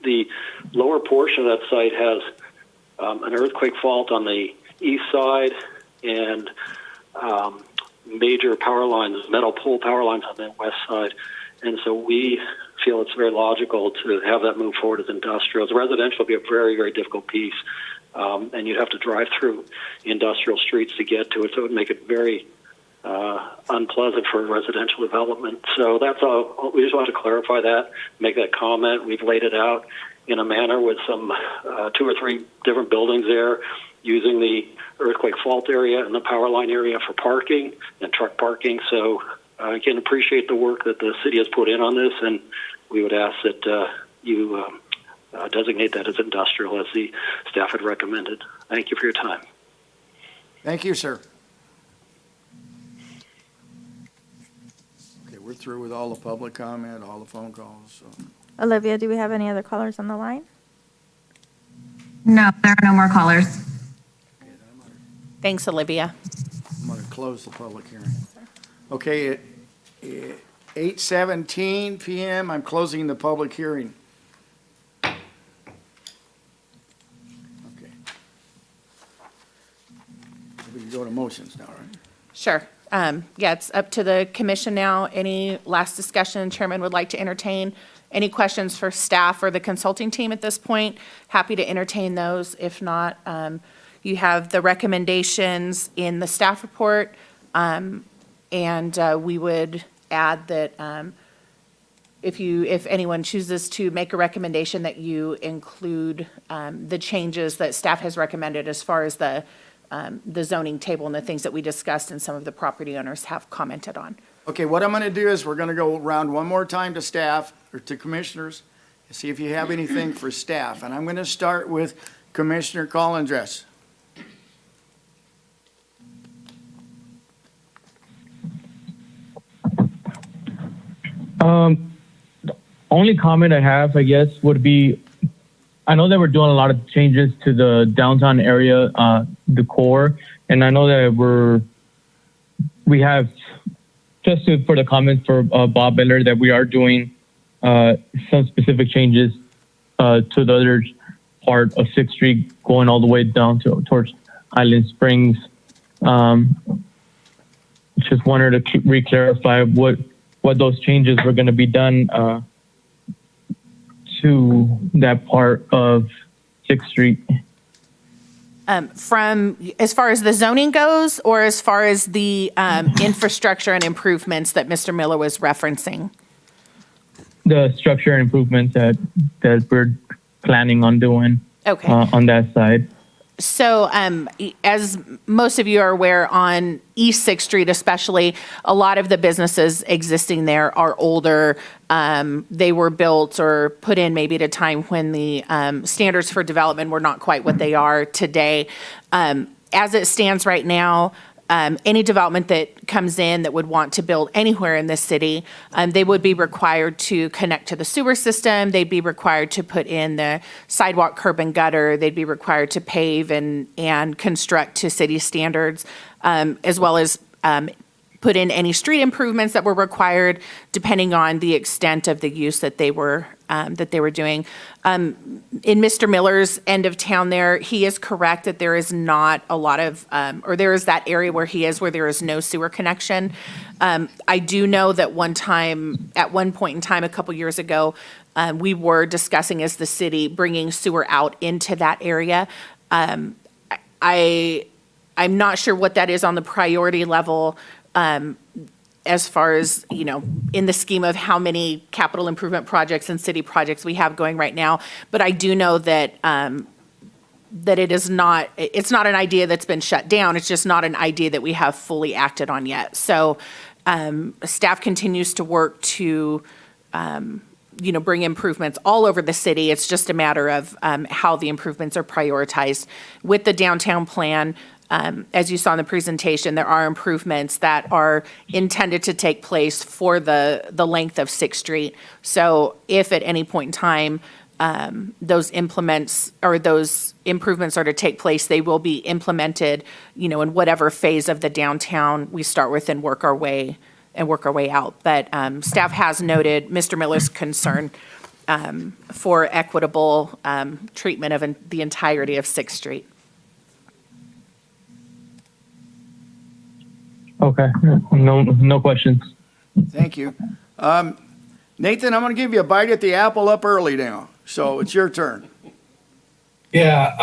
the lower portion of that site has an earthquake fault on the east side and major power lines, metal pole power lines on the west side. And so we feel it's very logical to have that move forward as industrial. As residential would be a very, very difficult piece, and you'd have to drive through industrial streets to get to it, so it would make it very unpleasant for residential development. So that's all. We just want to clarify that, make that comment. We've laid it out in a manner with some 2 or 3 different buildings there, using the earthquake fault area and the power line area for parking and truck parking. So I can appreciate the work that the city has put in on this, and we would ask that you designate that as industrial, as the staff had recommended. Thank you for your time. Thank you, sir. Okay, we're through with all the public comment, all the phone calls. So. Olivia, do we have any other callers on the line? No, there are no more callers. Thanks, Olivia. I'm going to close the public hearing. Okay, at 8:17 p.m., I'm closing the public hearing. Okay. We can go to motions now, right? Sure. Yeah, it's up to the commission now. Any last discussion chairman would like to entertain? Any questions for staff or the consulting team at this point? Happy to entertain those. If not, you have the recommendations in the staff report. And we would add that if anyone chooses to make a recommendation, that you include the changes that staff has recommended as far as the zoning table and the things that we discussed and some of the property owners have commented on. Okay, what I'm going to do is we're going to go around one more time to staff or to commissioners and see if you have anything for staff. And I'm going to start with Commissioner Collins. The only comment I have, I guess, would be, I know that we're doing a lot of changes to the downtown area, the core, and I know that we have, just for the comments for Bob Miller, that we are doing some specific changes to the other part of 6th Street going all the way down towards Highland Springs. Just wanted to re-clarify what those changes were going to be done to that part of 6th Street. From as far as the zoning goes, or as far as the infrastructure and improvements that Mr. Miller was referencing? The structure and improvements that we're planning on doing on that side. So as most of you are aware, on East 6th Street especially, a lot of the businesses existing there are older. They were built or put in maybe at a time when the standards for development were not quite what they are today. As it stands right now, any development that comes in that would want to build anywhere in this city, they would be required to connect to the sewer system. They'd be required to put in the sidewalk, curb, and gutter. They'd be required to pave and construct to city standards, as well as put in any street improvements that were required, depending on the extent of the use that they were doing. In Mr. Miller's end of town there, he is correct that there is not a lot of, or there is that area where he is where there is no sewer connection. I do know that at one point in time, a couple years ago, we were discussing as the city bringing sewer out into that area. I'm not sure what that is on the priority level, as far as, in the scheme of how many capital improvement projects and city projects we have going right now. But I do know that it's not an idea that's been shut down. It's just not an idea that we have fully acted on yet. So staff continues to work to, bring improvements all over the city. It's just a matter of how the improvements are prioritized. With the downtown plan, as you saw in the presentation, there are improvements that are intended to take place for the length of 6th Street. So if at any point in time those improvements are to take place, they will be implemented, in whatever phase of the downtown we start with and work our way out. But staff has noted Mr. Miller's concern for equitable treatment of the entirety of 6th Street. Okay, no questions. Thank you. Nathan, I'm going to give you a bite at the apple up early now. So it's your turn. Yeah,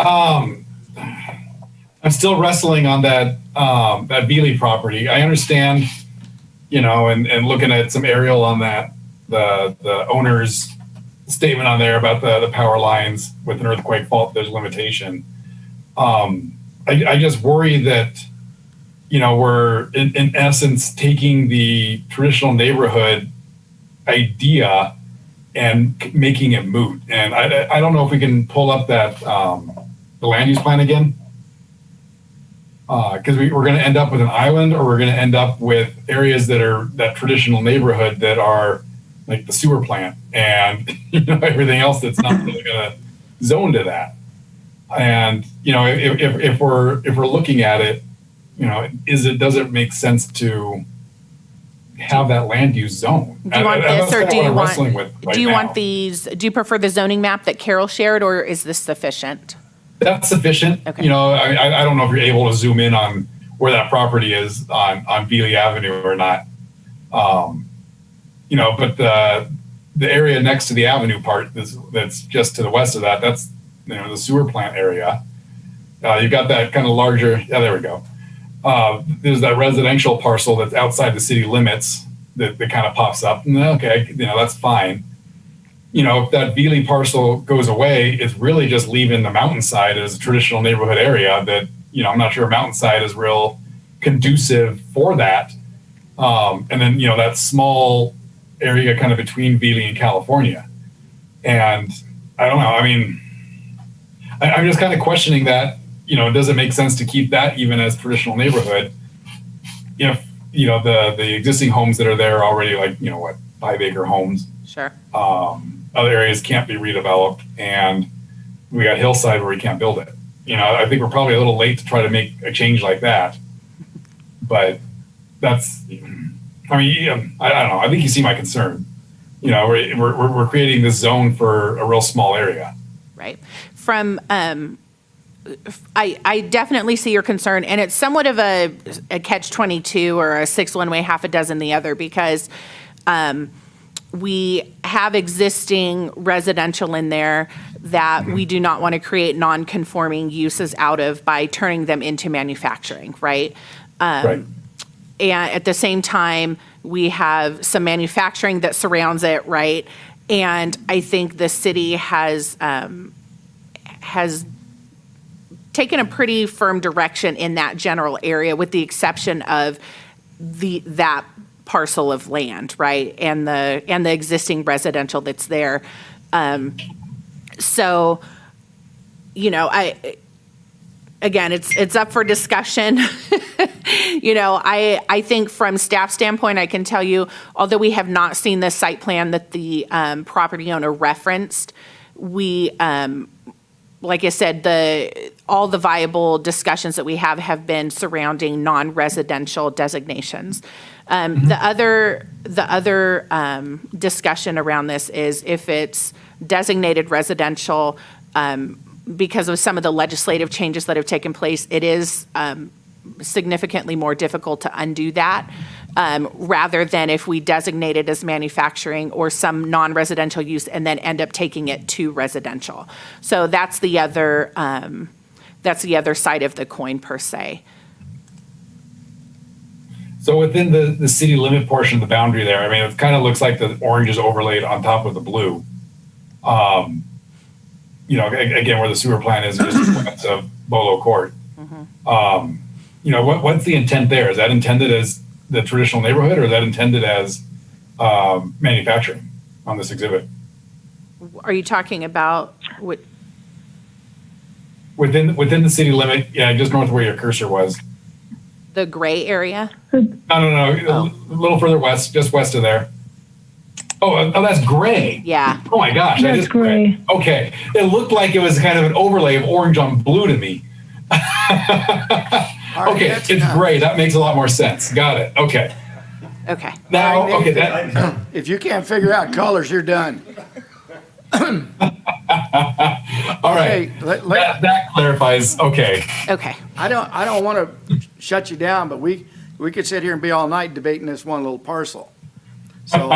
I'm still wrestling on that that Beely property. I understand, and looking at some aerial on that, the owner's statement on there about the power lines with an earthquake fault, there's limitation. I just worry that, we're in essence taking the traditional neighborhood idea and making it moot. And I don't know if we can pull up that the land use plan again, because we're going to end up with an island, or we're going to end up with areas that are that traditional neighborhood that are like the sewer plant and everything else that's not really going to zone to that. And if we're looking at it, does it make sense to have that land use zone? Do you want this, or do you want these? Do you prefer the zoning map that Carol shared, or is this sufficient? That's sufficient. Okay. I don't know if you're able to zoom in on where that property is on Beely Avenue or not. But the area next to the avenue part that's just to the west of that, that's the sewer plant area. You've got that kind of larger. Yeah, there we go. There's that residential parcel that's outside the city limits that kind of pops up. And okay, that's fine. If that Beely parcel goes away, it's really just leaving the mountainside as a traditional neighborhood area that, I'm not sure mountainside is real conducive for that. And then, that small area kind of between Beely and California. And I don't know. I mean, I'm just kind of questioning that, does it make sense to keep that even as traditional neighborhood if, the existing homes that are there are already 5-acre homes. Sure. Other areas can't be redeveloped, and we got hillside where we can't build it. I think we're probably a little late to try to make a change like that. But that's, I don't know. I think you see my concern. We're creating this zone for a real small area. Right. From I definitely see your concern, and it's somewhat of a catch-22 or a 6 one way, half a dozen the other, because we have existing residential in there that we do not want to create non-conforming uses out of by turning them into manufacturing, right? Right. And at the same time, we have some manufacturing that surrounds it, right? And I think the city has taken a pretty firm direction in that general area, with the exception of that parcel of land, right? And the existing residential that's there. So, again, it's up for discussion. I think from staff standpoint, I can tell you, although we have not seen the site plan that the property owner referenced, we, like I said, all the viable discussions that we have been surrounding non-residential designations. The other discussion around this is if it's designated residential, because of some of the legislative changes that have taken place, it is significantly more difficult to undo that, rather than if we designate it as manufacturing or some non-residential use and then end up taking it to residential. So that's the other side of the coin, per se. So within the city limit portion of the boundary there, I mean, it kind of looks like the orange is overlaid on top of the blue. Again, where the sewer plant is just west of Bolo Court. What's the intent there? Is that intended as the traditional neighborhood, or is that intended as manufacturing on this exhibit? Are you talking about what? Within the city limit, yeah, just north of where your cursor was. The gray area? No. A little further west, just west of there. Oh, that's gray. Yeah. Oh my gosh, that is gray. Okay, it looked like it was kind of an overlay of orange on blue to me. Okay, it's gray. That makes a lot more sense. Got it. Okay. Okay. Now, okay, if you can't figure out colors, you're done. All right. That clarifies. Okay. Okay. I don't want to shut you down, but we could sit here and be all night debating this one little parcel. So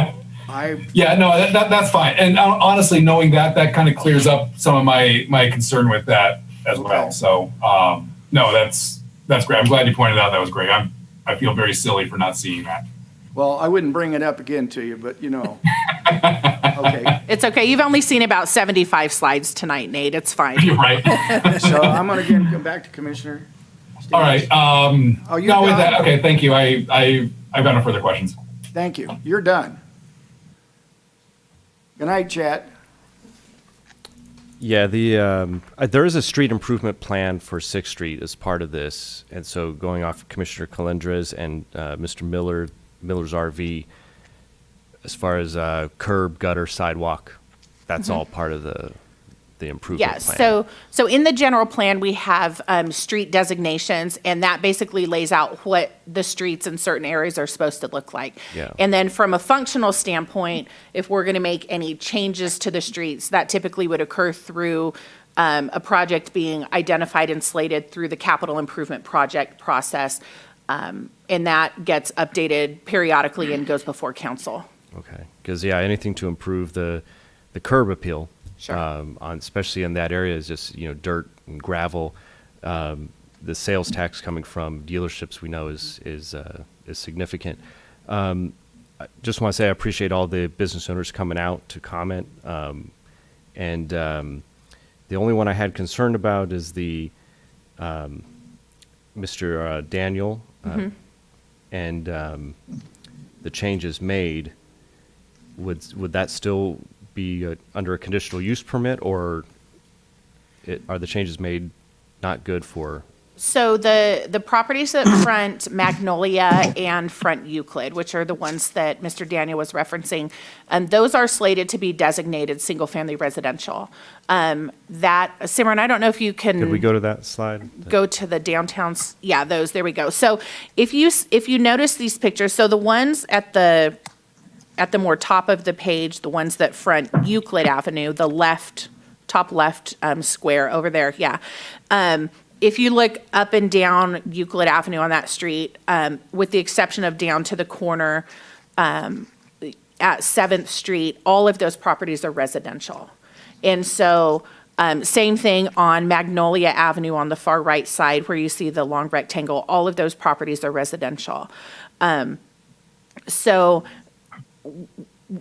Yeah, no, that's fine. And honestly, knowing that, that kind of clears up some of my concern with that as well. So, no, that's great. I'm glad you pointed out. That was great. I feel very silly for not seeing that. Well, I wouldn't bring it up again to you, but you know. Okay. It's okay. You've only seen about 75 slides tonight, Nate. It's fine. You're right. So I'm going to again come back to Commissioner. All right. Oh, you're no, with done? that, okay, thank you. I've got no further questions. Thank you. You're done. Good night, Chad. Yeah, there is a street improvement plan for 6th Street as part of this. And so going off Commissioner Calendra's and Mr. Miller's RV, as far as curb, gutter, sidewalk, that's all part of the improvement Yes. plan. So in the general plan, we have street designations, and that basically lays out what the streets in certain areas are supposed to look like. Yeah. And then from a functional standpoint, if we're going to make any changes to the streets, that typically would occur through a project being identified and slated through the capital improvement project process. And that gets updated periodically and goes before council. Okay, because anything to improve the curb appeal, Sure. especially in that area, is just dirt and gravel. The sales tax coming from dealerships we know is significant. I just want to say I appreciate all the business owners coming out to comment, and the only one I had concern about is the Mr. Daniel and the changes made. Would that still be under a conditional use permit, or are the changes made not good for? So the properties that front Magnolia and front Euclid, which are the ones that Mr. Daniel was referencing, those are slated to be designated single-family residential. Simran, I don't know if you can. Could we go to that slide? Go to the downtowns. Yeah, those. There we go. So if you notice these pictures, so the ones at the more top of the page, the ones that front Euclid Avenue, the top left square over there, yeah. If you look up and down Euclid Avenue on that street, with the exception of down to the corner at 7th Street, all of those properties are residential. And so same thing on Magnolia Avenue on the far right side where you see the long rectangle, all of those properties are residential. So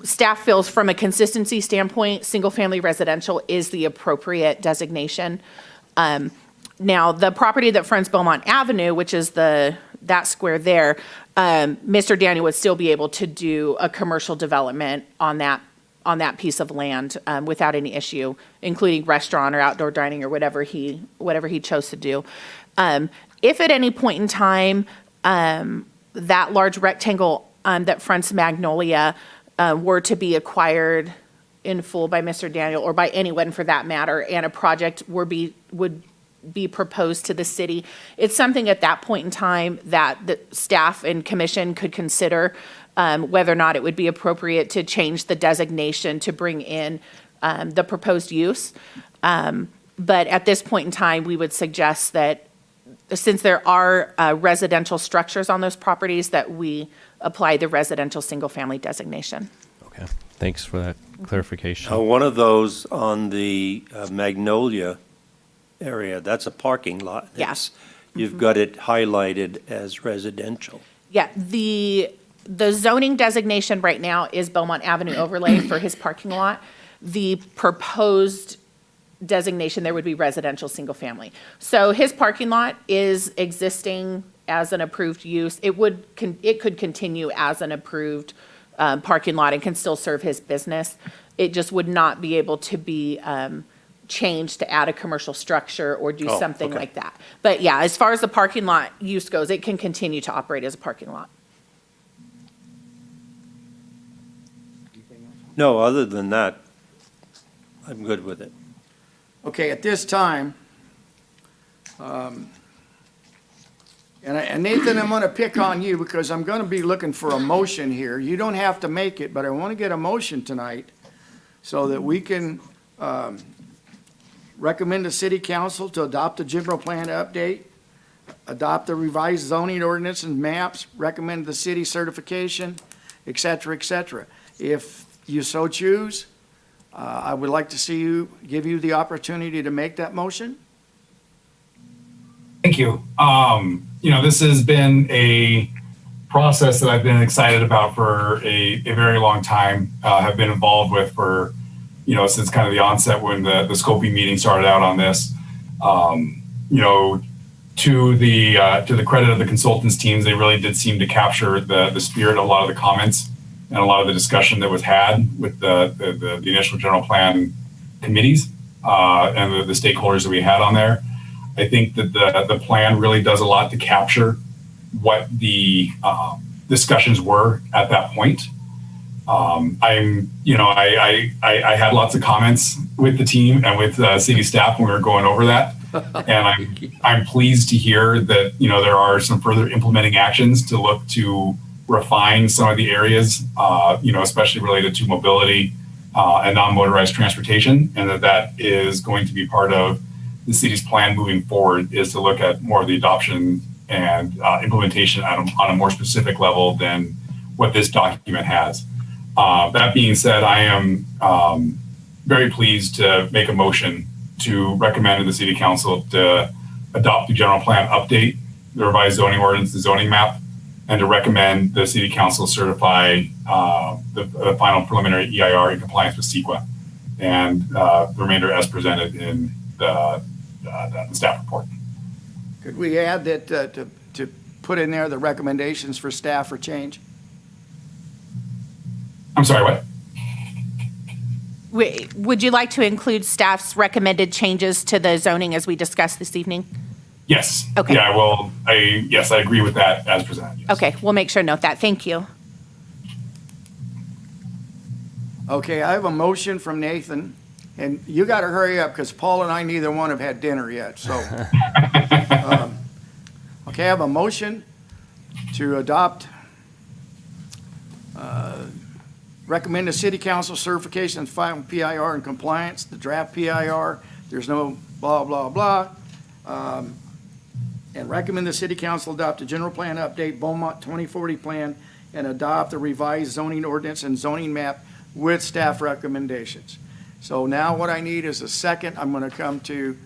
staff feels from a consistency standpoint, single-family residential is the appropriate designation. Now, the property that fronts Beaumont Avenue, which is that square there, Mr. Daniel would still be able to do a commercial development on that piece of land without any issue, including restaurant or outdoor dining or whatever he chose to do. If at any point in time that large rectangle that fronts Magnolia were to be acquired in full by Mr. Daniel or by anyone for that matter, and a project would be proposed to the city, it's something at that point in time that the staff and commission could consider whether or not it would be appropriate to change the designation to bring in the proposed use. But at this point in time, we would suggest that since there are residential structures on those properties, that we apply the residential single-family designation. Okay, thanks for that clarification. One of those on the Magnolia area, that's a parking lot. Yeah. You've got it highlighted as residential. Yeah, the zoning designation right now is Beaumont Avenue overlay for his parking lot. The proposed designation there would be residential single-family. So his parking lot is existing as an approved use. It could continue as an approved parking lot and can still serve his business. It just would not be able to be changed to add a commercial structure or do something like that. But yeah, as far as the parking lot use goes, it can continue to operate as a parking lot. No, other than that, I'm good with it. Okay, at this time, and Nathan, I'm going to pick on you because I'm going to be looking for a motion here. You don't have to make it, but I want to get a motion tonight so that we can recommend the city council to adopt the general plan update, adopt the revised zoning ordinance and maps, recommend the city certification, et cetera, et cetera. If you so choose, I would like to give you the opportunity to make that motion. Thank you. This has been a process that I've been excited about for a very long time, have been involved with for, since kind of the onset when the scoping meeting started out on this. To the credit of the consultants teams, they really did seem to capture the spirit of a lot of the comments and a lot of the discussion that was had with the initial general plan committees and the stakeholders that we had on there. I think that the plan really does a lot to capture what the discussions were at that point. I had lots of comments with the team and with city staff when we were going over that. And I'm pleased to hear that, there are some further implementing actions to look to refine some of the areas, especially related to mobility and non-motorized transportation, and that is going to be part of the city's plan moving forward, is to look at more of the adoption and implementation on a more specific level than what this document has. That being said, I am very pleased to make a motion to recommend to the City Council to adopt the general plan update, the revised zoning ordinance, the zoning map, and to recommend the City Council certify the final preliminary EIR in compliance with CEQA, and the remainder as presented in the staff report. Could we add that to put in there the recommendations for staff for change? I'm sorry, what? Would you like to include staff's recommended changes to the zoning as we discussed this evening? Yes. Okay. Yeah, well, I agree with that as presented. Yes. Okay, we'll make sure to note that. Thank you. Okay, I have a motion from Nathan, and you got to hurry up because Paul and I, neither one have had dinner yet, so. Okay, I have a motion to adopt, recommend the City Council certification of final PIR in compliance, the draft PIR, there's no blah, blah, blah. And recommend the City Council adopt a general plan update, Beaumont 2040 plan, and adopt a revised zoning ordinance and zoning map with staff recommendations. So now what I need is a second. I'm going to come to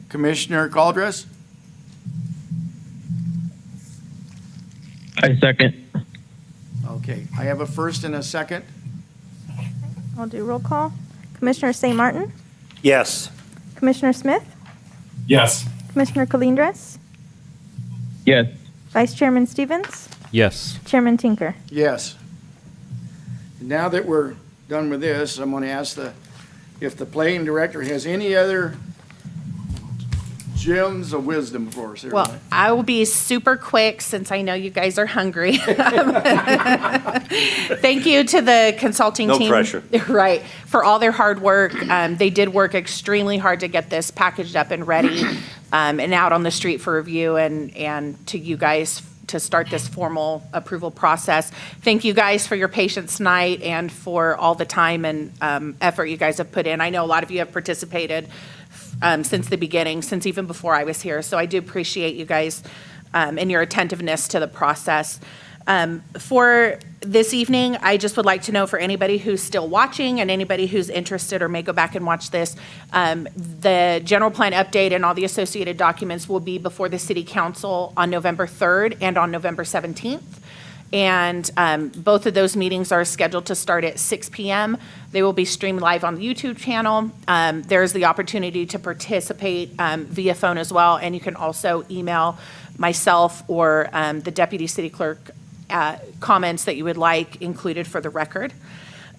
Commissioner Caldres. I second. Okay, I have a first and a second. I'll do roll call. Commissioner St. Martin, Yes. Commissioner Smith, Yes. Commissioner Colindres, Yes. Vice Chairman Stevens, Yes. Chairman Tinker. Yes. Now that we're done with this, I'm going to ask if the planning director has any other gems of wisdom for us here Well, tonight. I will be super quick since I know you guys are hungry. Thank you to the consulting No team. pressure. Right, for all their hard work. They did work extremely hard to get this packaged up and ready and out on the street for review, and to you guys to start this formal approval process. Thank you guys for your patience tonight and for all the time and effort you guys have put in. I know a lot of you have participated since the beginning, since even before I was here. So I do appreciate you guys and your attentiveness to the process. For this evening, I just would like to know for anybody who's still watching and anybody who's interested or may go back and watch this, the general plan update and all the associated documents will be before the City Council on November 3rd and on November 17th. And both of those meetings are scheduled to start at 6 p.m. They will be streamed live on the YouTube channel. There's the opportunity to participate via phone as well, and you can also email myself or the Deputy City Clerk comments that you would like included for the record.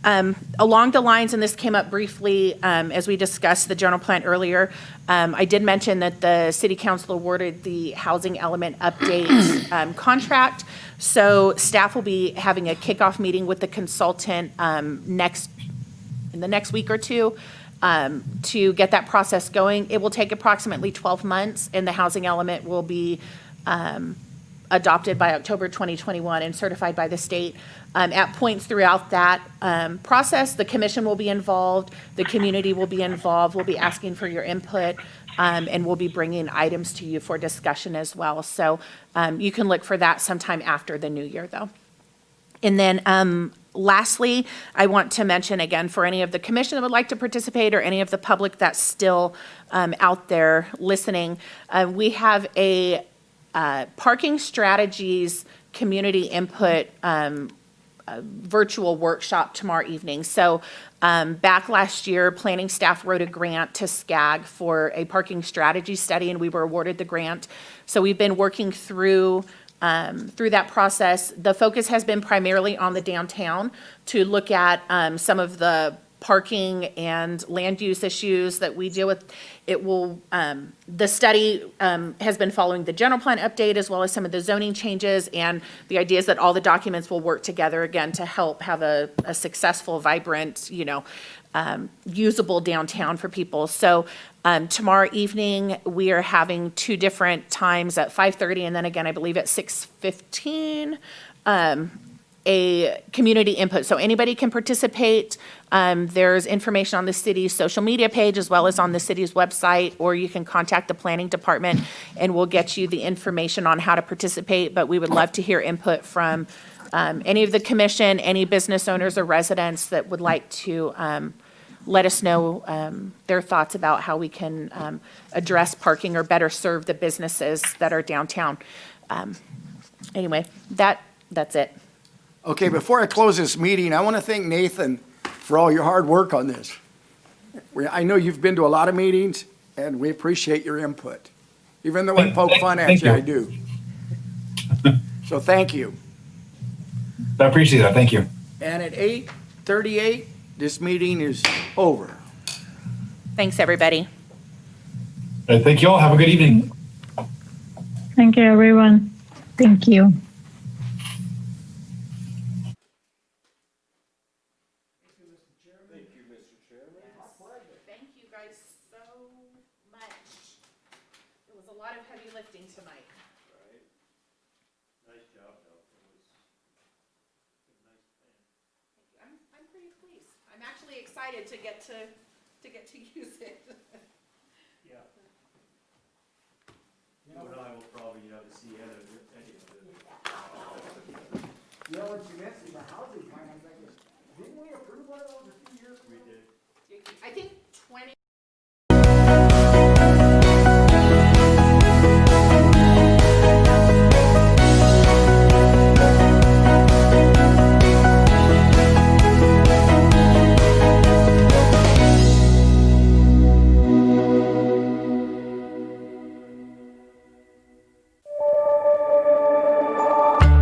Along the lines, and this came up briefly as we discussed the general plan earlier, I did mention that the City Council awarded the housing element update contract. So staff will be having a kickoff meeting with the consultant in the next week or two to get that process going. It will take approximately 12 months, and the housing element will be adopted by October 2021 and certified by the state. At points throughout that process, the commission will be involved, the community will be involved, we'll be asking for your input, and we'll be bringing items to you for discussion as well. So you can look for that sometime after the new year, though. And then Lastly, I want to mention again, for any of the commission that would like to participate or any of the public that's still out there listening, we have a parking strategies community input virtual workshop tomorrow evening. So back last year, planning staff wrote a grant to SCAG for a parking strategy study, and we were awarded the grant. So we've been working through that process. The focus has been primarily on the downtown to look at some of the parking and land use issues that we deal with. It will, the study has been following the general plan update as well as some of the zoning changes, and the idea is that all the documents will work together again to help have a successful, vibrant, usable downtown for people. So tomorrow evening, we are having two different times at 5:30 and then again, I believe at 6:15. A community input. So anybody can participate. There's information on the city's social media page as well as on the city's website, or you can contact the planning department and we'll get you the information on how to participate. But we would love to hear input from any of the commission, any business owners or residents that would like to let us know their thoughts about how we can address parking or better serve the businesses that are downtown. Anyway, that's it. Okay, before I close this meeting, I want to thank Nathan for all your hard work on this. I know you've been to a lot of meetings, and we appreciate your input. Even though I poke fun at you, I do. So thank you. I appreciate that. Thank you. And at 8:38, this meeting is over. Thanks, everybody. Thank you all. Have a good evening. Thank you, everyone. Thank you. Thank you guys so much. It was a lot of heavy lifting tonight. Right. Nice job, though. It was a nice plan. I'm pretty pleased. I'm actually excited to get to use it. Yeah. You and I will probably, see any of it. You know what you mentioned, the housing plan, I was like, didn't we approve one of those a few years ago? We did. I think 20